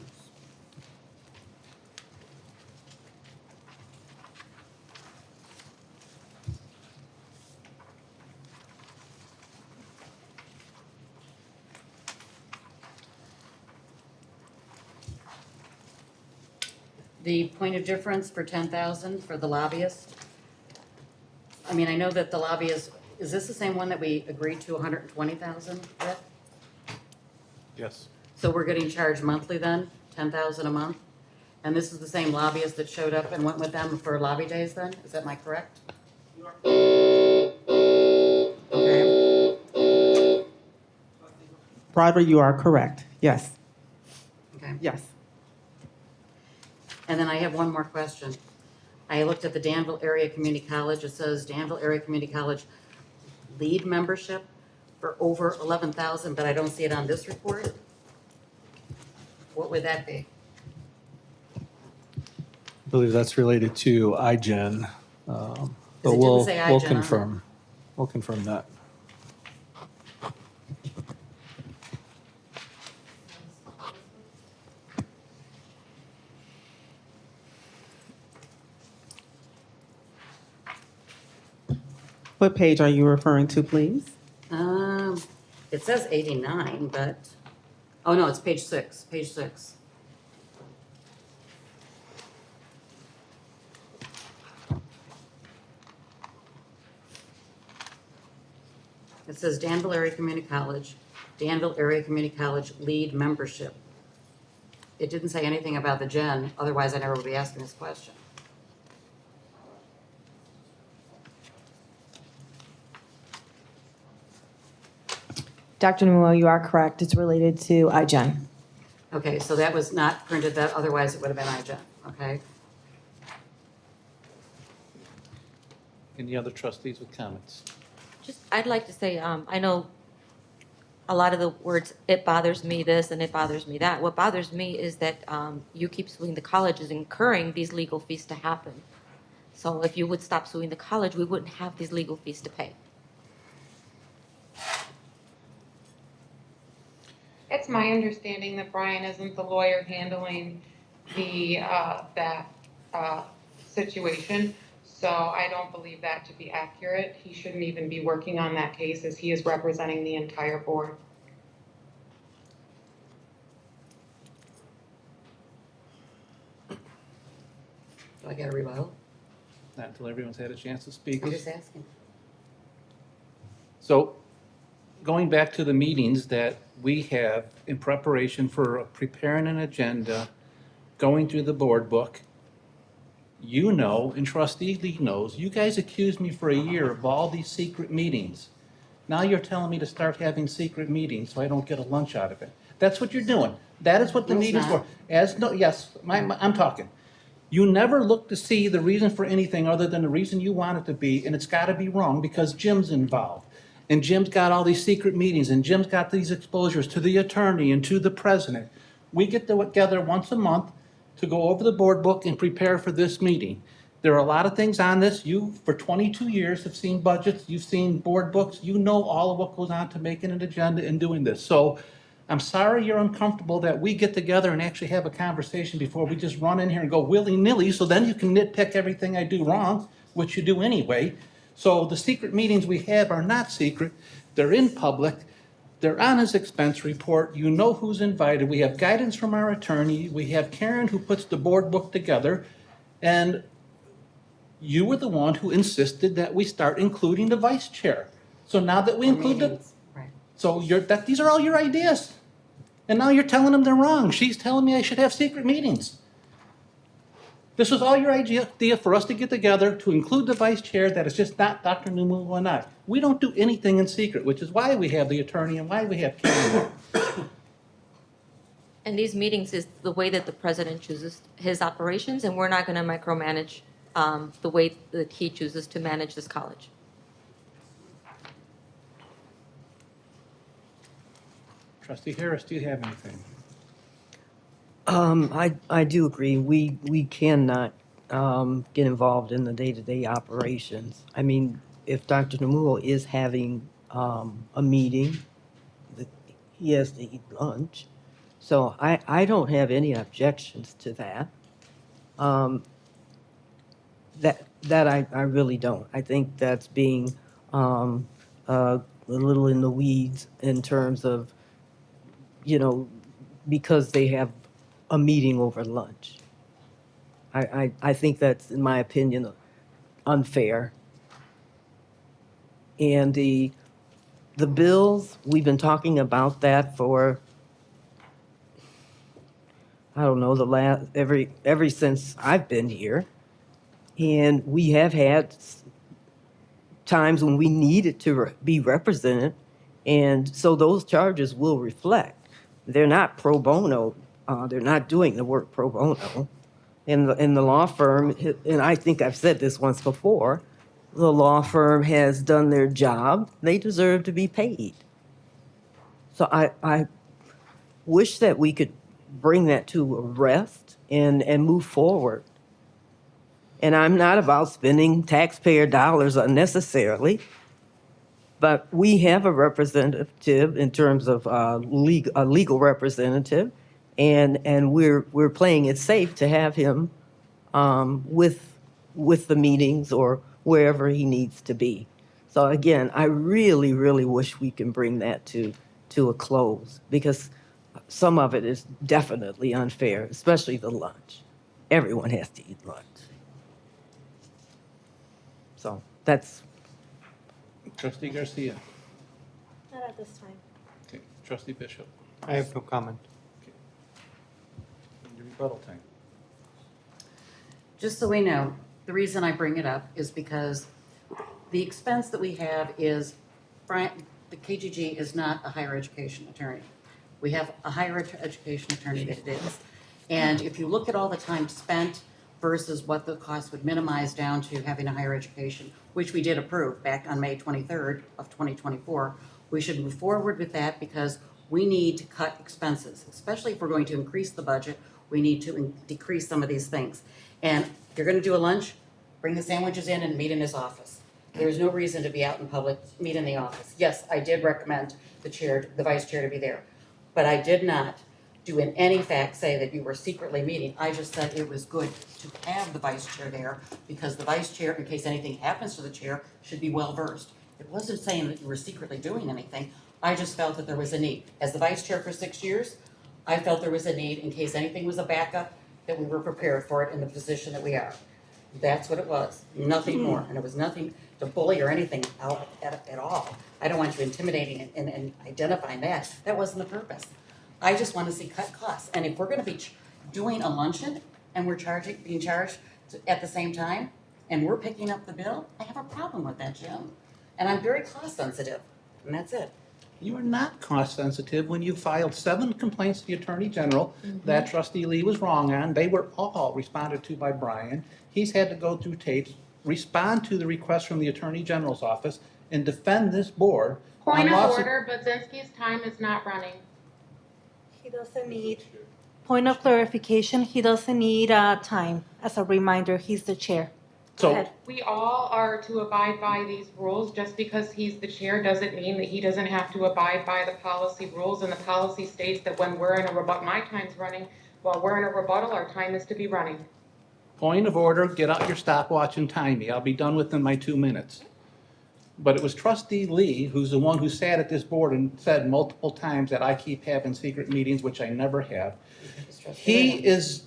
The point of difference for 10,000 for the lobbyist. I mean, I know that the lobbyist, is this the same one that we agreed to 120,000 with? Yes. So we're getting charged monthly then, 10,000 a month? And this is the same lobbyist that showed up and went with them for lobby days then? Is that my correct? Okay, Broadway, you are correct. Yes. okay. Yes. And then I have one more question. I looked at the Danville Area Community College. It says Danville Area Community College lead membership for over 11,000, but I don't see it on this report. What would that be? I believe that's related to iGen, but it didn't we'll say we'll iGen on it. confirm. We'll confirm that. What page are you referring to, please? It says 89, but, oh no, it's page 6, page 6. It says Danville Area Community College, Danville Area Community College lead membership. It didn't say anything about the gen, otherwise I never would be asking this question. Dr. Numuo, you are correct. It's related to iGen. Okay, so that was not printed, that otherwise it would have been iGen, okay? Any other trustees with comments? Just, I'd like to say, I know a lot of the words, it bothers me this and it bothers me that. What bothers me is that you keep suing the colleges, incurring these legal fees to happen. So if you would stop suing the college, we wouldn't have these legal fees to pay. It's my understanding that Brian isn't the lawyer handling the, situation. So I don't believe that to be accurate. He shouldn't even be working on that case as he is representing the entire board. Do I get a rebuttal? Not until everyone's had a chance to speak. I'm just asking. So, going back to the meetings that we have in preparation for preparing an agenda, going through the board book, you know, and Trustee Lee knows, you guys accused me for a year of all these secret meetings. Now you're telling me to start having secret meetings so I don't get a lunch out of it. That's what you're doing. That is what the No, it's meetings not. were. Yes, I'm talking. You never look to see the reason for anything other than the reason you want it to be, and it's gotta be wrong because Jim's involved. And Jim's got all these secret meetings, and Jim's got these exposures to the attorney and to the president. We get together once a month to go over the board book and prepare for this meeting. There are a lot of things on this. You, for 22 years, have seen budgets, you've seen board books, you know all of what goes on to making an agenda and doing this. So I'm sorry you're uncomfortable that we get together and actually have a conversation before we just run in here and go willy-nilly, so then you can nitpick everything I do wrong, which you do anyway. So the secret meetings we have are not secret, they're in public, they're on his expense report, you know who's invited, we have guidance from our attorney, we have Karen who puts the board book together, and you were the one who insisted that we start including the vice chair. So now that we include the, Meetings, right. so these are all your ideas. And now you're telling them they're wrong. She's telling me I should have secret meetings. This was all your idea for us to get together to include the vice chair that is just not Dr. Numuo and I. We don't do anything in secret, which is why we have the attorney and why we have Karen. And these meetings is the way that the president chooses his operations, and we're not going to micromanage the way that he chooses to manage this college. Trustee Harris, do you have anything? I do agree. We cannot get involved in the day-to-day operations. I mean, if Dr. Numuo is having a meeting, he has to eat lunch. So I don't have any objections to that. Um, I really don't. I think that's being a little in the weeds in terms of, because they have a meeting over lunch. I think that's, in my opinion, unfair. And the bills, we've been talking about that for, I don't know, every since I've been here. And we have had times when we needed to be represented. And so those charges will reflect. They're not pro bono. They're not doing the work pro bono. And the law firm, and I think I've said this once before, the law firm has done their job. They deserve to be paid. So I wish that we could bring that to a rest and move forward. And I'm not about spending taxpayer dollars unnecessarily, but we have a representative in terms of a legal representative, and we're playing it safe to have him with the meetings or wherever he needs to be. So again, I really, really wish we can bring that to a close, because some of it is definitely unfair, especially the lunch. Everyone has to eat lunch. So that's, Trustee Garcia. Not at this time. Okay. Trustee Bishop. I have no comment. Your rebuttal time. Just so we know, the reason I bring it up is because the expense that we have is, the KGG is not a higher education attorney. We have a higher education attorney that it is. And if you look at all the time spent versus what the cost would minimize down to having a higher education, which we did approve back on May 23rd of 2024, we should move forward with that because we need to cut expenses, especially if we're going to increase the budget. We need to decrease some of these things. And if you're going to do a lunch, bring the sandwiches in and meet in his office. There's no reason to be out in public, meet in the office. Yes, I did recommend the vice chair to be there, but I did not do in any fact say that you were secretly meeting. I just said it was good to have the vice chair there because the vice chair, in case anything happens to the chair, should be well versed. It wasn't saying that you were secretly doing anything. I just felt that there was a need. As the vice chair for 6 years, I felt there was a need in case anything was a backup, that we were prepared for it in the position that we are. That's what it was, nothing more. And it was nothing to bully or anything out at all. I don't want you intimidating and identifying that. That wasn't the purpose. I just want to see cut costs. And if we're going to be doing a luncheon and we're being charged at the same time, and we're picking up the bill, I have a problem with that, Jim. And I'm very cost sensitive, and that's it. You are not cost sensitive when you filed 7 complaints to the Attorney General that Trustee Lee was wrong on. They were all responded to by Brian. He's had to go through tapes, respond to the request from the Attorney General's office, and defend this board. Point on of lawsuit- order, Budzinski's time is not running. He doesn't need, point of clarification, he doesn't need time. As a reminder, he's the chair. Go So ahead. We all are to abide by these rules. Just because he's the chair doesn't mean that he doesn't have to abide by the policy rules. And the policy states that when we're in a rebuttal, my time's running, while we're in a rebuttal, our time is to be running. point of order, get out your stopwatch and time me. I'll be done within my 2 minutes. But it was Trustee Lee, who's the one who sat at this board and said multiple times that I keep having secret meetings, which I never have. He is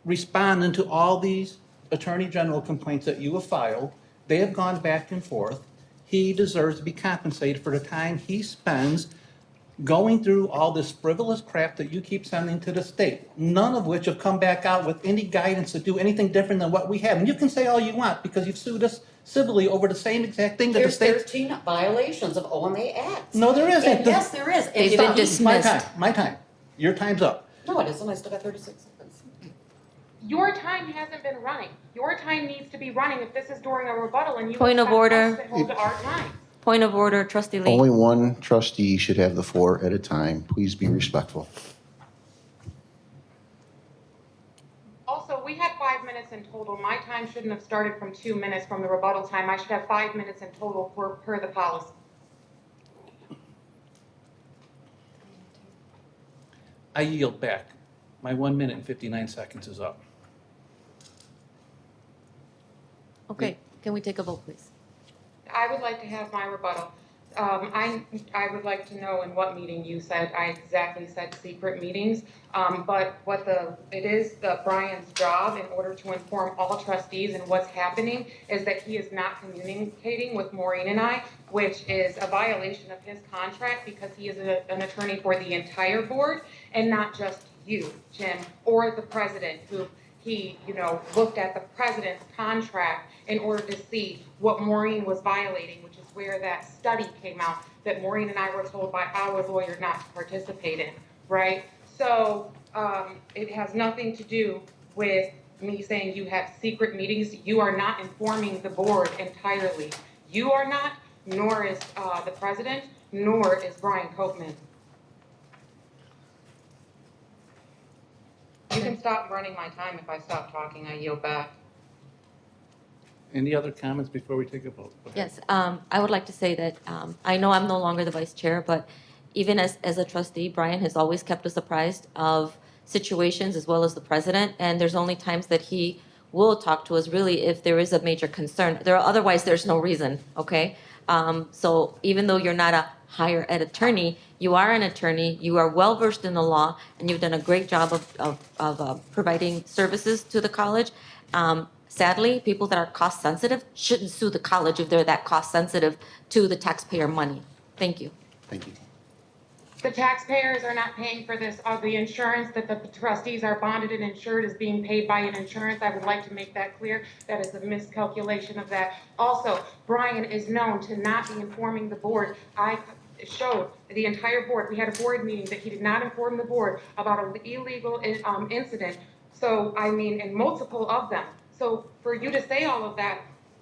responding to all these Attorney General complaints that you have filed. They have gone back and forth. He deserves to be compensated for the time he spends going through all this frivolous crap that you keep sending to the state, none of which have come back out with any guidance to do anything different than what we have. And you can say all you want, because you've sued us civilly over the same exact thing that the There's state. 13 violations of OMA acts. No, there isn't. And yes, there is. They've Stop. been dismissed. My time. Your time's up. No, it isn't. I still got 36 seconds. Your time hasn't been running. Your time needs to be running if this is during a rebuttal and you Point of expect us order. to hold our time. Point of order, Trustee Lee. Only one trustee should have the floor at a time. Please be respectful. Also, we had 5 minutes in total. My time shouldn't have started from 2 minutes from the rebuttal time. I should have 5 minutes in total per the policy. I yield back. My 1 minute and 59 seconds is up. Okay, can we take a vote, please? I would like to have my rebuttal. I would like to know in what meeting you said, I exactly said secret meetings. But it is Brian's job in order to inform all trustees and what's happening is that he is not communicating with Maureen and I, which is a violation of his contract because he is an attorney for the entire board and not just you, Jim, or the president who he, looked at the president's contract in order to see what Maureen was violating, which is where that study came out that Maureen and I were told by our lawyer not to participate in, right? So it has nothing to do with me saying you have secret meetings. You are not informing the board entirely. You are not, nor is the president, nor is Brian Copeman. You can stop running my time. If I stop talking, I yield back. Any other comments before we take a vote? Okay. Yes, I would like to say that I know I'm no longer the vice chair, but even as a trustee, Brian has always kept us apprised of situations as well as the president, and there's only times that he will talk to us really if there is a major concern. Otherwise, there's no reason, okay? So even though you're not a higher ed attorney, you are an attorney, you are well-versed in the law, and you've done a great job of providing services to the college. Sadly, people that are cost-sensitive shouldn't sue the college if they're that cost-sensitive to the taxpayer money. Thank you. Thank you. The taxpayers are not paying for this. The insurance that the trustees are bonded and insured is being paid by an insurance. I would like to make that clear. That is a miscalculation of that. Also, Brian is known to not be informing the board. I showed the entire board. We had a board meeting that he did not inform the board about an illegal incident. So, and multiple of them. So for you to say all of that,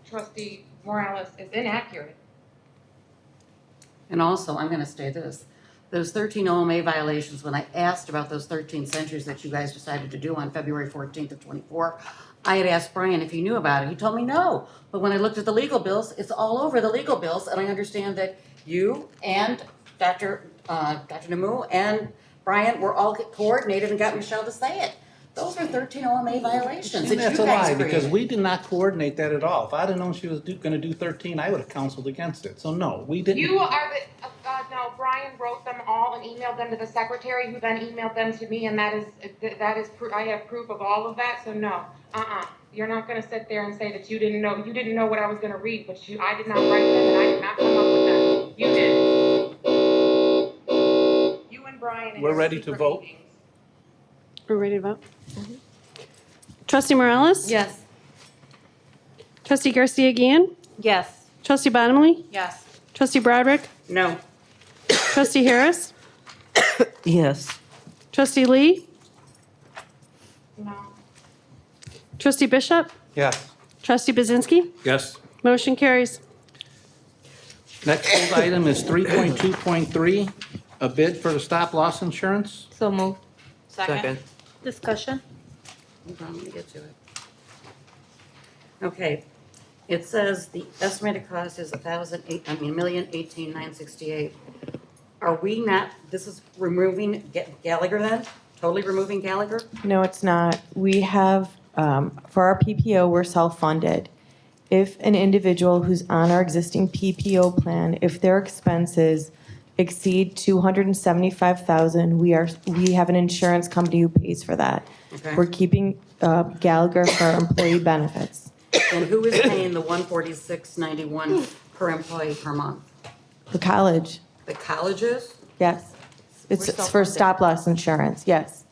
Trustee Morales, is inaccurate. And also, I'm going to say this. Those 13 OMA violations, when I asked about those 13 centuries that you guys decided to do on February 14th of 24, I had asked Brian if he knew about it. He told me no. But when I looked at the legal bills, it's all over the legal bills. And I understand that you and Dr. Namu and Brian were all coordinated and got Michelle to say it. Those are 13 OMA violations that And that's you a guys lie, because created. we did not coordinate that at all. If I'd have known she was gonna do 13, I would have counseled against it. So no, we didn't. You are no, Brian wrote them all and emailed them to the secretary who then emailed them to me, and that is I have proof of all of that, so no, You're not gonna sit there and say that you didn't know what I was gonna read, but I did not write them and I did not come up with them. You did. You and Brian and We're your ready to secret vote. meetings. We're ready to vote? Trustee Morales? Yes. Trustee Garcia Guillen? Yes. Trustee Bottomley? Yes. Trustee Broderick? No. Trustee Harris? Yes. Trustee Lee? No. Trustee Bishop? Yes. Trustee Bazinski? Yes. Motion carries. Next hold item is 3.2.3, a bid for the stop loss insurance. So moved. Second. Discussion? Hold on, let me get to it. Okay, it says the estimated cost is $1,018,968. Are we not, this is removing Gallagher then? Totally removing Gallagher? No, it's not. We have, for our PPO, we're self-funded. If an individual who's on our existing PPO plan, if their expenses exceed $275,000, we have an insurance company who pays for that. Okay. We're keeping Gallagher for our employee benefits. And who is paying the $146.91 per employee per month? The college, The colleges? yes. It's We're for self-funded. stop-loss insurance, yes.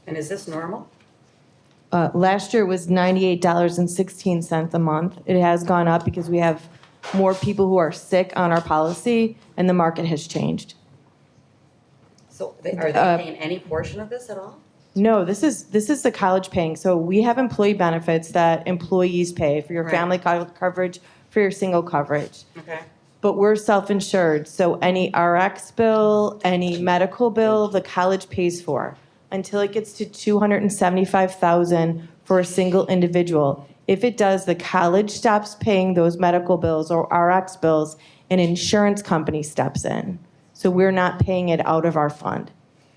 And is this normal? Last year it was $98.16 a month. It has gone up because we have more people who are sick on our policy, and the market has changed. So are they paying any portion of this at all? No, this is the college paying. So we have employee benefits that employees pay for your Right. family coverage, for your single coverage. Okay. But we're self-insured, so any RX bill, any medical bill, the college pays for until it gets to $275,000 for a single individual. If it does, the college stops paying those medical bills or RX bills, an insurance company steps in. So we're not paying it out of our fund.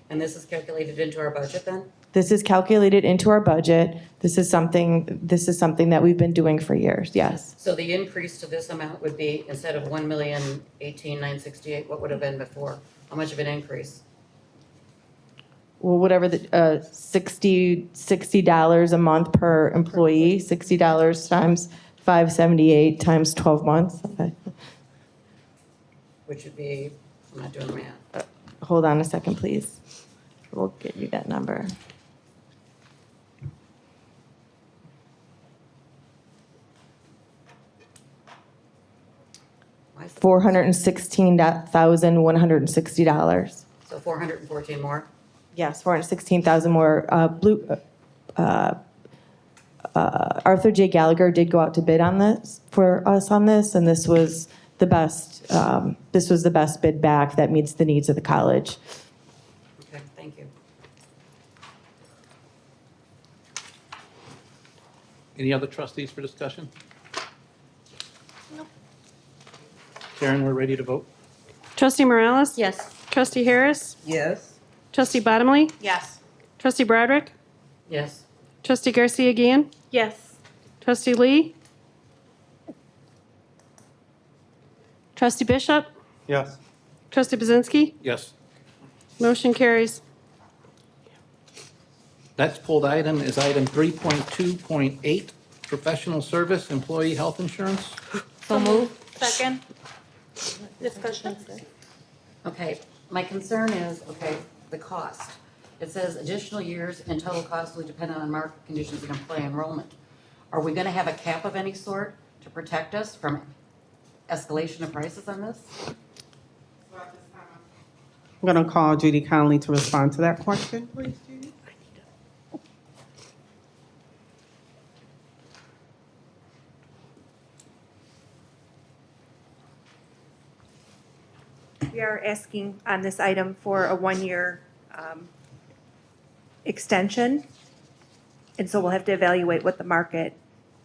And this is calculated into our budget then? This is calculated into our budget. This is something that we've been doing for years, yes. So the increase to this amount would be, instead of 1,018,968, what would have been before? How much of an increase? Well, whatever the, $60 a month per employee, $60 times 578 times 12 months. Okay. Which would be, I'm not doing the math. Hold on a second, please. We'll get you that number. $416,160. So 414 more? Yes, 416,000 more. Arthur J. Gallagher did go out to bid on this, for us on this, and this was the best, bid back that meets the needs of the college. Okay, thank you. Any other trustees for discussion? Karen, we're ready to vote. Trustee Morales? Yes. Trustee Harris? Yes. Trustee Bottomley? Yes. Trustee Broderick? Yes. Trustee Garcia Guillen? Yes. Trustee Lee? Trustee Bishop? Yes. Trustee Buzinski? Yes. Motion carries. Next pulled item is item 3.2.8, professional service employee health insurance. So moved. Second. Discussion. Okay, my concern is, okay, the cost. It says additional years and total cost will depend on market conditions and employee enrollment. Are we gonna have a cap of any sort to protect us from escalation of prices on this? I'm going to call Judy Conley to respond to that question, please, Judy. We are asking on this item for a one-year extension. And so we'll have to evaluate what the market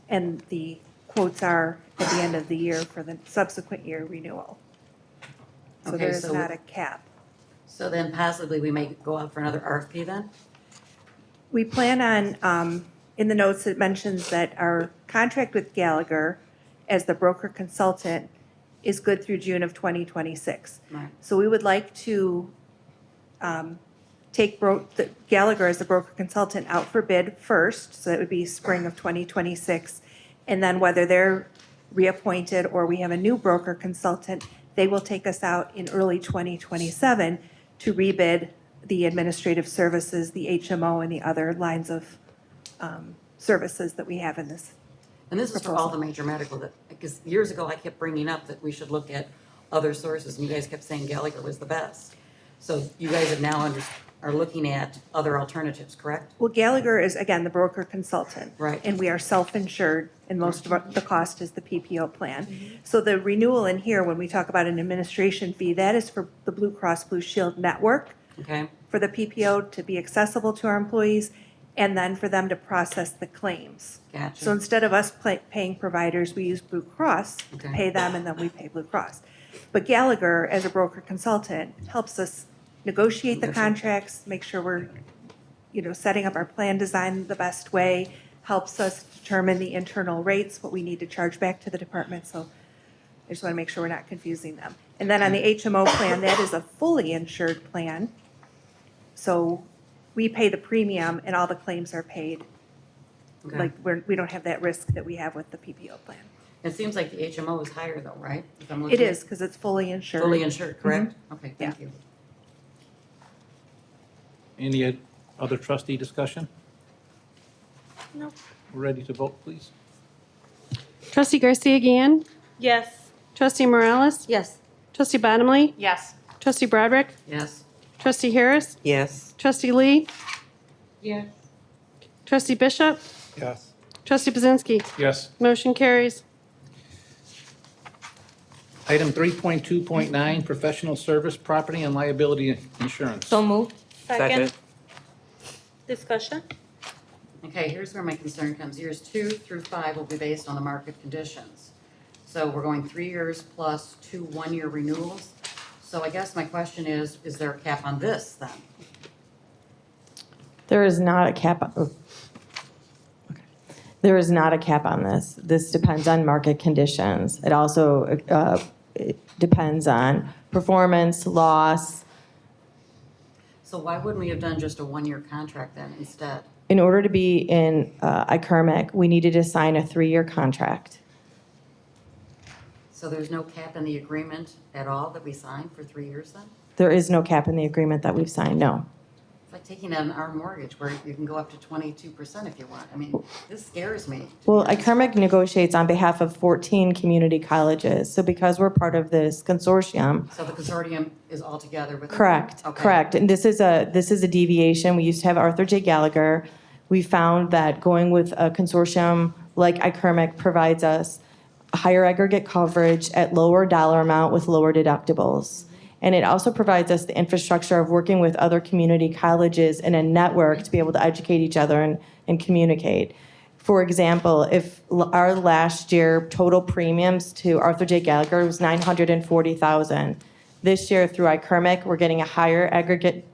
and the quotes are at the end of the year for the subsequent year renewal. So Okay, there is so- not a cap. So then possibly we may go out for another RFP then? We plan on, in the notes, it mentions that our contract with Gallagher as the broker consultant is good through June of 2026. Right. So we would like to take Gallagher as the broker consultant out for bid first, so that would be spring of 2026. And then whether they're reappointed or we have a new broker consultant, they will take us out in early 2027 to rebid the administrative services, the HMO, and the other lines of services that we have in this. And this is for all the major medical, that, because years ago I kept bringing up that we should look at other sources, and you guys kept saying Gallagher was the best. So you guys have now are looking at other alternatives, correct? Well, Gallagher is, again, the broker consultant. Right. And we are self-insured, and most of the cost is the PPO plan. So the renewal in here, when we talk about an administration fee, that is for the Blue Cross Blue Shield network, Okay, for the PPO to be accessible to our employees, and then for them to process the claims. gotcha. So instead of us paying providers, we use Blue Cross to Okay. pay them, and then we pay Blue Cross. But Gallagher, as a broker consultant, helps us negotiate the contracts, make sure we're, setting up our plan design the best way, helps us determine the internal rates, what we need to charge back to the department. So I just want to make sure we're not confusing them. And then on the HMO plan, that is a fully insured plan. So we pay the premium and all the claims are paid. Okay. Like, we don't have that risk that we have with the PPO plan. It seems like the HMO is higher though, right? If I'm It looking at- is, because it's fully insured. Fully insured, correct? Okay, thank you. Any other trustee discussion? No. We're ready to vote, please. Trustee Garcia Guillen? Yes. Trustee Morales? Yes. Trustee Bottomley? Yes. Trustee Broderick? Yes. Trustee Harris? Yes. Trustee Lee? Yes. Trustee Bishop? Yes. Trustee Buzinski? Yes. Motion carries. Item 3.2.9, professional service property and liability insurance. So moved. Second. Discussion. Okay, here's where my concern comes. Years 2 through 5 will be based on the market conditions. So we're going 3 years plus 2 one-year renewals. So I guess my question is there a cap on this then? There is not a cap. There is not a cap on this. This depends on market conditions. It also it depends on performance, loss. So why wouldn't we have done just a one-year contract then instead? In order to be in ICRMIC, we needed to sign a 3-year contract. So there's no cap in the agreement at all that we signed for 3 years then? There is no cap in the agreement that we've signed, no. It's like taking out an ARM mortgage where you can go up to 22% if you want. I mean, this scares me. Well, ICRMIC negotiates on behalf of 14 community colleges. So because we're part of this consortium. So the consortium is all together with? Correct, Okay. correct. And this is a deviation. We used to have Arthur J. Gallagher. We found that going with a consortium like ICRMIC provides us higher aggregate coverage at lower dollar amount with lower deductibles. And it also provides us the infrastructure of working with other community colleges in a network to be able to educate each other and communicate. For example, if our last year total premiums to Arthur J. Gallagher was $940,000, this year through ICRMIC, we're getting a higher aggregate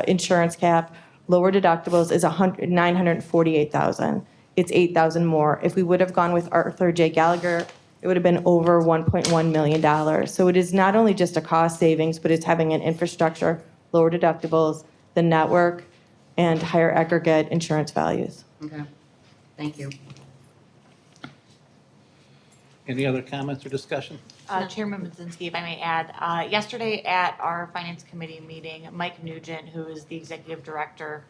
insurance cap. Lower deductibles is $948,000. It's $8,000 more. If we would have gone with Arthur J. Gallagher, it would have been over $1.1 million. So it is not only just a cost savings, but it's having an infrastructure, lower deductibles, the network, and higher aggregate insurance values. Okay, thank you. Any other comments or discussion? Chairman Budzinski, if I may add, yesterday at our Finance Committee meeting, Mike Nugent, who is the Executive Director,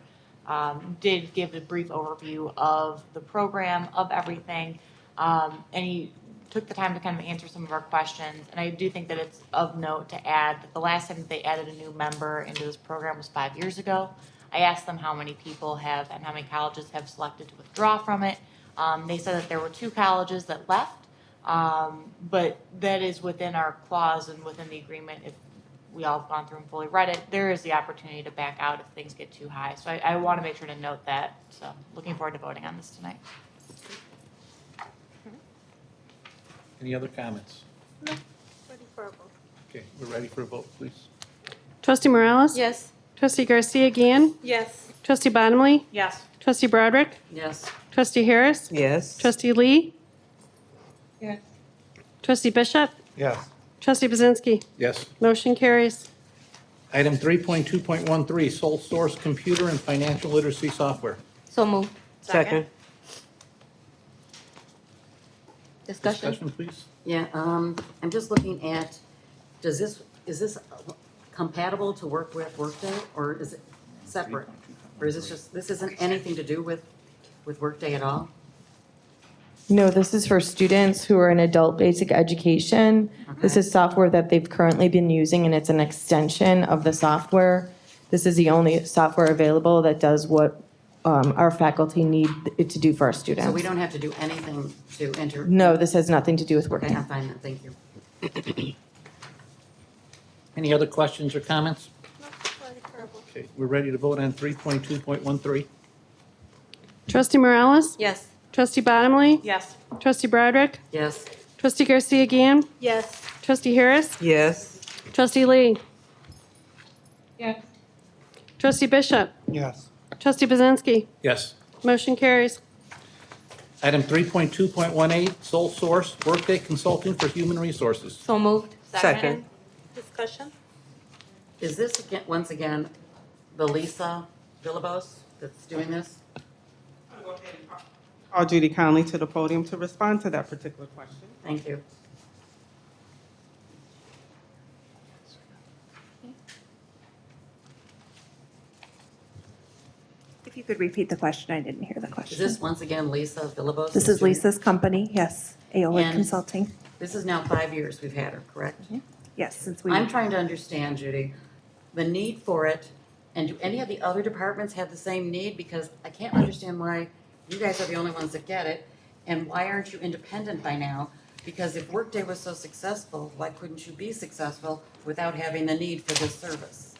did give a brief overview of the program, of everything, and he took the time to kind of answer some of our questions. And I do think that it's of note to add that the last time that they added a new member into this program was 5 years ago. I asked them how many people have and how many colleges have selected to withdraw from it. They said that there were 2 colleges that left. But that is within our clause and within the agreement. If we all have gone through and fully read it, there is the opportunity to back out if things get too high. So I want to make sure to note that. So looking forward to voting on this tonight. Any other comments? No. Ready for a vote. Okay, we're ready for a vote, please. Trustee Morales? Yes. Trustee Garcia Guillen? Yes. Trustee Bottomley? Yes. Trustee Broderick? Yes. Trustee Harris? Yes. Trustee Lee? Yes. Trustee Bishop? Yes. Trustee Budzinski? Yes. Motion carries. Item 3.2.13, sole source computer and financial literacy software. So moved. Second. Discussion? Discussion, please. Yeah, I'm just looking at, is this compatible to work with Workday, or is it separate? Or is this isn't anything to do with Workday at all? No, this is for students who are in adult basic education. This is software that they've currently been using, and it's an extension of the software. This is the only software available that does what our faculty need it to do for our students. So we don't have to do anything to enter? No, this has nothing to do with Okay, working. I'm fine then, thank you. Any other questions or comments? Okay, we're ready to vote on 3.2.13. Trustee Morales? Yes. Trustee Bottomley? Yes. Trustee Broderick? Yes. Trustee Garcia Guillen? Yes. Trustee Harris? Yes. Trustee Lee? Yes. Trustee Bishop? Yes. Trustee Budzinski? Yes. Motion carries. Item 3.2.18, sole source Workday Consulting for Human Resources. So moved. Second. Discussion? Is this, again, once again, the Lisa Villabos that's doing this? Call Judy Conley to the podium to respond to that particular question. Thank you. If you could repeat the question, I didn't hear the Is question. this once again Lisa Villabos? This is Lisa's company, yes, Aola And- Consulting. This is now 5 years we've had her, correct? Yes, since we. I'm trying to understand, Judy, the need for it, and do any of the other departments have the same need? Because I can't understand why you guys are the only ones that get it, and why aren't you independent by now? Because if Workday was so successful, why couldn't you be successful without having the need for this service?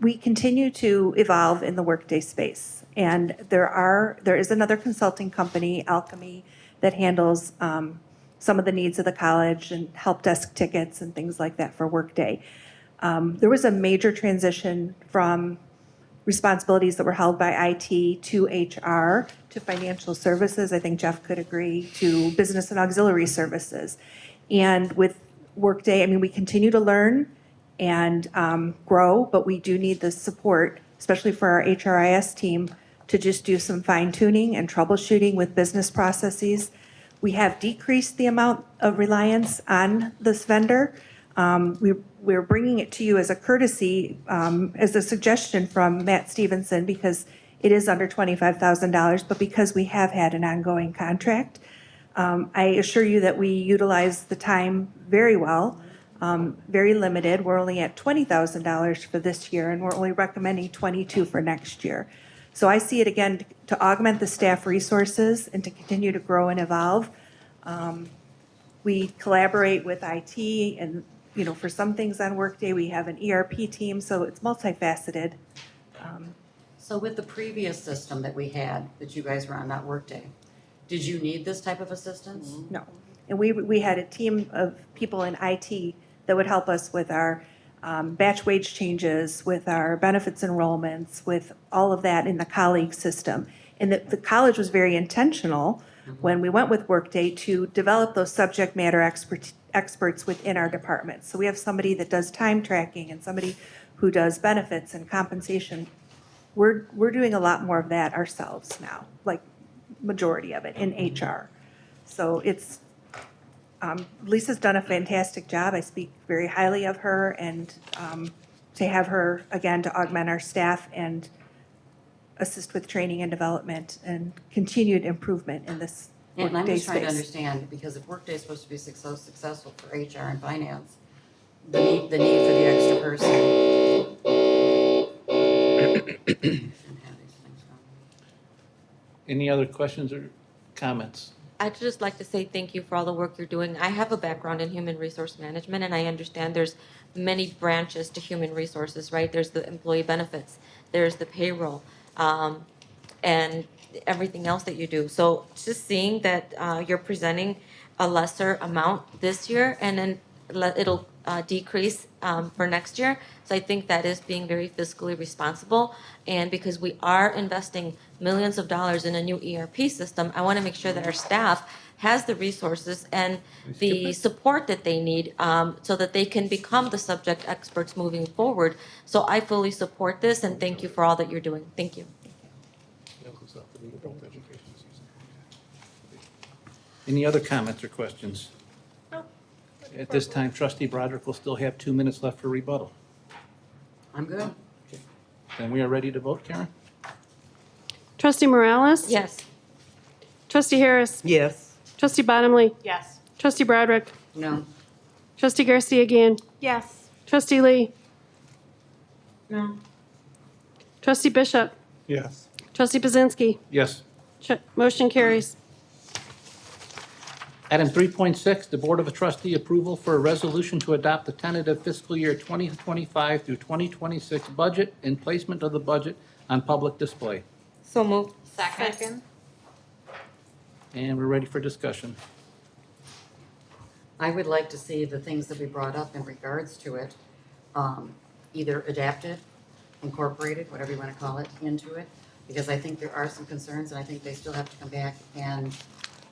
we continue to evolve in the Workday space. And there is another consulting company, Alchemy, that handles some of the needs of the college and help desk tickets and things like that for Workday. There was a major transition from responsibilities that were held by IT to HR to financial services. I think Jeff could agree, to business and auxiliary services. And with Workday, I mean, we continue to learn and grow, but we do need the support, especially for our HRIS team, to just do some fine tuning and troubleshooting with business processes. We have decreased the amount of reliance on this vendor. We're bringing it to you as a courtesy, as a suggestion from Matt Stevenson, because it is under $25,000, but because we have had an ongoing contract. I assure you that we utilize the time very well, very limited. We're only at $20,000 for this year, and we're only recommending $22,000 for next year. So I see it again to augment the staff resources and to continue to grow and evolve. We collaborate with IT and, you know, for some things on Workday, we have an ERP team, so it's multifaceted. So with the previous system that we had, that you guys were on, not Workday, did you need this type of assistance? No. And we had a team of people in IT that would help us with our batch wage changes, with our benefits enrollments, with all of that in the colleague system. And the college was very intentional when we went with Workday to develop those subject matter experts within our department. So we have somebody that does time tracking and somebody who does benefits and compensation. We're doing a lot more of that ourselves now, like majority of it in HR. So it's, Lisa's done a fantastic job. I speak very highly of her, and to have her, again, to augment our staff and assist with training and development and continued improvement in this And I'm Workday just trying to space. understand, because if Workday is supposed to be so successful for HR and finance, the need for the extra person. Any other questions or comments? I'd just like to say thank you for all the work you're doing. I have a background in human resource management, and I understand there's many branches to human resources, right? There's the employee benefits, there's the payroll, and everything else that you do. So just seeing that you're presenting a lesser amount this year, and then it'll decrease for next year. So I think that is being very fiscally responsible. And because we are investing millions of dollars in a new ERP system, I want to make sure that our staff has the resources and the support that they need so that they can become the subject experts moving forward. So I fully support this, and thank you for all that you're doing. Thank you. Any other comments or questions? At this time, Trustee Broderick will still have 2 minutes left for rebuttal. I'm good. Then we are ready to vote, Karen? Trustee Morales? Yes. Trustee Harris? Yes. Trustee Bottomley? Yes. Trustee Broderick? No. Trustee Garcia again? Yes. Trustee Lee? No. Trustee Bishop? Yes. Trustee Pazinski? Yes. Motion carries. Item 3.6, the Board of Trustee approval for a resolution to adopt the tentative fiscal year 2025 through 2026 budget and placement of the budget on public display. So moved. Second. And we're ready for discussion. I would like to see the things that we brought up in regards to it, either adapted, incorporated, whatever you want to call it, into it, because I think there are some concerns, and I think they still have to come back and,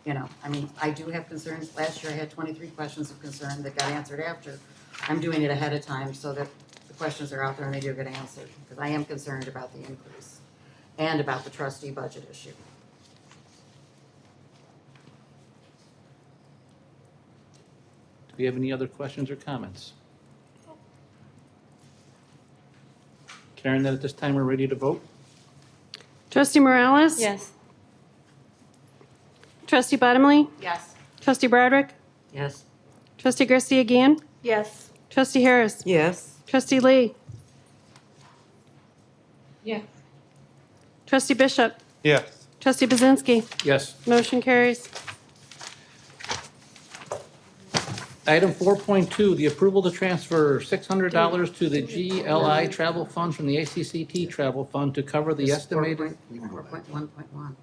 you know, I mean, I do have concerns. Last year I had 23 questions of concern that got answered after. I'm doing it ahead of time so that the questions are out there and they do get answered, because I am concerned about the increase and about the trustee budget issue. Do we have any other questions or comments? Karen, then at this time, we're ready to vote? Trustee Morales? Yes. Trustee Bottomley? Yes. Trustee Broderick? Yes. Trustee Garcia again? Yes. Trustee Harris? Yes. Trustee Lee? Yes. Trustee Bishop? Yes. Trustee Pazinski? Yes. Motion carries. Item 4.2, the approval to transfer $600 to the GLI Travel Fund from the ACCT Travel Fund to cover the estimated. 4.1.1.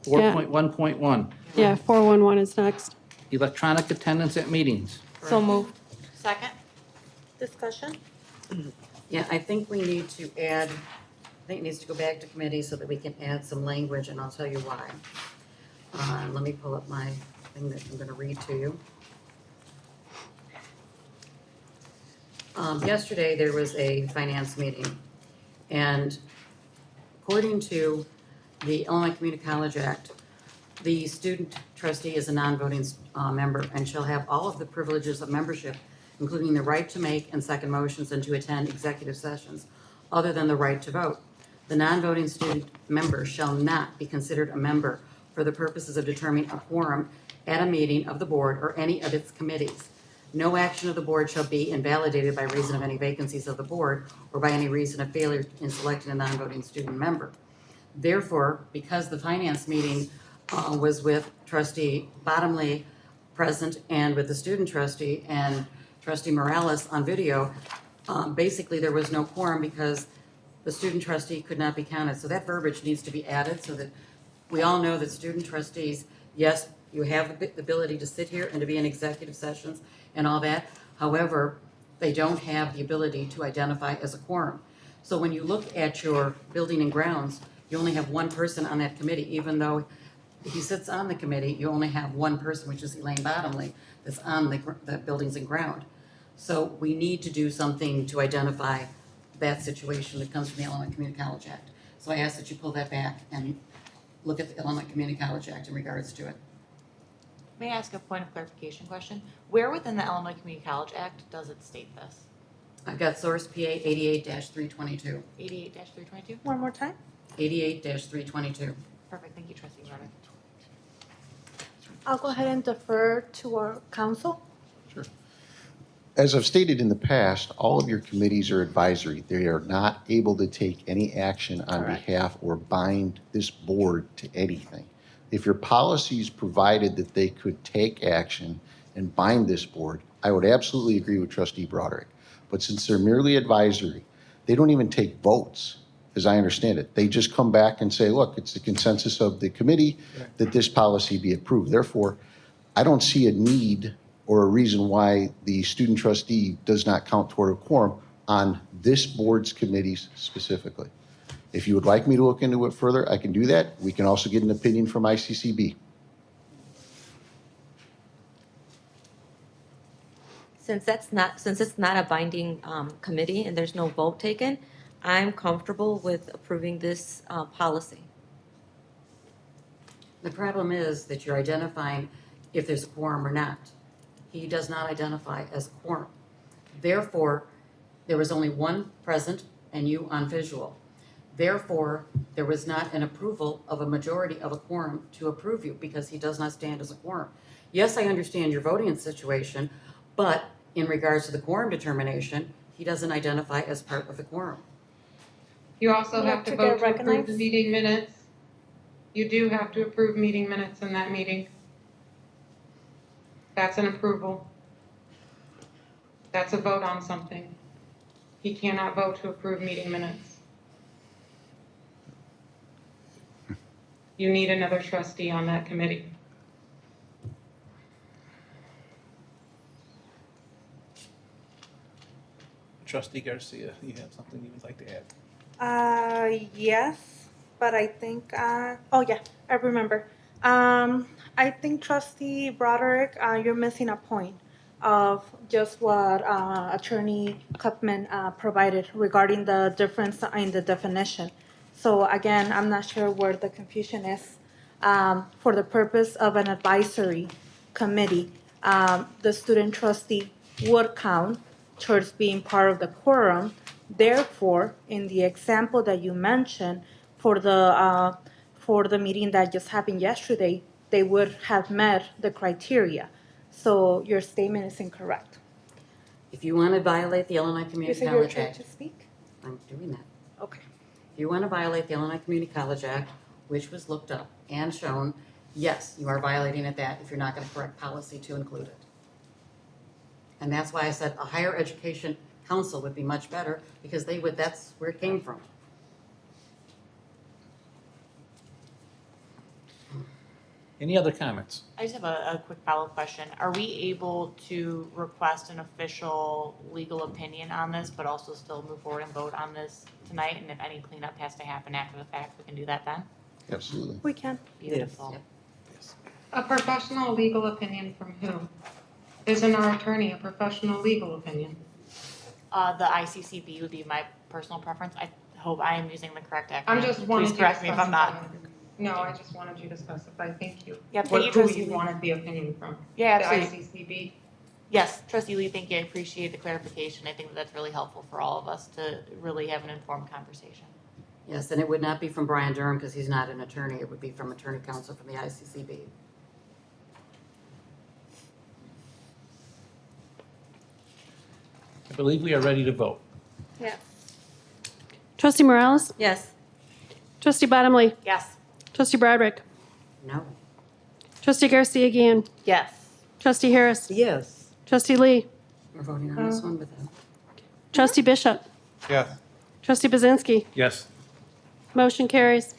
4.1.1, Yeah, 411 is next. electronic attendance at meetings. So moved. Second. Discussion? Yeah, I think we need to add, I think it needs to go back to committee so that we can add some language, and I'll tell you why. Let me pull up my thing that I'm gonna read to you. Yesterday, there was a finance meeting, and according to the Illinois Community College Act, the student trustee is a non-voting member and shall have all of the privileges of membership, including the right to make and second motions and to attend executive sessions, other than the right to vote. The non-voting student member shall not be considered a member for the purposes of determining a quorum at a meeting of the board or any of its committees. No action of the board shall be invalidated by reason of any vacancies of the board or by any reason of failure in selecting a non-voting student member. Therefore, because the finance meeting was with trustee Bottomley present and with the student trustee and trustee Morales on video, basically there was no quorum because the student trustee could not be counted. So that verbiage needs to be added so that we all know that student trustees, yes, you have the ability to sit here and to be in executive sessions and all that. However, they don't have the ability to identify as a quorum. So when you look at your building and grounds, you only have one person on that committee, even though he sits on the committee, you only have one person, which is Elaine Bottomley, that's on the buildings and ground. So we need to do something to identify that situation that comes from the Illinois Community College Act. So I ask that you pull that back and look at the Illinois Community College Act in regards to it. May I ask a point of clarification question? Where within the Illinois Community College Act does it state this? I've got source PA 88-322. 88-322? One more time? 88-322. Perfect, thank you, trustee Roderick. I'll go ahead and defer to our council. As I've stated in the past, all of your committees are advisory. They are not able to take any action on behalf or bind this board to anything. If your policies provided that they could take action and bind this board, I would absolutely agree with trustee Broderick. But since they're merely advisory, they don't even take votes, as I understand it. They just come back and say, look, it's the consensus of the committee that this policy be approved. Therefore, I don't see a need or a reason why the student trustee does not count toward a quorum on this board's committees specifically. If you would like me to look into it further, I can do that. We can also get an opinion from ICCB. Since it's not a binding committee and there's no vote taken, I'm comfortable with approving this policy. The problem is that you're identifying if there's a quorum or not. He does not identify as a quorum. Therefore, there was only one present and you on visual. Therefore, there was not an approval of a majority of a quorum to approve you because he does not stand as a quorum. Yes, I understand your voting situation, but in regards to the quorum determination, he doesn't identify as part of the quorum. You also Would have like to to vote get to approve recognized? the meeting minutes. You do have to approve meeting minutes in that meeting. That's an approval. That's a vote on something. He cannot vote to approve meeting minutes. You need another trustee on that committee. Trustee Garcia, you have something you would like to add? Yes, but I think, oh yeah, I remember. I think trustee Broderick, you're missing a point of just what Attorney Kupman provided regarding the difference in the definition. So again, I'm not sure where the confusion is. For the purpose of an advisory committee, the student trustee would count towards being part of the quorum. Therefore, in the example that you mentioned for the meeting that just happened yesterday, they would have met the criteria. So your statement is incorrect. If you want to violate the Illinois You Community said you were College trying Act, to speak? I'm doing that. Okay. If you want to violate the Illinois Community College Act, which was looked up and shown yes, you are violating at that if you're not going to correct policy to include it. And that's why I said a higher education council would be much better, because that's where it came from. Any other comments? I just have a quick follow-up question. Are we able to request an official legal opinion on this, but also still move forward and vote on this tonight? And if any cleanup has to happen after the fact, we can do that then? Absolutely. We can. Beautiful. A professional legal opinion from who? Isn't our attorney a professional legal opinion? The ICCB would be my personal preference. I hope I am using the correct acronym. I'm just wanting Please you to correct me if I'm not. specify. No, I just wanted you to specify, thank you. Yep, thank What, you, who Trustee you Lee. wanted the opinion from? Yeah, The absolutely. ICCB? Yes, Trustee Lee, thank you. I appreciate the clarification. I think that that's really helpful for all of us to really have an informed conversation. Yes, and it would not be from Brian Durham because he's not an attorney. It would be from attorney counsel from the ICCB. I believe we are ready to vote. Yes. Trustee Morales? Yes. Trustee Bottomley? Yes. Trustee Broderick? No. Trustee Garcia Guillen? Yes. Trustee Harris? Yes. Trustee Lee? We're voting on this one with them. Trustee Bishop? Yes. Trustee Bazinski? Yes. Motion carries.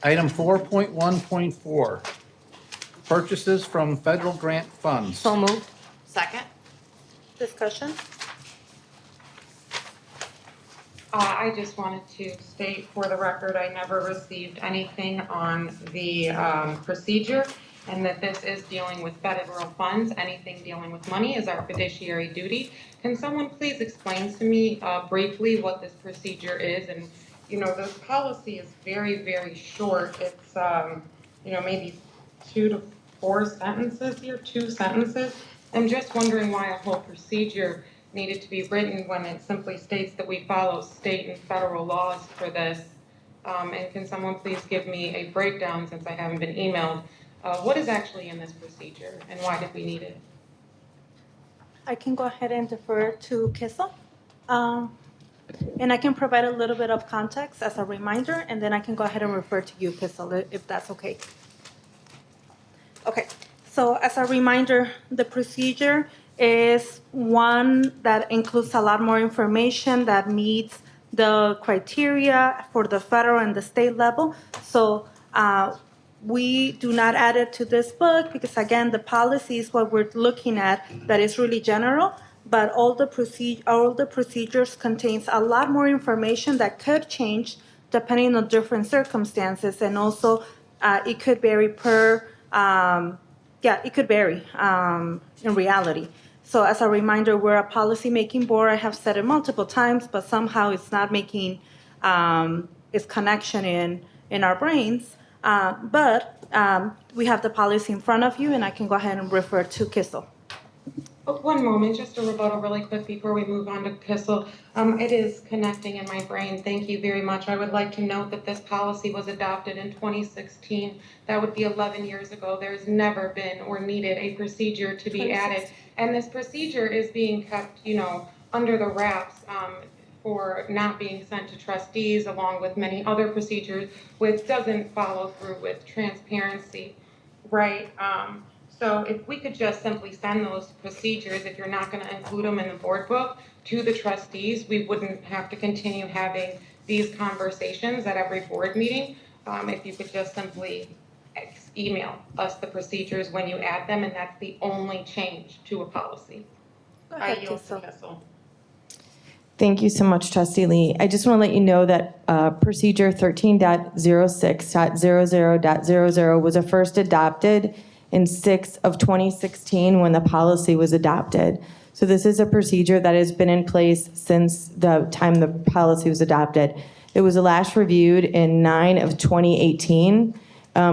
Item 4.1.4, purchases from federal grant funds. So moved. Second? Discussion? I just wanted to state for the record, I never received anything on the procedure, and that this is dealing with federal funds. Anything dealing with money is our fiduciary duty. Can someone please explain to me briefly what this procedure is? And, you know, the policy is very, very short. It's, you know, maybe 2 to 4 sentences here, 2 sentences. I'm just wondering why a whole procedure needed to be written when it simply states that we follow state and federal laws for this. And can someone please give me a breakdown, since I haven't been emailed, what is actually in this procedure and why did we need it? I can go ahead and defer to Kissel. And I can provide a little bit of context as a reminder, and then I can go ahead and refer to you, Kissel, if that's okay. Okay, so as a reminder, the procedure is one that includes a lot more information that meets the criteria for the federal and the state level. So we do not add it to this book because, again, the policy is what we're looking at that is really general, but all the procedures contains a lot more information that could change depending on different circumstances, and also it could vary per, it could vary in reality. So as a reminder, we're a policy-making board. I have said it multiple times, but somehow it's not making its connection in our brains. But we have the policy in front of you, and I can go ahead and refer to Kissel. Oh, one moment, just a rebuttal really quick before we move on to Kissel. It is connecting in my brain. Thank you very much. I would like to note that this policy was adopted in 2016. That would be 11 years ago. There's never been or needed a procedure to be added. And this procedure is being kept, you know, under the wraps for not being sent to trustees, along with many other procedures, which doesn't follow through with transparency, right? So if we could just simply send those procedures, if you're not going to include them in the board book, to the trustees, we wouldn't have to continue having these conversations at every board meeting. If you could just simply email us the procedures when you add them, and that's the only change to a policy. Go ahead, I yield to Kissel. Kissel. Thank you so much, Trustee Lee. I just want to let you know that procedure 13.06.00.00 was first adopted in 6/2016 when the policy was adopted. So this is a procedure that has been in place since the time the policy was adopted. It was last reviewed in 9/2018.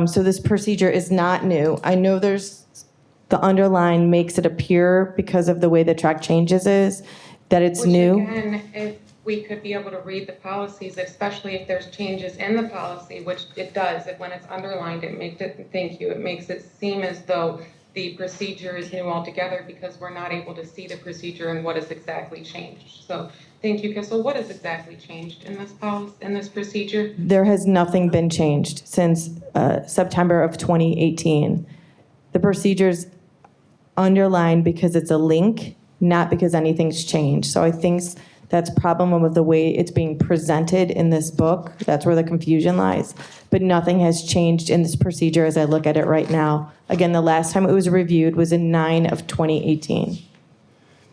So this procedure is not new. I know there's, the underline makes it appear because of the way the track changes is, that it's new. Which again, if we could be able to read the policies, especially if there's changes in the policy, which it does, when it's underlined, it makes it, thank you, it makes it seem as though the procedure is new altogether because we're not able to see the procedure and what has exactly changed. So Thank you, Kissel. What has exactly changed in this policy, in this procedure? There has nothing been changed since September of 2018. The procedure's underlined because it's a link, not because anything's changed. So I think that's a problem with the way it's being presented in this book. That's where the confusion lies. But nothing has changed in this procedure as I look at it right now. Again, the last time it was reviewed was in 9 of 2018.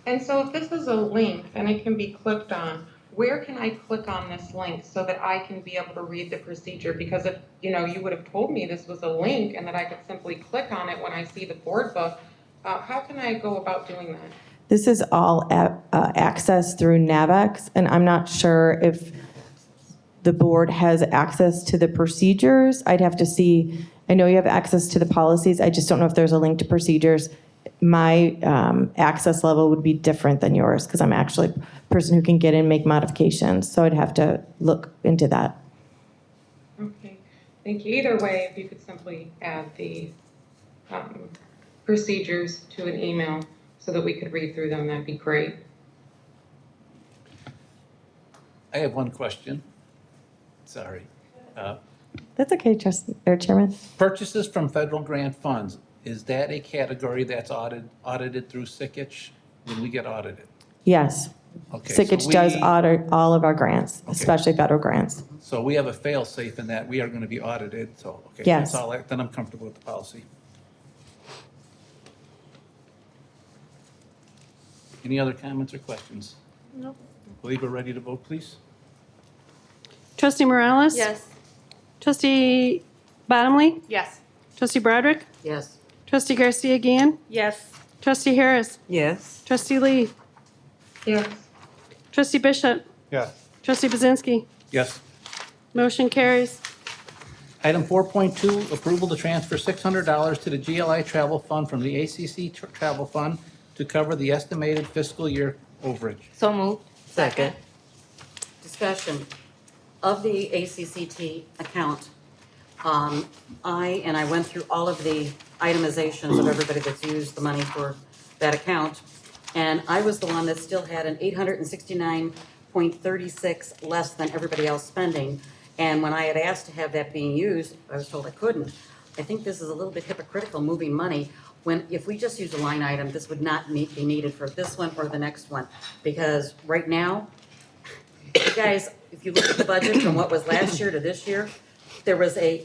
And so if this is a link and it can be clicked on, where can I click on this link so that I can be able to read the procedure? Because if, you know, you would have told me this was a link and that I could simply click on it when I see the board book, how can I go about doing that? This is all access through NAVEX, and I'm not sure if the board has access to the procedures. I'd have to see. I know you have access to the policies. I just don't know if there's a link to procedures. My access level would be different than yours because I'm actually a person who can get in and make modifications. So I'd have to look into that. Okay, thank you. Either way, if you could simply add the procedures to an email so that we could read through them, that'd be great. I have one question. Sorry. That's okay, Chairman. Purchases from federal grant funds, is that a category that's audited through SICIT when we get audited? Yes. Okay, so SICIT does audit all of our grants, especially federal grants. So we have a fail-safe in that we are going to be audited, so, okay. Yes. That's all, then I'm comfortable with the policy. Any other comments or questions? No. Believe we're ready to vote, please. Trustee Morales? Yes. Trustee Bottomley? Yes. Trustee Broderick? Yes. Trustee Garcia Guillen? Yes. Trustee Harris? Yes. Trustee Lee? Yes. Trustee Bishop? Yes. Trustee Bazinski? Yes. Motion carries. Item 4.2, approval to transfer $600 to the GLI Travel Fund from the ACC Travel Fund to cover the estimated fiscal year overage. So moved. Second. Discussion of the ACCT account. I went through all of the itemizations of everybody that's used the money for that account. And I was the one that still had an 869.36 less than everybody else spending. And when I had asked to have that being used, I was told I couldn't. I think this is a little bit hypocritical, moving money, when if we just use a line item, this would not be needed for this one or the next one. Because right now, you guys, if you look at the budget from what was last year to this year, there was a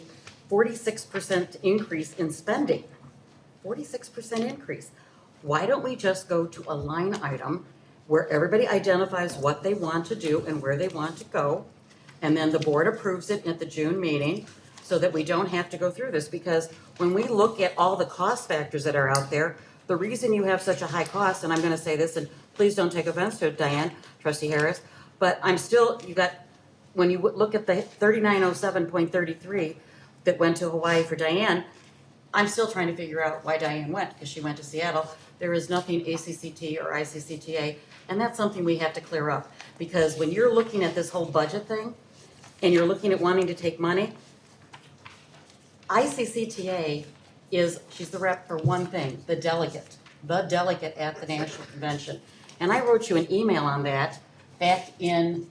46% increase in spending. 46% increase. Why don't we just go to a line item where everybody identifies what they want to do and where they want to go, and then the board approves it at the June meeting so that we don't have to go through this? Because when we look at all the cost factors that are out there, the reason you have such a high cost, and I'm gonna say this, and please don't take offense to it, Diane, Trustee Harris, but I'm still, you got, when you look at the 3907.33 that went to Hawaii for Diane, I'm still trying to figure out why Diane went, because she went to Seattle. There is nothing ACCT or ICCTA, and that's something we have to clear up. Because when you're looking at this whole budget thing, and you're looking at wanting to take money, ICCTA is, she's the rep for one thing, the delegate at the National Convention. And I wrote you an email on that back in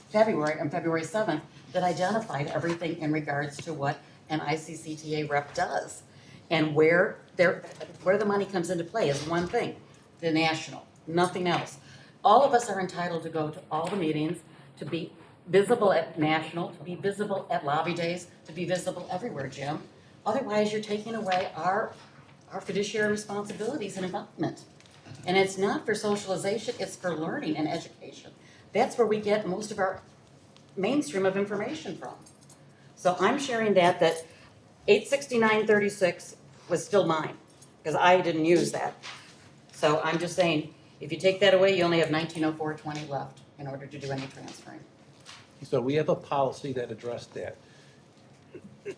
February, on February 7th, that identified everything in regards to what an ICCTA rep does. And where the money comes into play is one thing, the national, nothing else. All of us are entitled to go to all the meetings, to be visible at national, to be visible at lobby days, to be visible everywhere, Jim. Otherwise, you're taking away our fiduciary responsibilities and involvement. And it's not for socialization, it's for learning and education. That's where we get most of our mainstream of information from. So I'm sharing that 869.36 was still mine, because I didn't use that. So I'm just saying, if you take that away, you only have 1904.20 left in order to do any transferring. So we have a policy that addressed that.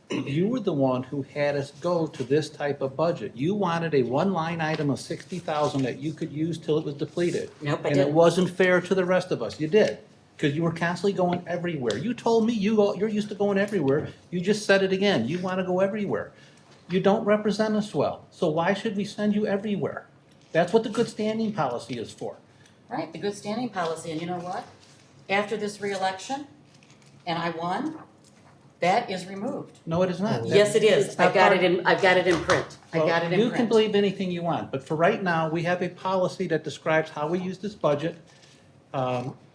You were the one who had us go to this type of budget. You wanted a one-line item of 60,000 that you could use till it was depleted. Nope, I And it didn't. wasn't fair to the rest of us. You did, because you were constantly going everywhere. You told me you're used to going everywhere. You just said it again. You want to go everywhere. You don't represent us well. So why should we send you everywhere? That's what the good standing policy is for. Right, the good standing policy, and you know what? after this reelection, and I won, that is removed. No, it is not. Yes, it is. It's not I've got part- it in, I've got it in print. I've got it in You can print. believe anything you want, but for right now, we have a policy that describes how we use this budget.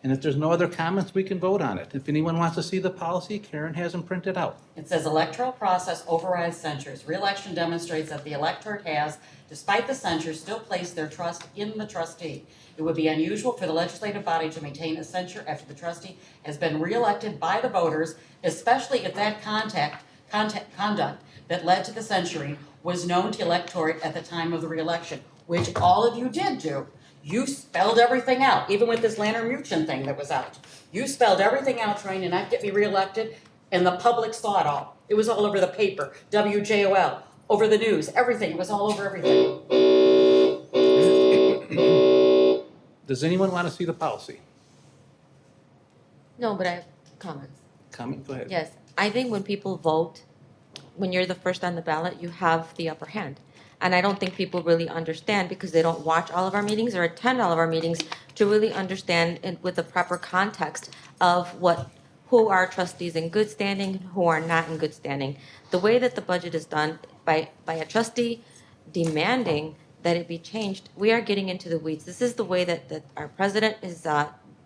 And if there's no other comments, we can vote on it. If anyone wants to see the policy, Karen has them printed out. It says electoral process overrides censures. Reelection demonstrates that the electorate has, despite the censure, still placed their trust in the trustee. It would be unusual for the legislative body to maintain a censure after the trustee has been reelected by the voters, especially if that conduct that led to the censuring was known to electorate at the time of the reelection, which all of you did do. You spelled everything out, even with this Lanner Muchin thing that was out. You spelled everything out trying to not get me reelected, and the public saw it all. It was all over the paper, WJOL, over the news, everything. It was all over everything. Does anyone want to see the policy? No, but I have comments. Comment, go ahead. Yes, I think when people vote, when you're the first on the ballot, you have the upper hand. And I don't think people really understand because they don't watch all of our meetings or attend all of our meetings to really understand with the proper context of who are trustees in good standing, who are not in good standing. The way that the budget is done by a trustee demanding that it be changed, we are getting into the weeds. This is the way that our president is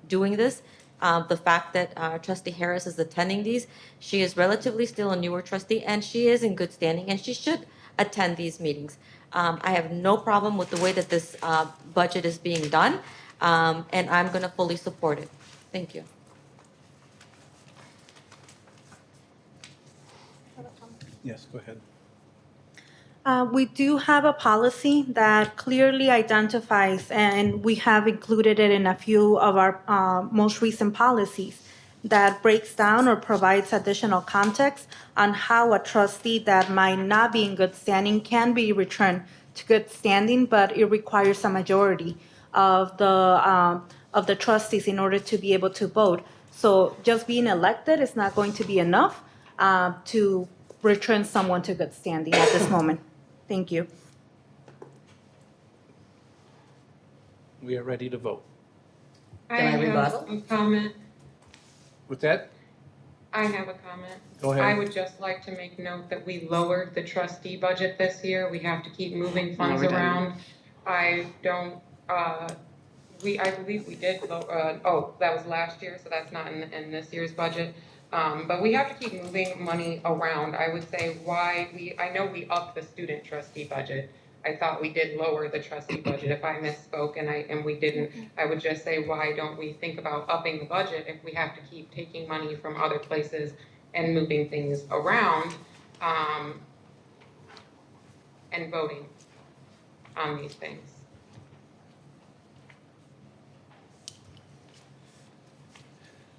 doing this. The fact that Trustee Harris is attending these, she is relatively still a newer trustee, and she is in good standing, and she should attend these meetings. I have no problem with the way that this budget is being done, and I'm going to fully support it. Thank you. Yes, go ahead. We do have a policy that clearly identifies, and we have included it in a few of our most recent policies, that breaks down or provides additional context on how a trustee that might not be in good standing can be returned to good standing, but it requires a majority of the trustees in order to be able to vote. So just being elected is not going to be enough to return someone to good standing at this moment. Thank you. We are ready to vote. Can I have rebuttal? a comment. With that, I have a comment. go ahead. I would just like to make note that we lowered the trustee budget this year. We have to keep moving funds we're done. around. I don't, I believe we did, that was last year, so that's not in this year's budget. But we have to keep moving money around. I would say I know we upped the student trustee budget. I thought we did lower the trustee budget. If I misspoke and we didn't, I would just say, why don't we think about upping the budget if we have to keep taking money from other places and moving things around, and voting on these things.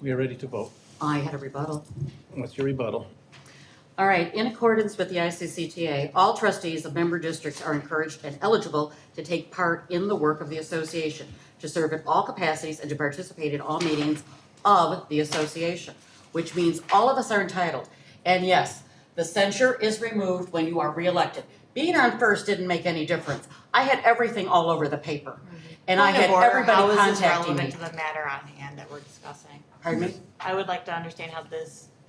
We are ready to vote. I had a rebuttal. What's your rebuttal? All right, in accordance with the ICCTA, all trustees of member districts are encouraged and eligible to take part in the work of the association, to serve in all capacities and to participate in all meetings of the association, which means all of us are entitled. And yes, the censure is removed when you are reelected. Being on first didn't make any difference. I had everything all over the paper. And I had everybody How is this contacting me. relevant to the matter on hand that we're discussing? Pardon me? I would like to understand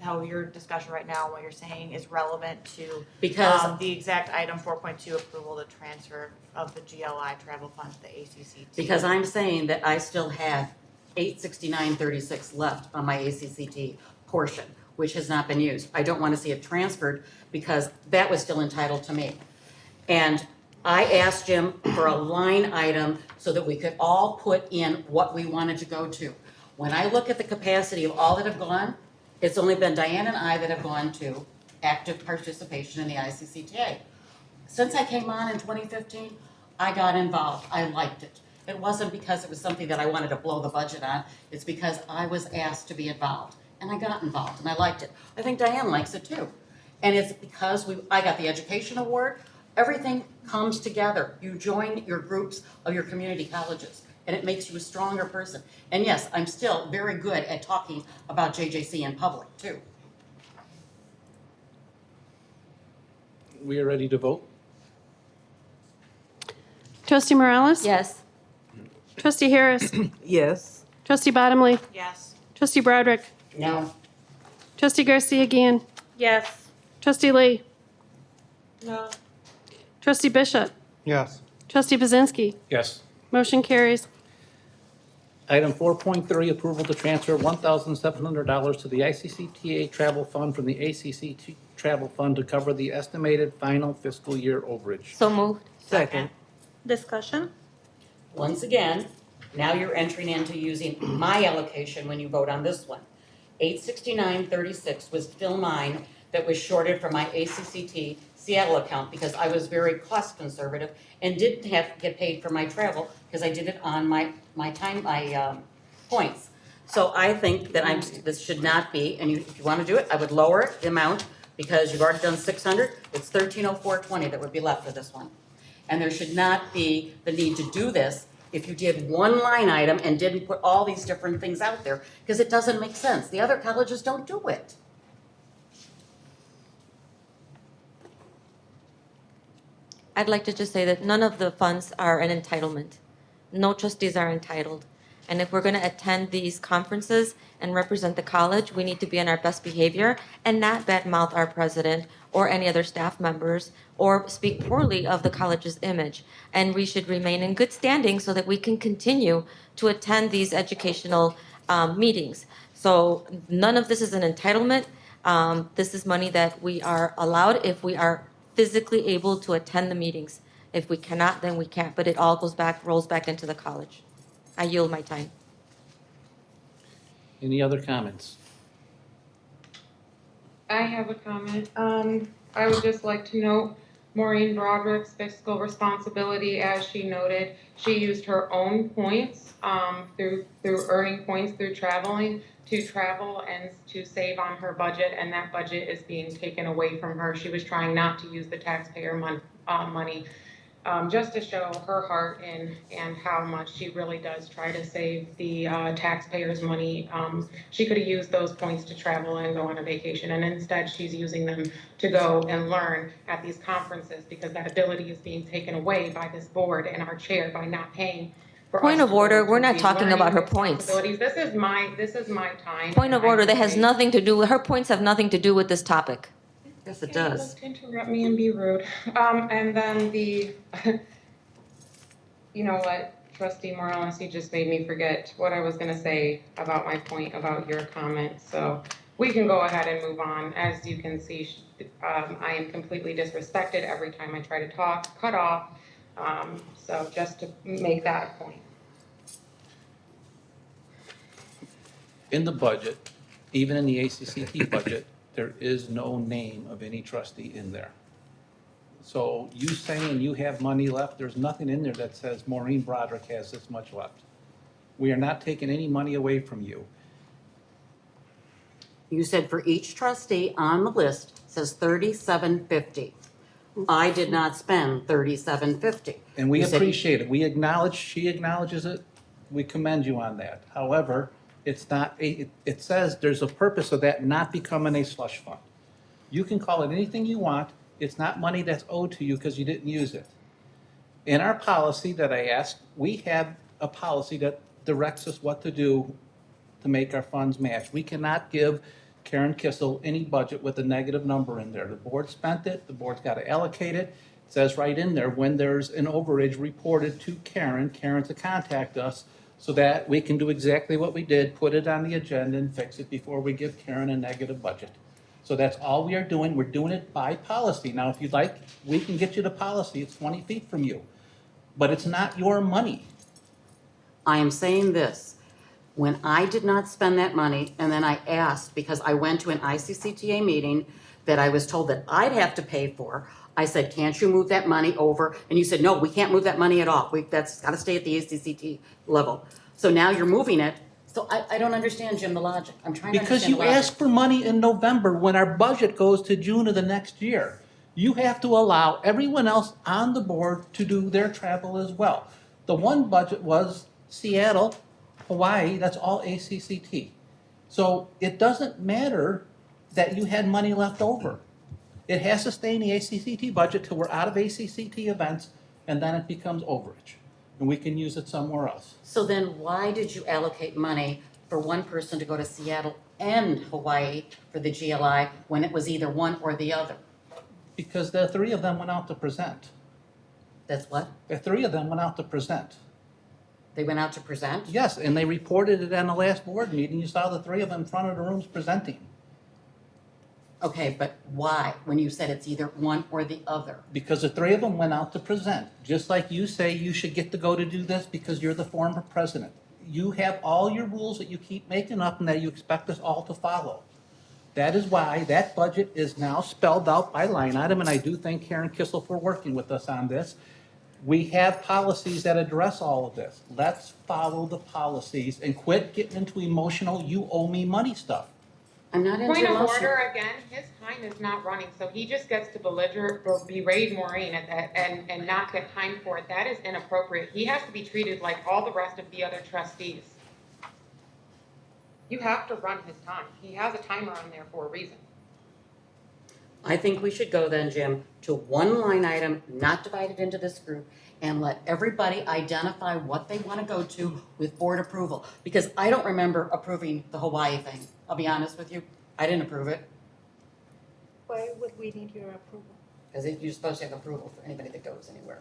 how your discussion right now, what you're saying is relevant to Because- the exact item 4.2 approval, the transfer of the GLI travel fund to the ACCT. Because I'm saying that I still have $869.36 left on my ACCT portion, which has not been used. I don't want to see it transferred because that was still entitled to me. And I asked Jim for a line item so that we could all put in what we wanted to go to. When I look at the capacity of all that have gone, it's only been Diane and I that have gone to active participation in the ICCTA. Since I came on in 2015, I got involved. I liked it. It wasn't because it was something that I wanted to blow the budget on. It's because I was asked to be involved. And I got involved and I liked it. I think Diane likes it too. And it's because I got the education award. Everything comes together. You join your groups of your community colleges and it makes you a stronger person. And yes, I'm still very good at talking about JJC in public too. We are ready to vote. Trustee Morales? Yes. Trustee Harris? Yes. Trustee Bottomley? Yes. Trustee Broderick. No. Trustee Garcia again. Yes. Trustee Lee. No. Trustee Bishop. Yes. Trustee Buzinski. Yes. Motion carries. Item 4.3, approval to transfer $1,700 to the ICCTA Travel Fund from the ACCT Travel Fund to cover the estimated final fiscal year overage. So moved. Second. Discussion? Once again, now you're entering into using my allocation when you vote on this one. 869.36 was still mine that was shorted from my ACCT Seattle account because I was very cost conservative and didn't have to get paid for my travel because I did it on my points. So I think that this should not be, and if you want to do it, I would lower the amount because you've already done 600. It's 1304.20 that would be left for this one. And there should not be the need to do this if you did one line item and didn't put all these different things out there, because it doesn't make sense. The other colleges don't do it. I'd like to just say that none of the funds are an entitlement. No trustees are entitled. And if we're going to attend these conferences and represent the college, we need to be on our best behavior and not badmouth our president or any other staff members or speak poorly of the college's image. And we should remain in good standing so that we can continue to attend these educational meetings. So none of this is an entitlement. This is money that we are allowed if we are physically able to attend the meetings. If we cannot, then we can't. But it all rolls back into the college. I yield my time. Any other comments? I have a comment. I would just like to note Maureen Broderick's fiscal responsibility, as she noted. She used her own points through earning points through traveling to travel and to save on her budget, and that budget is being taken away from her. She was trying not to use the taxpayer money. Just to show her heart and how much she really does try to save the taxpayers' money. She could have used those points to travel and go on a vacation, and instead she's using them to go and learn at these conferences because that ability is being taken away by this board and our chair by not paying for Point us of to order, go we're to not these talking about her learning points. responsibilities. This is my time. Point of and I order, that has appreciate- nothing to do with, her points have nothing to do with this topic. Yes, it Okay, does. let's interrupt me and be rude. And then you know what, Trustee Morales, you just made me forget what I was gonna say about my point about your comment. So we can go ahead and move on. As you can see, I am completely disrespected every time I try to talk, cut off. So just to make that a point. In the budget, even in the ACCT budget, there is no name of any trustee in there. So you saying you have money left, there's nothing in there that says Maureen Broderick has this much left. We are not taking any money away from you. You said for each trustee on the list says $37.50. I did not spend $37.50. And we You said- appreciate it. We acknowledge, she acknowledges it. We commend you on that. However, it's not, it says there's a purpose of that not becoming a slush fund. You can call it anything you want. It's not money that's owed to you because you didn't use it. In our policy that I asked, we have a policy that directs us what to do to make our funds match. We cannot give Karen Kissel any budget with a negative number in there. The board spent it, the board's got to allocate it. It says right in there, when there's an overage reported to Karen, Karen to contact us so that we can do exactly what we did, put it on the agenda and fix it before we give Karen a negative budget. So that's all we are doing. We're doing it by policy. Now, if you'd like, we can get you the policy. It's 20 feet from you. But it's not your money. I am saying this, when I did not spend that money, and then I asked, because I went to an ICCTA meeting that I was told that I'd have to pay for, I said, can't you move that money over? And you said, no, we can't move that money at all. That's got to stay at the ACCT level. So now you're moving it. So I don't understand, Jim, the logic. I'm trying to Because understand you the logic. ask for money in November when our budget goes to June of the next year. You have to allow everyone else on the board to do their travel as well. The one budget was Seattle, Hawaii, that's all ACCT. So it doesn't matter that you had money left over. It has to stay in the ACCT budget till we're out of ACCT events, and then it becomes overage. And we can use it somewhere else. So then why did you allocate money for one person to go to Seattle and Hawaii for the GLI when it was either one or the other? Because the three of them went out to present. That's what? The three of them went out to present. They went out to present? Yes, and they reported it on the last board meeting. You saw the three of them in front of the rooms presenting. Okay, but why, when you said it's either one or the other? Because the three of them went out to present. Just like you say you should get to go to do this because you're the former president. You have all your rules that you keep making up and that you expect us all to follow. That is why that budget is now spelled out by line item, and I do thank Karen Kissel for working with us on this. We have policies that address all of this. Let's follow the policies and quit getting into emotional, you owe me money stuff. I'm not into Point of emotion. order again, his time is not running, so he just gets to belliger or berate Maureen and not get time for it. That is inappropriate. He has to be treated like all the rest of the other trustees. You have to run his time. He has a timer on there for a reason. I think we should go then, Jim, to one line item, not divided into this group, and let everybody identify what they want to go to with board approval. Because I don't remember approving the Hawaii thing. I'll be honest with you. I didn't approve it. Why would we need your approval? Because you're supposed to have approval for anybody that goes anywhere.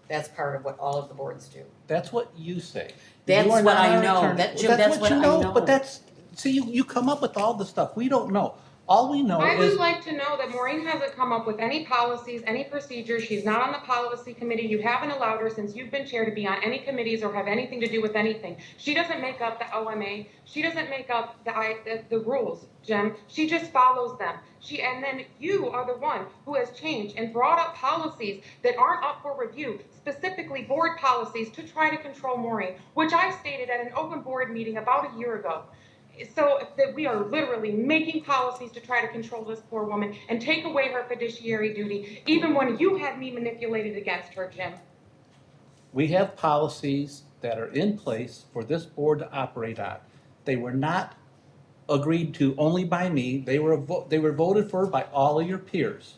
That's part of what all of the boards do. That's what you say. That's You are what not I our know. attorney. That, Jim, Well, that's what you I know. But that's, see, you come up with all the stuff. We don't know. All we know I is. would like to know that Maureen hasn't come up with any policies, any procedures. She's not on the policy committee. You haven't allowed her since you've been chair to be on any committees or have anything to do with anything. She doesn't make up the OMA. She doesn't make up the rules, Jim. She just follows them. And then you are the one who has changed and brought up policies that aren't up for review, specifically board policies to try to control Maureen, which I stated at an open board meeting about a year ago. So that we are literally making policies to try to control this poor woman and take away her fiduciary duty, even when you had me manipulated against her, Jim. We have policies that are in place for this board to operate on. They were not agreed to only by me. They were voted for by all of your peers.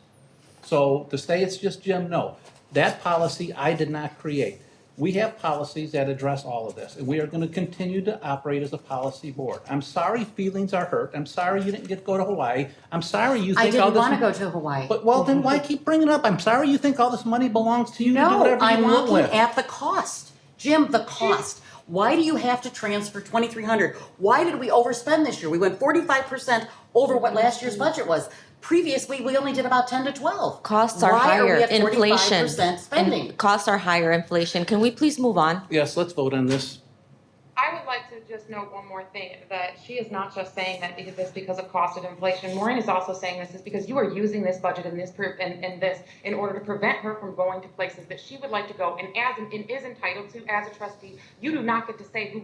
So to say it's just Jim, no. That policy I did not create. We have policies that address all of this, and we are going to continue to operate as a policy board. I'm sorry feelings are hurt. I'm sorry you didn't get to go to Hawaii. I'm sorry you think all I this. didn't want to go to Hawaii. But, well, then why keep bringing it up? I'm sorry you think all this money belongs to you to do No, whatever you I'm want with. looking at the cost. Jim, the cost. Why do you have to transfer $2,300? Why did we overspend this year? We went 45% over what last year's budget was. Previously, we only did about 10 to 12. Costs are Why higher, are we at inflation. 45% spending? And costs are higher, inflation. Can we please move on? Yes, let's vote on this. I would like to just note one more thing, that she is not just saying that this because of cost of inflation. Maureen is also saying this is because you are using this budget and this in order to prevent her from going to places that she would like to go and is entitled to as a trustee. You do not get to say who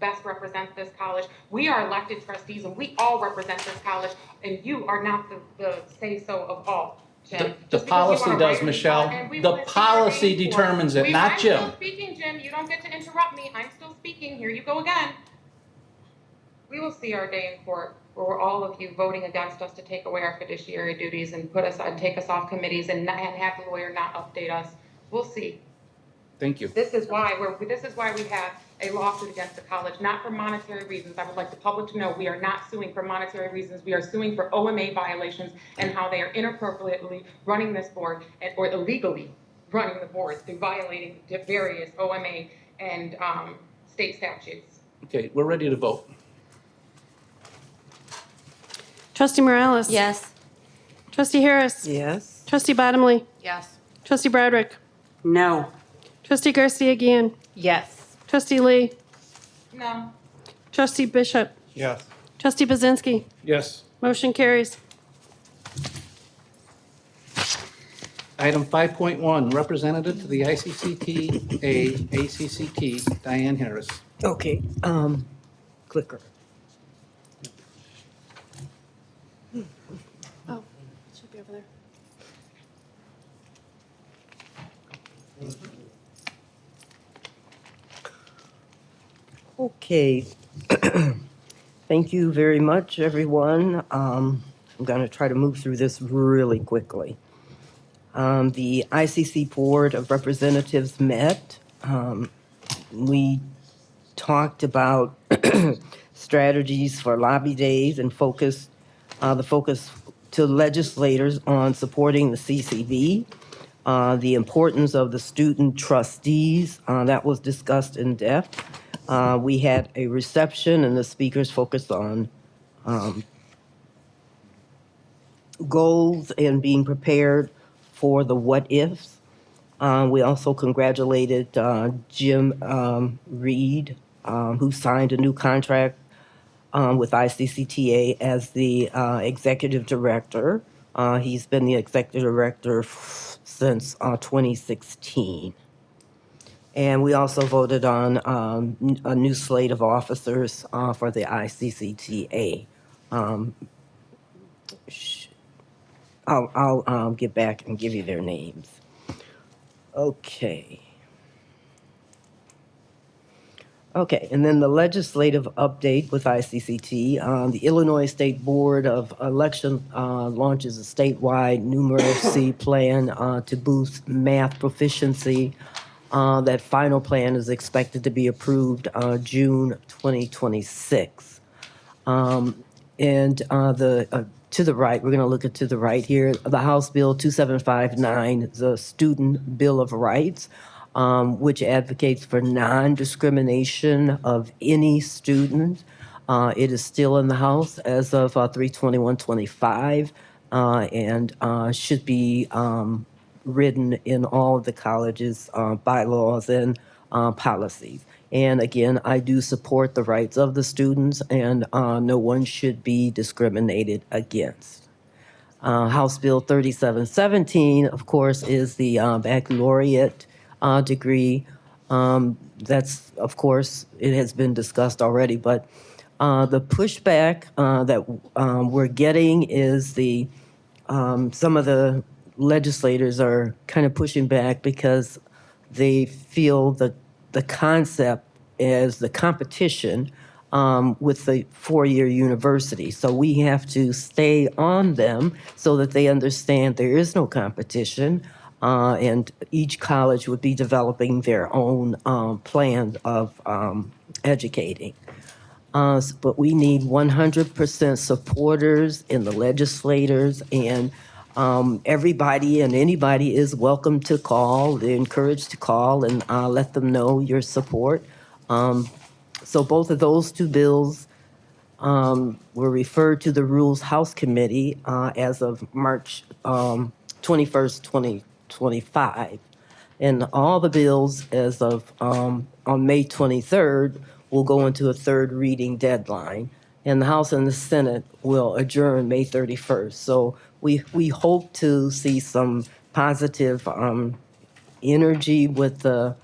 best represents this college. We are elected trustees and we all represent this college, and you are not the say-so of all. Jim. The policy does, Michelle. The policy determines it, not Jim. I'm still speaking, Jim. You don't get to interrupt me. I'm still speaking. Here you go again. We will see our day in court where all of you voting against us to take away our fiduciary duties and take us off committees and have the lawyer not update us. We'll see. Thank you. This is why we have a lawsuit against the college, not for monetary reasons. I would like the public to know we are not suing for monetary reasons. We are suing for OMA violations and how they are inappropriately running this board or illegally running the board through violating various OMA and state statutes. Okay, we're ready to vote. Trustee Morales? Yes. Trustee Harris? Yes. Trustee Bottomley? Yes. Trustee Broderick? No. Trustee Garcia Guillen? Yes. Trustee Lee? No. Trustee Bishop? Yes. Trustee Bazinski? Yes. Motion carries. Item 5.1, representative to the ICCT ACCT, Diane Harris. Okay, clicker. Oh, should be over there. Okay. Thank you very much, everyone. I'm going to try to move through this really quickly. The ICC Board of Representatives met. We talked about strategies for lobby days and the focus to legislators on supporting the CCV, the importance of the student trustees, that was discussed in depth. We had a reception and the speakers focused on goals and being prepared for the what ifs. We also congratulated Jim Reed, who signed a new contract with ICCTA as the executive director. He's been the executive director since 2016. And we also voted on a new slate of officers for the ICCTA. Um, I'll get back and give you their names. Okay. Okay, and then the legislative update with ICCT. The Illinois State Board of Election launches a statewide numeracy plan to boost math proficiency. That final plan is expected to be approved June 2026. And to the right, we're going to look at to the right here, the House Bill 2759, the Student Bill of Rights, which advocates for non-discrimination of any student. It is still in the House as of 3/21/25 and should be written in all of the college's bylaws and policies. And again, I do support the rights of the students, and no one should be discriminated against. House Bill 3717, of course, is the baccalaureate degree. That's, of course, it has been discussed already, but the pushback that we're getting is some of the legislators are kind of pushing back because they feel that the concept is the competition with the four-year university. So we have to stay on them so that they understand there is no competition, and each college would be developing their own plan of educating. But we need 100% supporters in the legislators, and everybody and anybody is welcome to call. They're encouraged to call and let them know your support. So both of those two bills were referred to the Rules House Committee as of March 21st, 2025. And all the bills as of on May 23rd will go into a third reading deadline. And the House and the Senate will adjourn May 31st. So we hope to see some positive energy with the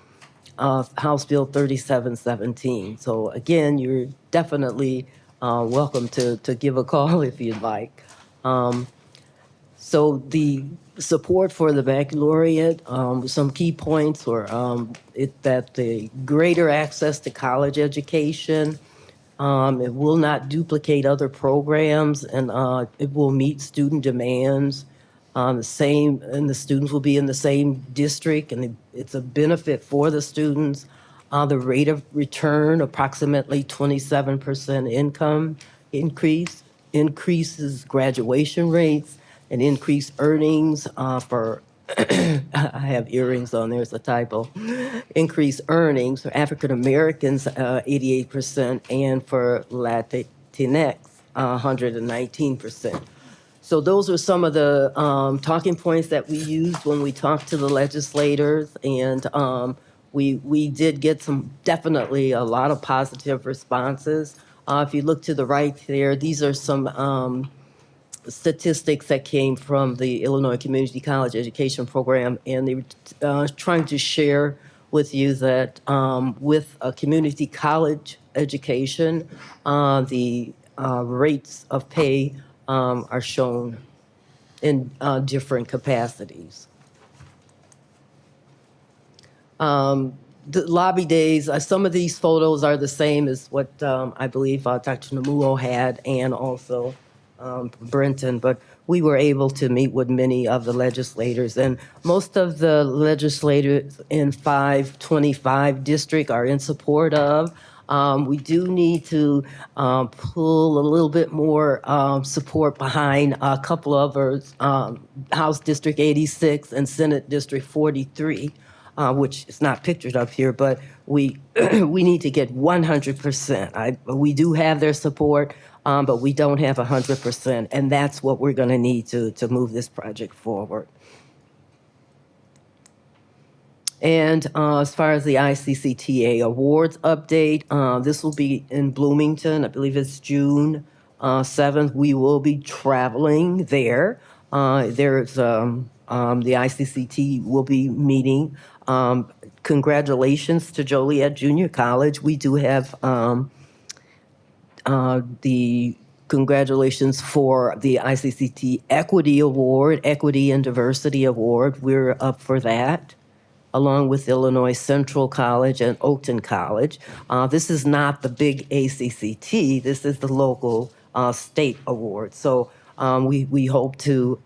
House Bill 3717. So again, you're definitely welcome to give a call if you'd like. So the support for the baccalaureate, some key points were that the greater access to college education, it will not duplicate other programs, and it will meet student demands. And the students will be in the same district, and it's a benefit for the students. The rate of return, approximately 27% income increases graduation rates and increased earnings for, I have earrings on there, it's a typo. Increased earnings for African Americans, 88%, and for Latinx, 119%. So those are some of the talking points that we used when we talked to the legislators, and we did get definitely a lot of positive responses. If you look to the right there, these are some statistics that came from the Illinois Community College Education Program, and they were trying to share with you that with a community college education, the rates of pay are shown in different capacities. The lobby days, some of these photos are the same as what I believe Dr. Namuo had, and also Brenton, but we were able to meet with many of the legislators, and most of the legislators in 525 district are in support of. We do need to pull a little bit more support behind a couple of others, House District 86 and Senate District 43, which is not pictured up here, but we we need to get 100%. We do have their support, but we don't have 100%, and that's what we're going to need to move this project forward. And as far as the ICCTA awards update, this will be in Bloomington. I believe it's June 7th. We will be traveling there. The ICCT will be meeting. Congratulations to Joliet Junior College. We do have the congratulations for the ICCT Equity Award, Equity and Diversity Award. We're up for that, along with Illinois Central College and Oakton College. This is not the big ACCT. This is the local state award. So we hope to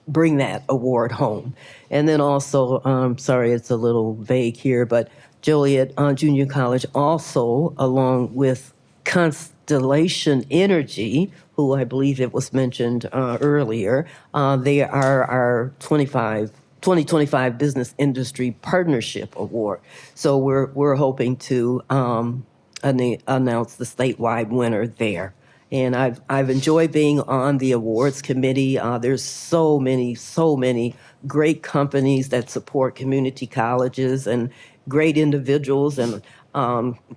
bring that award home. And then also, sorry, it's a little vague here, but Joliet Junior College also, along with Constellation Energy, who I believe it was mentioned earlier, they are our 2025 Business Industry Partnership Award. So we're hoping to announce the statewide winner there. And I've enjoyed being on the awards committee. There's so many great companies that support community colleges and great individuals. And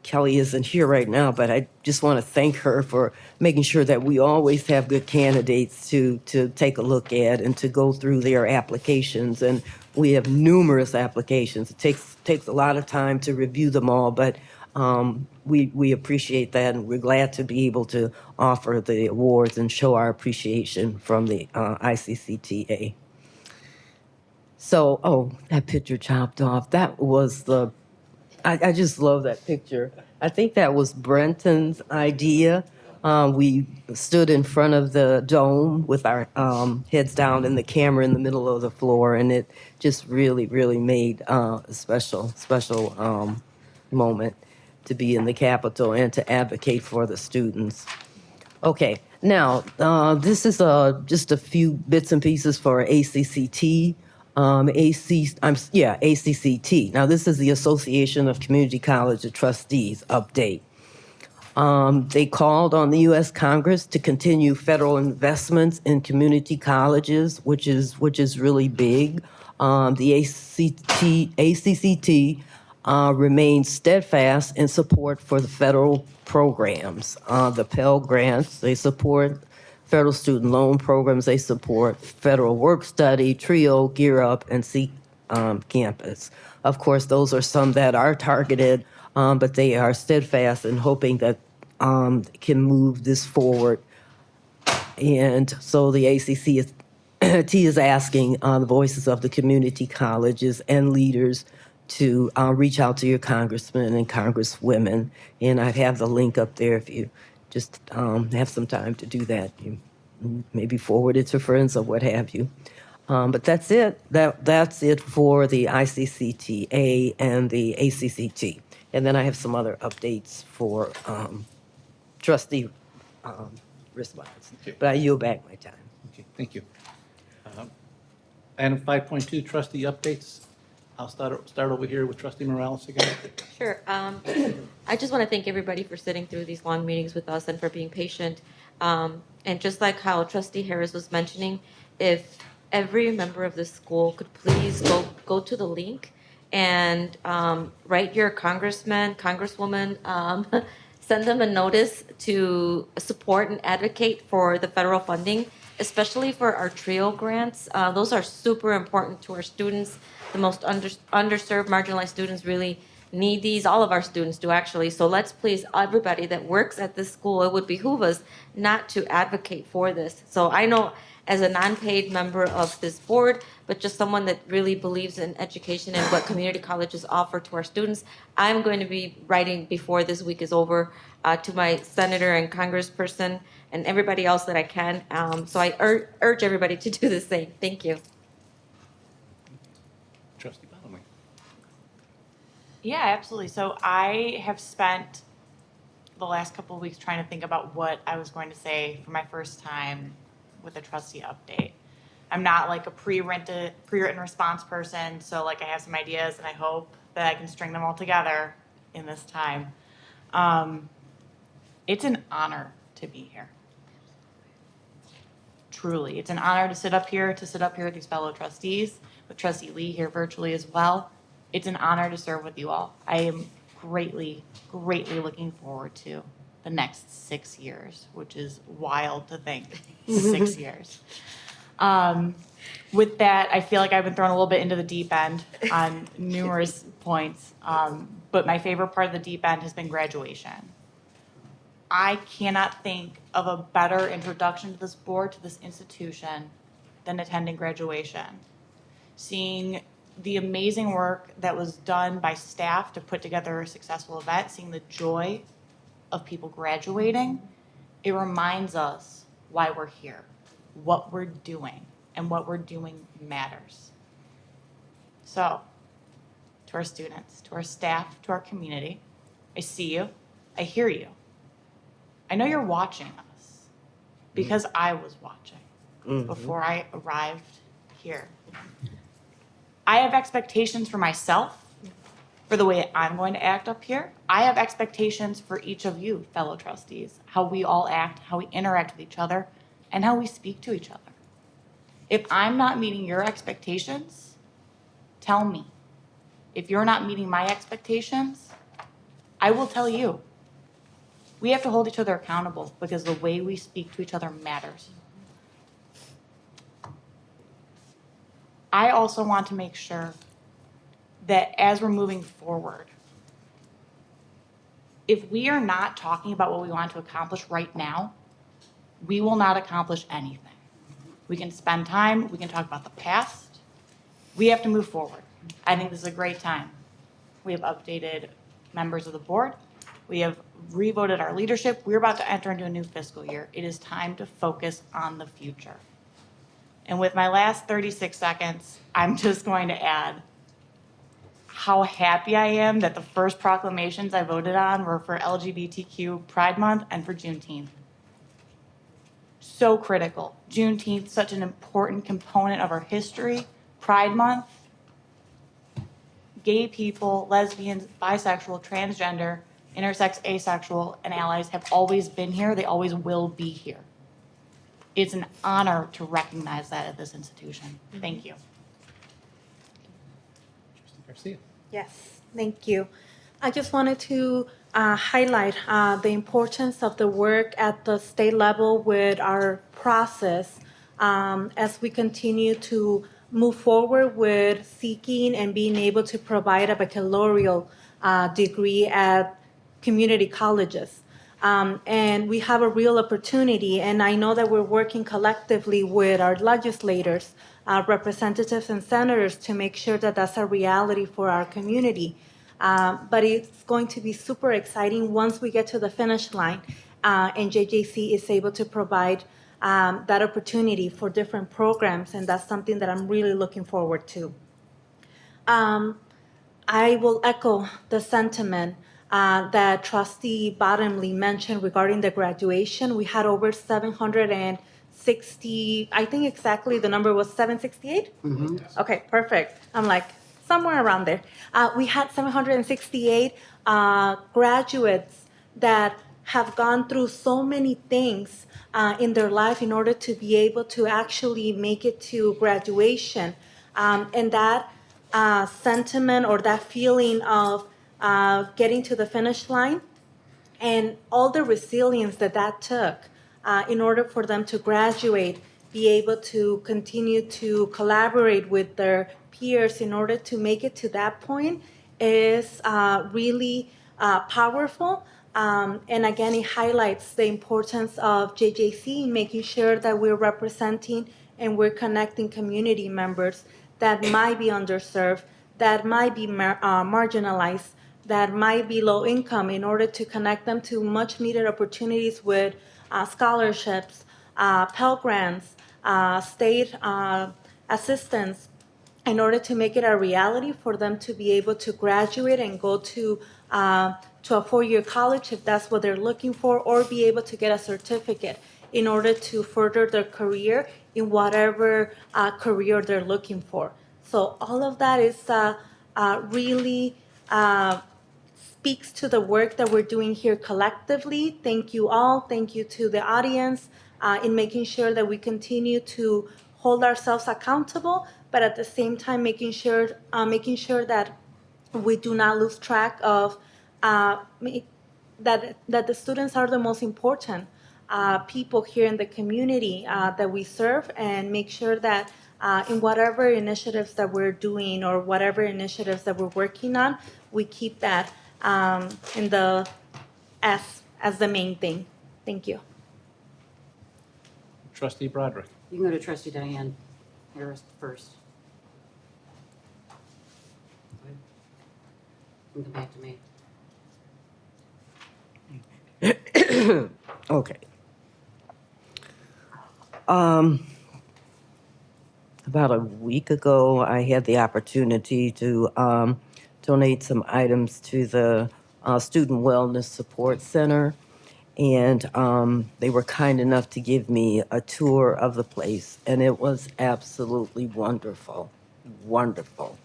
Kelly isn't here right now, but I just want to thank her for making sure that we always have good candidates to take a look at and to go through their applications. And we have numerous applications. It takes a lot of time to review them all, but we appreciate that, and we're glad to be able to offer the awards and show our appreciation from the ICCTA. So, that picture chopped off. That was I just love that picture. I think that was Brenton's idea. We stood in front of the dome with our heads down and the camera in the middle of the floor, and it just really made a special moment to be in the Capitol and to advocate for the students. Okay, now, this is just a few bits and pieces for ACCT. ACCT. Now, this is the Association of Community College Trustees update. They called on the U.S. Congress to continue federal investments in community colleges, which is really big. The ACCT remains steadfast in support for the federal programs. The Pell Grants, they support federal student loan programs, they support federal work study, TRIO, Gear Up, and Seek Campus. Of course, those are some that are targeted, but they are steadfast in hoping that can move this forward. And so the ACCT is asking the voices of the community colleges and leaders to reach out to your congressmen and congresswomen. And I have the link up there if you just have some time to do that. You maybe forward it to friends or what have you. But that's it. That's it for the ICCTA and the ACCT. And then I have some other updates for trustee response. Okay. But I yield back my time. Okay, thank you. Item 5.2, trustee updates. I'll start over here with trustee Morales again. Sure. I just want to thank everybody for sitting through these long meetings with us and for being patient. And just like how Trustee Harris was mentioning, if every member of the school could please go to the link and write your congressman, congresswoman, send them a notice to support and advocate for the federal funding, especially for our TRIO grants. Those are super important to our students. The most underserved, marginalized students really need these. All of our students do, actually. So let's please, everybody that works at this school, it would behoove us not to advocate for this. So I know as a non-paid member of this board, but just someone that really believes in education and what community colleges offer to our students, I'm going to be writing before this week is over to my senator and congressperson and everybody else that I can. So I urge everybody to do the same. Thank you. Trustee Bellamy. Yeah, absolutely. So I have spent the last couple of weeks trying to think about what I was going to say for my first time with a trustee update. I'm not like a pre-written response person, so like I have some ideas and I hope that I can string them all together in this time. It's an honor to be here. Truly, it's an honor to sit up here with these fellow trustees, with Trustee Lee here virtually as well. It's an honor to serve with you all. I am greatly, greatly looking forward to the next 6 years, which is wild to think, 6 years. With that, I feel like I've been thrown a little bit into the deep end on numerous points, but my favorite part of the deep end has been graduation. I cannot think of a better introduction to this board, to this institution, than attending graduation. Seeing the amazing work that was done by staff to put together a successful event, seeing the joy of people graduating, it reminds us why we're here, what we're doing, and what we're doing matters. So, to our students, to our staff, to our community, I see you, I hear you. I know you're watching us because I was watching before I arrived here. I have expectations for myself, for the way I'm going to act up here. I have expectations for each of you, fellow trustees, how we all act, how we interact with each other, and how we speak to each other. If I'm not meeting your expectations, tell me. If you're not meeting my expectations, I will tell you. We have to hold each other accountable because the way we speak to each other matters. I also want to make sure that as we're moving forward, if we are not talking about what we want to accomplish right now, we will not accomplish anything. We can spend time, we can talk about the past. We have to move forward. I think this is a great time. We have updated members of the board. We have revoted our leadership. We're about to enter into a new fiscal year. It is time to focus on the future. And with my last 36 seconds, I'm just going to add how happy I am that the first proclamations I voted on were for LGBTQ Pride Month and for Juneteenth. So critical. Juneteenth, such an important component of our history. Pride Month, gay people, lesbians, bisexual, transgender, intersex, asexual, and allies have always been here. They always will be here. It's an honor to recognize that at this institution. Thank you. Garcia. Yes, thank you. I just wanted to highlight the importance of the work at the state level with our process as we continue to move forward with seeking and being able to provide a baccalaureate degree at community colleges. And we have a real opportunity, and I know that we're working collectively with our legislators, representatives and senators to make sure that that's a reality for our community. But it's going to be super exciting once we get to the finish line and JJC is able to provide that opportunity for different programs, and that's something that I'm really looking forward to. I will echo the sentiment that Trustee Bottomley mentioned regarding the graduation. We had over 760, I think exactly the number was 768? Okay, perfect. I'm like, somewhere around there. We had 768 graduates that have gone through so many things in their life in order to be able to actually make it to graduation. And that sentiment or that feeling of getting to the finish line and all the resilience that that took in order for them to graduate, be able to continue to collaborate with their peers in order to make it to that point is really powerful. And again, it highlights the importance of JJC, making sure that we're representing and we're connecting community members that might be underserved, that might be marginalized, that might be low income in order to connect them to much needed opportunities with scholarships, Pell Grants, state assistance, in order to make it a reality for them to be able to graduate and go to a four-year college if that's what they're looking for, or be able to get a certificate in order to further their career in whatever career they're looking for. So all of that is really speaks to the work that we're doing here collectively. Thank you all. Thank you to the audience in making sure that we continue to hold ourselves accountable, but at the same time making sure that we do not lose track of that the students are the most important people here in the community that we serve, and make sure that in whatever initiatives that we're doing or whatever initiatives that we're working on, we keep that in the as the main thing. Thank you. Trustee Broderick. You can go to Trustee Diane Harris first. And come back to me. Okay. About a week ago, I had the opportunity to donate some items to the Student Wellness Support Center, and they were kind enough to give me a tour of the place, and it was absolutely wonderful, wonderful.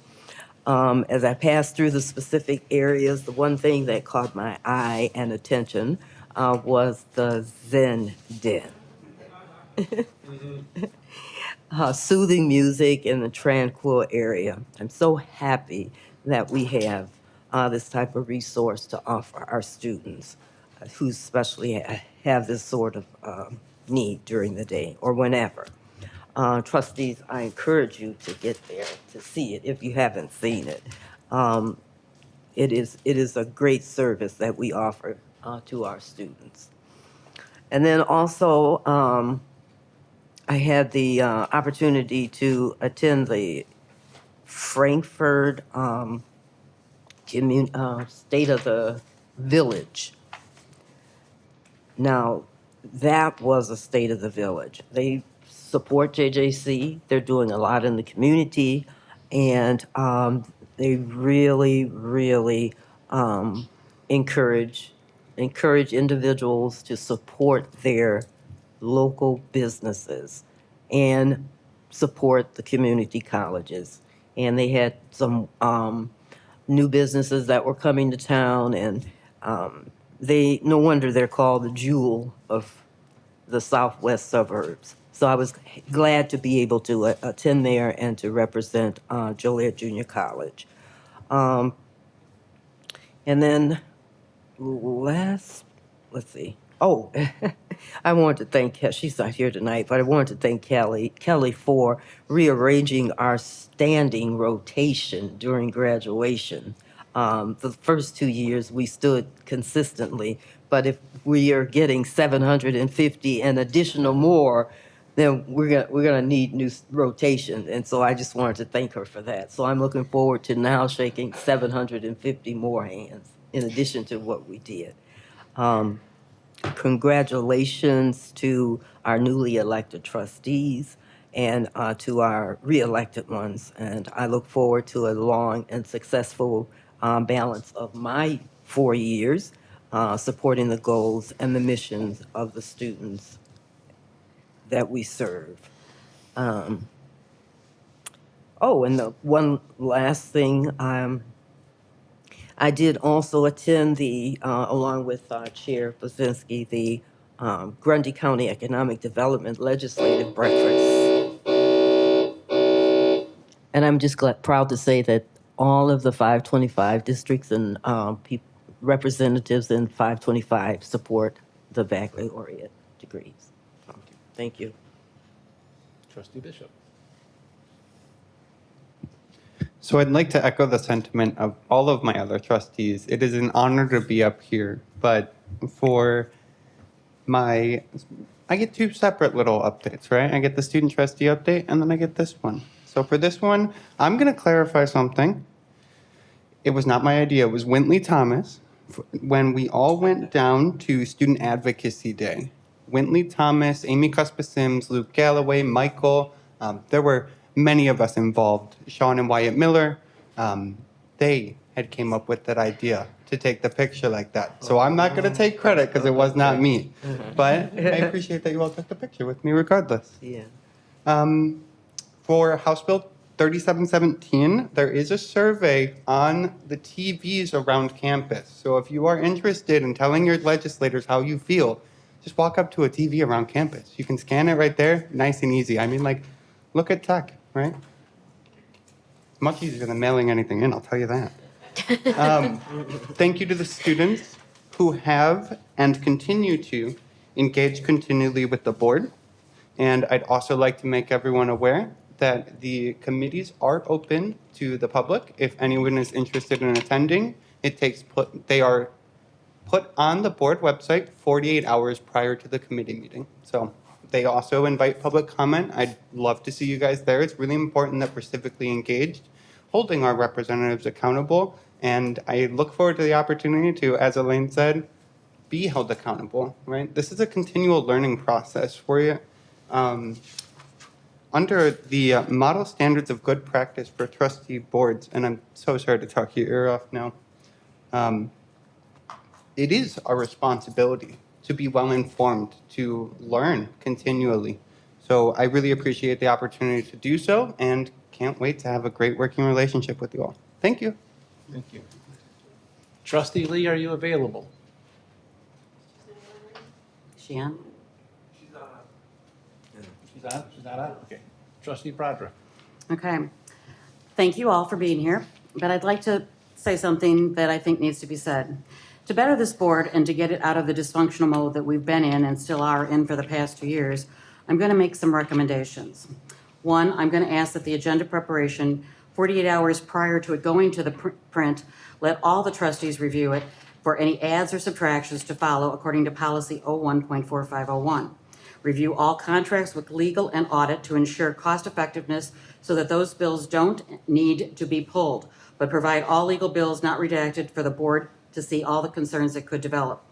As I passed through the specific areas, the one thing that caught my eye and attention was the Zen Den. Soothing music in the tranquil area. I'm so happy that we have this type of resource to offer our students who especially have this sort of need during the day or whenever. Trustees, I encourage you to get there to see it if you haven't seen it. It is a great service that we offer to our students. And then also, I had the opportunity to attend the Frankfurt State of the Village. Now, that was a State of the Village. They support JJC. They're doing a lot in the community, and they really, really encourage individuals to support their local businesses and support the community colleges. And they had some new businesses that were coming to town, and no wonder they're called the jewel of the southwest suburbs. So I was glad to be able to attend there and to represent Joliet Junior College. And then let's see. Oh, I wanted to thank, she's not here tonight, but I wanted to thank Kelly for rearranging our standing rotation during graduation. The first 2 years, we stood consistently, but if we are getting 750 and additional more, then we're gonna need new rotation. And so I just wanted to thank her for that. So I'm looking forward to now shaking 750 more hands in addition to what we did. Congratulations to our newly elected trustees and to our re-elected ones. And I look forward to a long and successful balance of my 4 years supporting the goals and the missions of the students that we serve. And the one last thing, I did also attend along with Chair Bazinski, the Grundy County Economic Development Legislative Breakfast. And I'm just proud to say that all of the 525 districts and representatives in 525 support the baccalaureate degrees. Thank you. Trustee Bishop. So I'd like to echo the sentiment of all of my other trustees. It is an honor to be up here, but I get two separate little updates, right? I get the student trustee update, and then I get this one. So for this one, I'm going to clarify something. It was not my idea. It was Wintley Thomas. When we all went down to Student Advocacy Day, Wintley Thomas, Amy Cuspa Sims, Luke Galloway, Michael, there were many of us involved, Sean and Wyatt Miller, they had came up with that idea to take the picture like that. So I'm not going to take credit because it was not me. But I appreciate that you all took the picture with me regardless. Yeah. For House Bill 3717, there is a survey on the TVs around campus. So if you are interested in telling your legislators how you feel, just walk up to a TV around campus. You can scan it right there, nice and easy. I mean, like, look at tech, right? Much easier than mailing anything in, I'll tell you that. Thank you to the students who have and continue to engage continually with the board. And I'd also like to make everyone aware that the committees are open to the public. If anyone is interested in attending, they are put on the board website 48 hours prior to the committee meeting. So they also invite public comment. I'd love to see you guys there. It's really important that we're civically engaged, holding our representatives accountable. And I look forward to the opportunity to, as Elaine said, be held accountable, right? This is a continual learning process for you. Under the model standards of good practice for trustee boards, and I'm so sorry to talk your ear off now, it is our responsibility to be well informed, to learn continually. So I really appreciate the opportunity to do so and can't wait to have a great working relationship with you all. Thank you. Thank you. Trustee Lee, are you available? She on? She's on? She's not on? Okay. Trustee Broderick. Okay. Thank you all for being here, but I'd like to say something that I think needs to be said. To better this board and to get it out of the dysfunctional mode that we've been in and still are in for the past 2 years, I'm going to make some recommendations. One, I'm going to ask that the agenda preparation, 48 hours prior to it going to the print, let all the trustees review it for any adds or subtractions to follow according to policy 01.4501. Review all contracts with legal and audit to ensure cost effectiveness so that those bills don't need to be pulled, but provide all legal bills not redacted for the board to see all the concerns that could develop.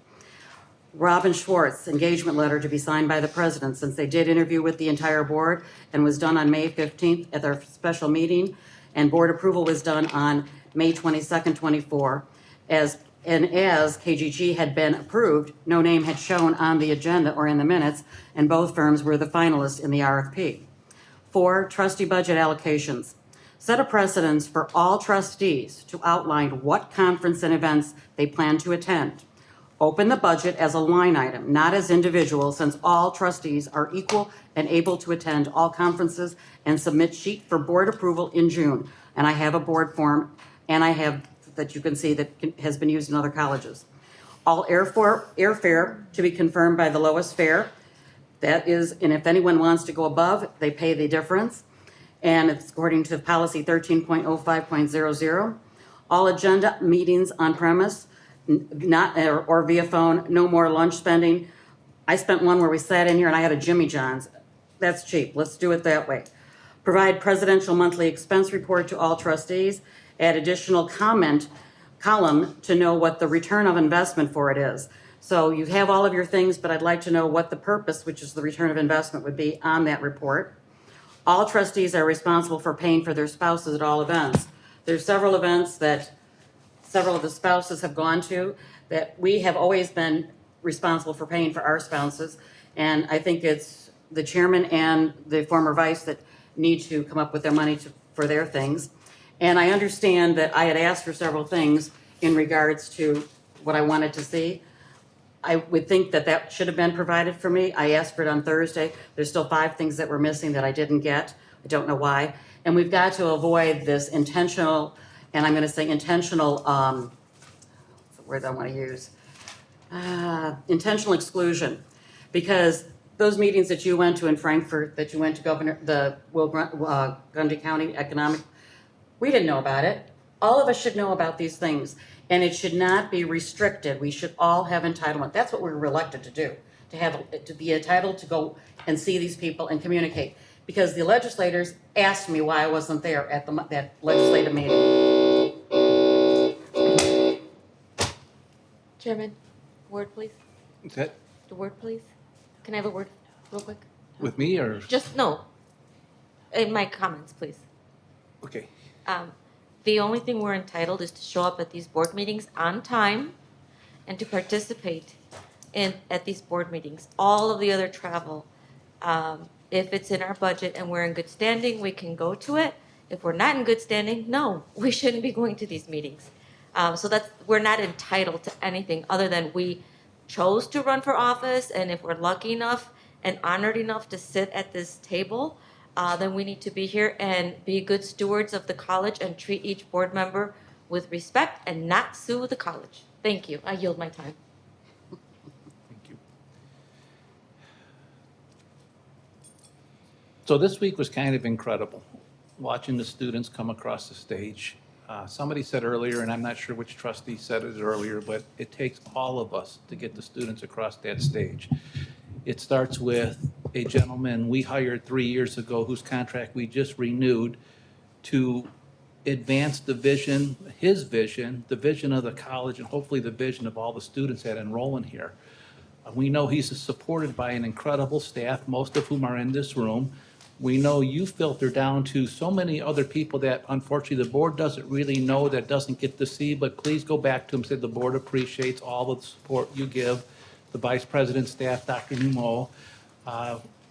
Robin Schwartz, engagement letter to be signed by the president, since they did interview with the entire board and was done on May 15th at their special meeting, and board approval was done on May 22nd, 24. As KGG had been approved, no name had shown on the agenda or in the minutes, and both firms were the finalists in the RFP. 4, trustee budget allocations. Set a precedence for all trustees to outline what conference and events they plan to attend. Open the budget as a line item, not as individuals, since all trustees are equal and able to attend all conferences and submit sheet for board approval in June. And I have a board form, and I have that you can see that has been used in other colleges. All airfare to be confirmed by the lowest fare. That is, and if anyone wants to go above, they pay the difference. And it's according to policy 13.05.00. All agenda meetings on premise, not or via phone, no more lunch spending. I spent one where we sat in here and I had a Jimmy John's. That's cheap. Let's do it that way. Provide presidential monthly expense report to all trustees. Add additional column to know what the return of investment for it is. So you have all of your things, but I'd like to know what the purpose, which is the return of investment, would be on that report. All trustees are responsible for paying for their spouses at all events. There's several events that several of the spouses have gone to that we have always been responsible for paying for our spouses. And I think it's the chairman and the former vice that need to come up with their money for their things. And I understand that I had asked for several things in regards to what I wanted to see. I would think that that should have been provided for me. I asked for it on Thursday. There's still 5 things that were missing that I didn't get. I don't know why. And we've got to avoid this intentional, and I'm going to say intentional, what's the word I want to use? Intentional exclusion. Because those meetings that you went to in Frankfurt, that you went to Grundy County Economic, we didn't know about it. All of us should know about these things. And it should not be restricted. We should all have entitlement. That's what we were elected to do, to be entitled to go and see these people and communicate. Because the legislators asked me why I wasn't there at that legislative meeting. Chairman, word, please. Is that The word, please. Can I have a word real quick? with me or? Just, no. In my comments, please. Okay. The only thing we're entitled is to show up at these board meetings on time and to participate at these board meetings. All of the other travel, if it's in our budget and we're in good standing, we can go to it. If we're not in good standing, no, we shouldn't be going to these meetings. So we're not entitled to anything other than we chose to run for office, and if we're lucky enough and honored enough to sit at this table, then we need to be here and be good stewards of the college and treat each board member with respect and not sue the college. Thank you. I yield my time. So this week was kind of incredible, watching the students come across the stage. Somebody said earlier, and I'm not sure which trustee said it earlier, but it takes all of us to get the students across that stage. It starts with a gentleman we hired 3 years ago whose contract we just renewed to advance the vision, his vision, the vision of the college, and hopefully the vision of all the students that enroll in here. We know he's supported by an incredible staff, most of whom are in this room. We know you filter down to so many other people that unfortunately the board doesn't really know, that doesn't get to see, but please go back to him, say the board appreciates all of the support you give, the vice president's staff, Dr. Numo.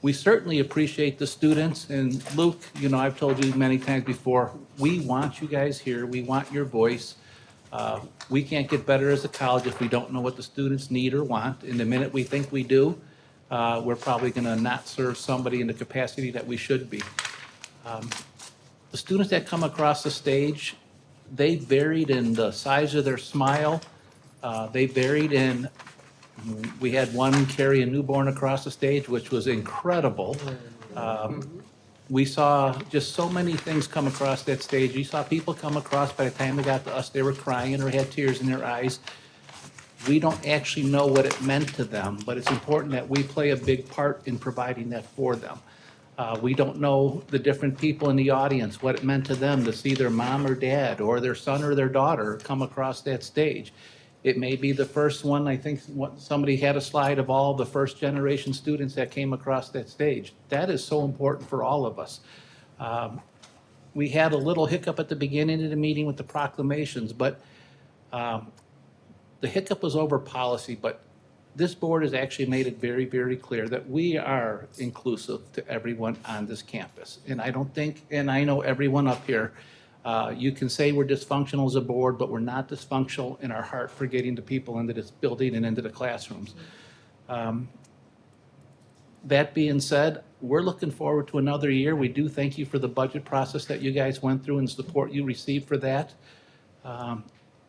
We certainly appreciate the students, and Luke, you know, I've told you many times before, we want you guys here, we want your voice. We can't get better as a college if we don't know what the students need or want, and the minute we think we do, we're probably gonna not serve somebody in the capacity that we should be. The students that come across the stage, they varied in the size of their smile. They varied in, we had one carry a newborn across the stage, which was incredible. We saw just so many things come across that stage. You saw people come across, by the time they got to us, they were crying or had tears in their eyes. We don't actually know what it meant to them, but it's important that we play a big part in providing that for them. We don't know the different people in the audience, what it meant to them to see their mom or dad or their son or their daughter come across that stage. It may be the first one, I think somebody had a slide of all the first generation students that came across that stage. That is so important for all of us. We had a little hiccup at the beginning of the meeting with the proclamations, but the hiccup was over policy, but this board has actually made it very, very clear that we are inclusive to everyone on this campus. And I don't think, and I know everyone up here, you can say we're dysfunctional as a board, but we're not dysfunctional in our heart for getting the people into this building and into the classrooms. That being said, we're looking forward to another year. We do thank you for the budget process that you guys went through and the support you received for that.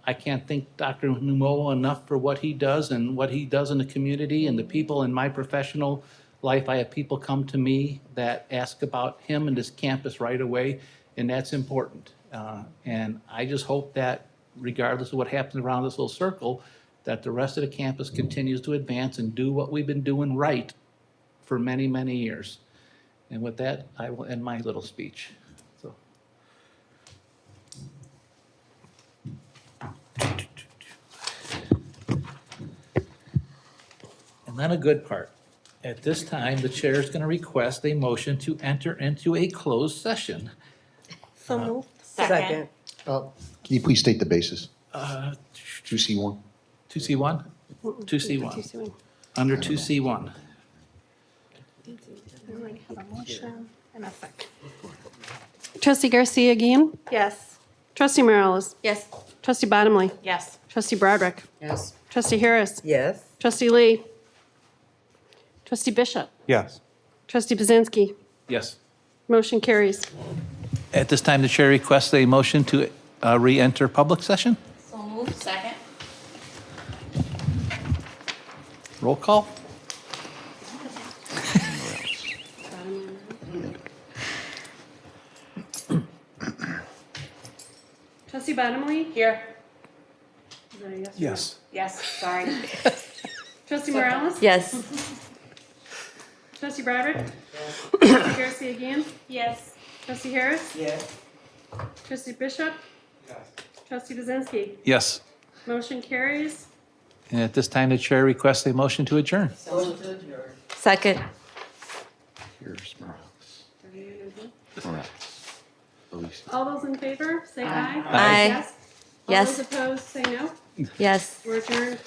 I can't thank Dr. Numo enough for what he does and what he does in the community and the people in my professional life. I have people come to me that ask about him and this campus right away, and that's important. And I just hope that regardless of what happens around this little circle, that the rest of the campus continues to advance and do what we've been doing right for many, many years. And with that, I will end my little speech. So. And then a good part. At this time, the chair is going to request a motion to enter into a closed session. So moved. Second. Can you please state the basis? 2C1? 2C1? 2C1. Under 2C1. Trustee Garcia again? Yes. Trustee Morales? Yes. Trustee Bottomley? Yes. Trustee Broderick? Yes. Trustee Harris? Yes. Trustee Lee? Trustee Bishop? Yes. Trustee Pazinski? Yes. Motion carries. At this time, the chair requests a motion to re-enter public session. So moved. Second. Roll call. Trustee Bottomley? Here. Is that a yes or no? Yes. Yes, sorry. Trustee Morales? Yes. Trustee Broderick? Trustee Garcia again? Yes. Trustee Harris? Yes. Trustee Bishop? Trustee Pazinski? Yes. Motion carries. And at this time, the chair requests a motion to adjourn. Second. Here's Morales. All those in favor, say aye. Aye. Yes. All Yes. those opposed, say no. Yes. We're adjourned.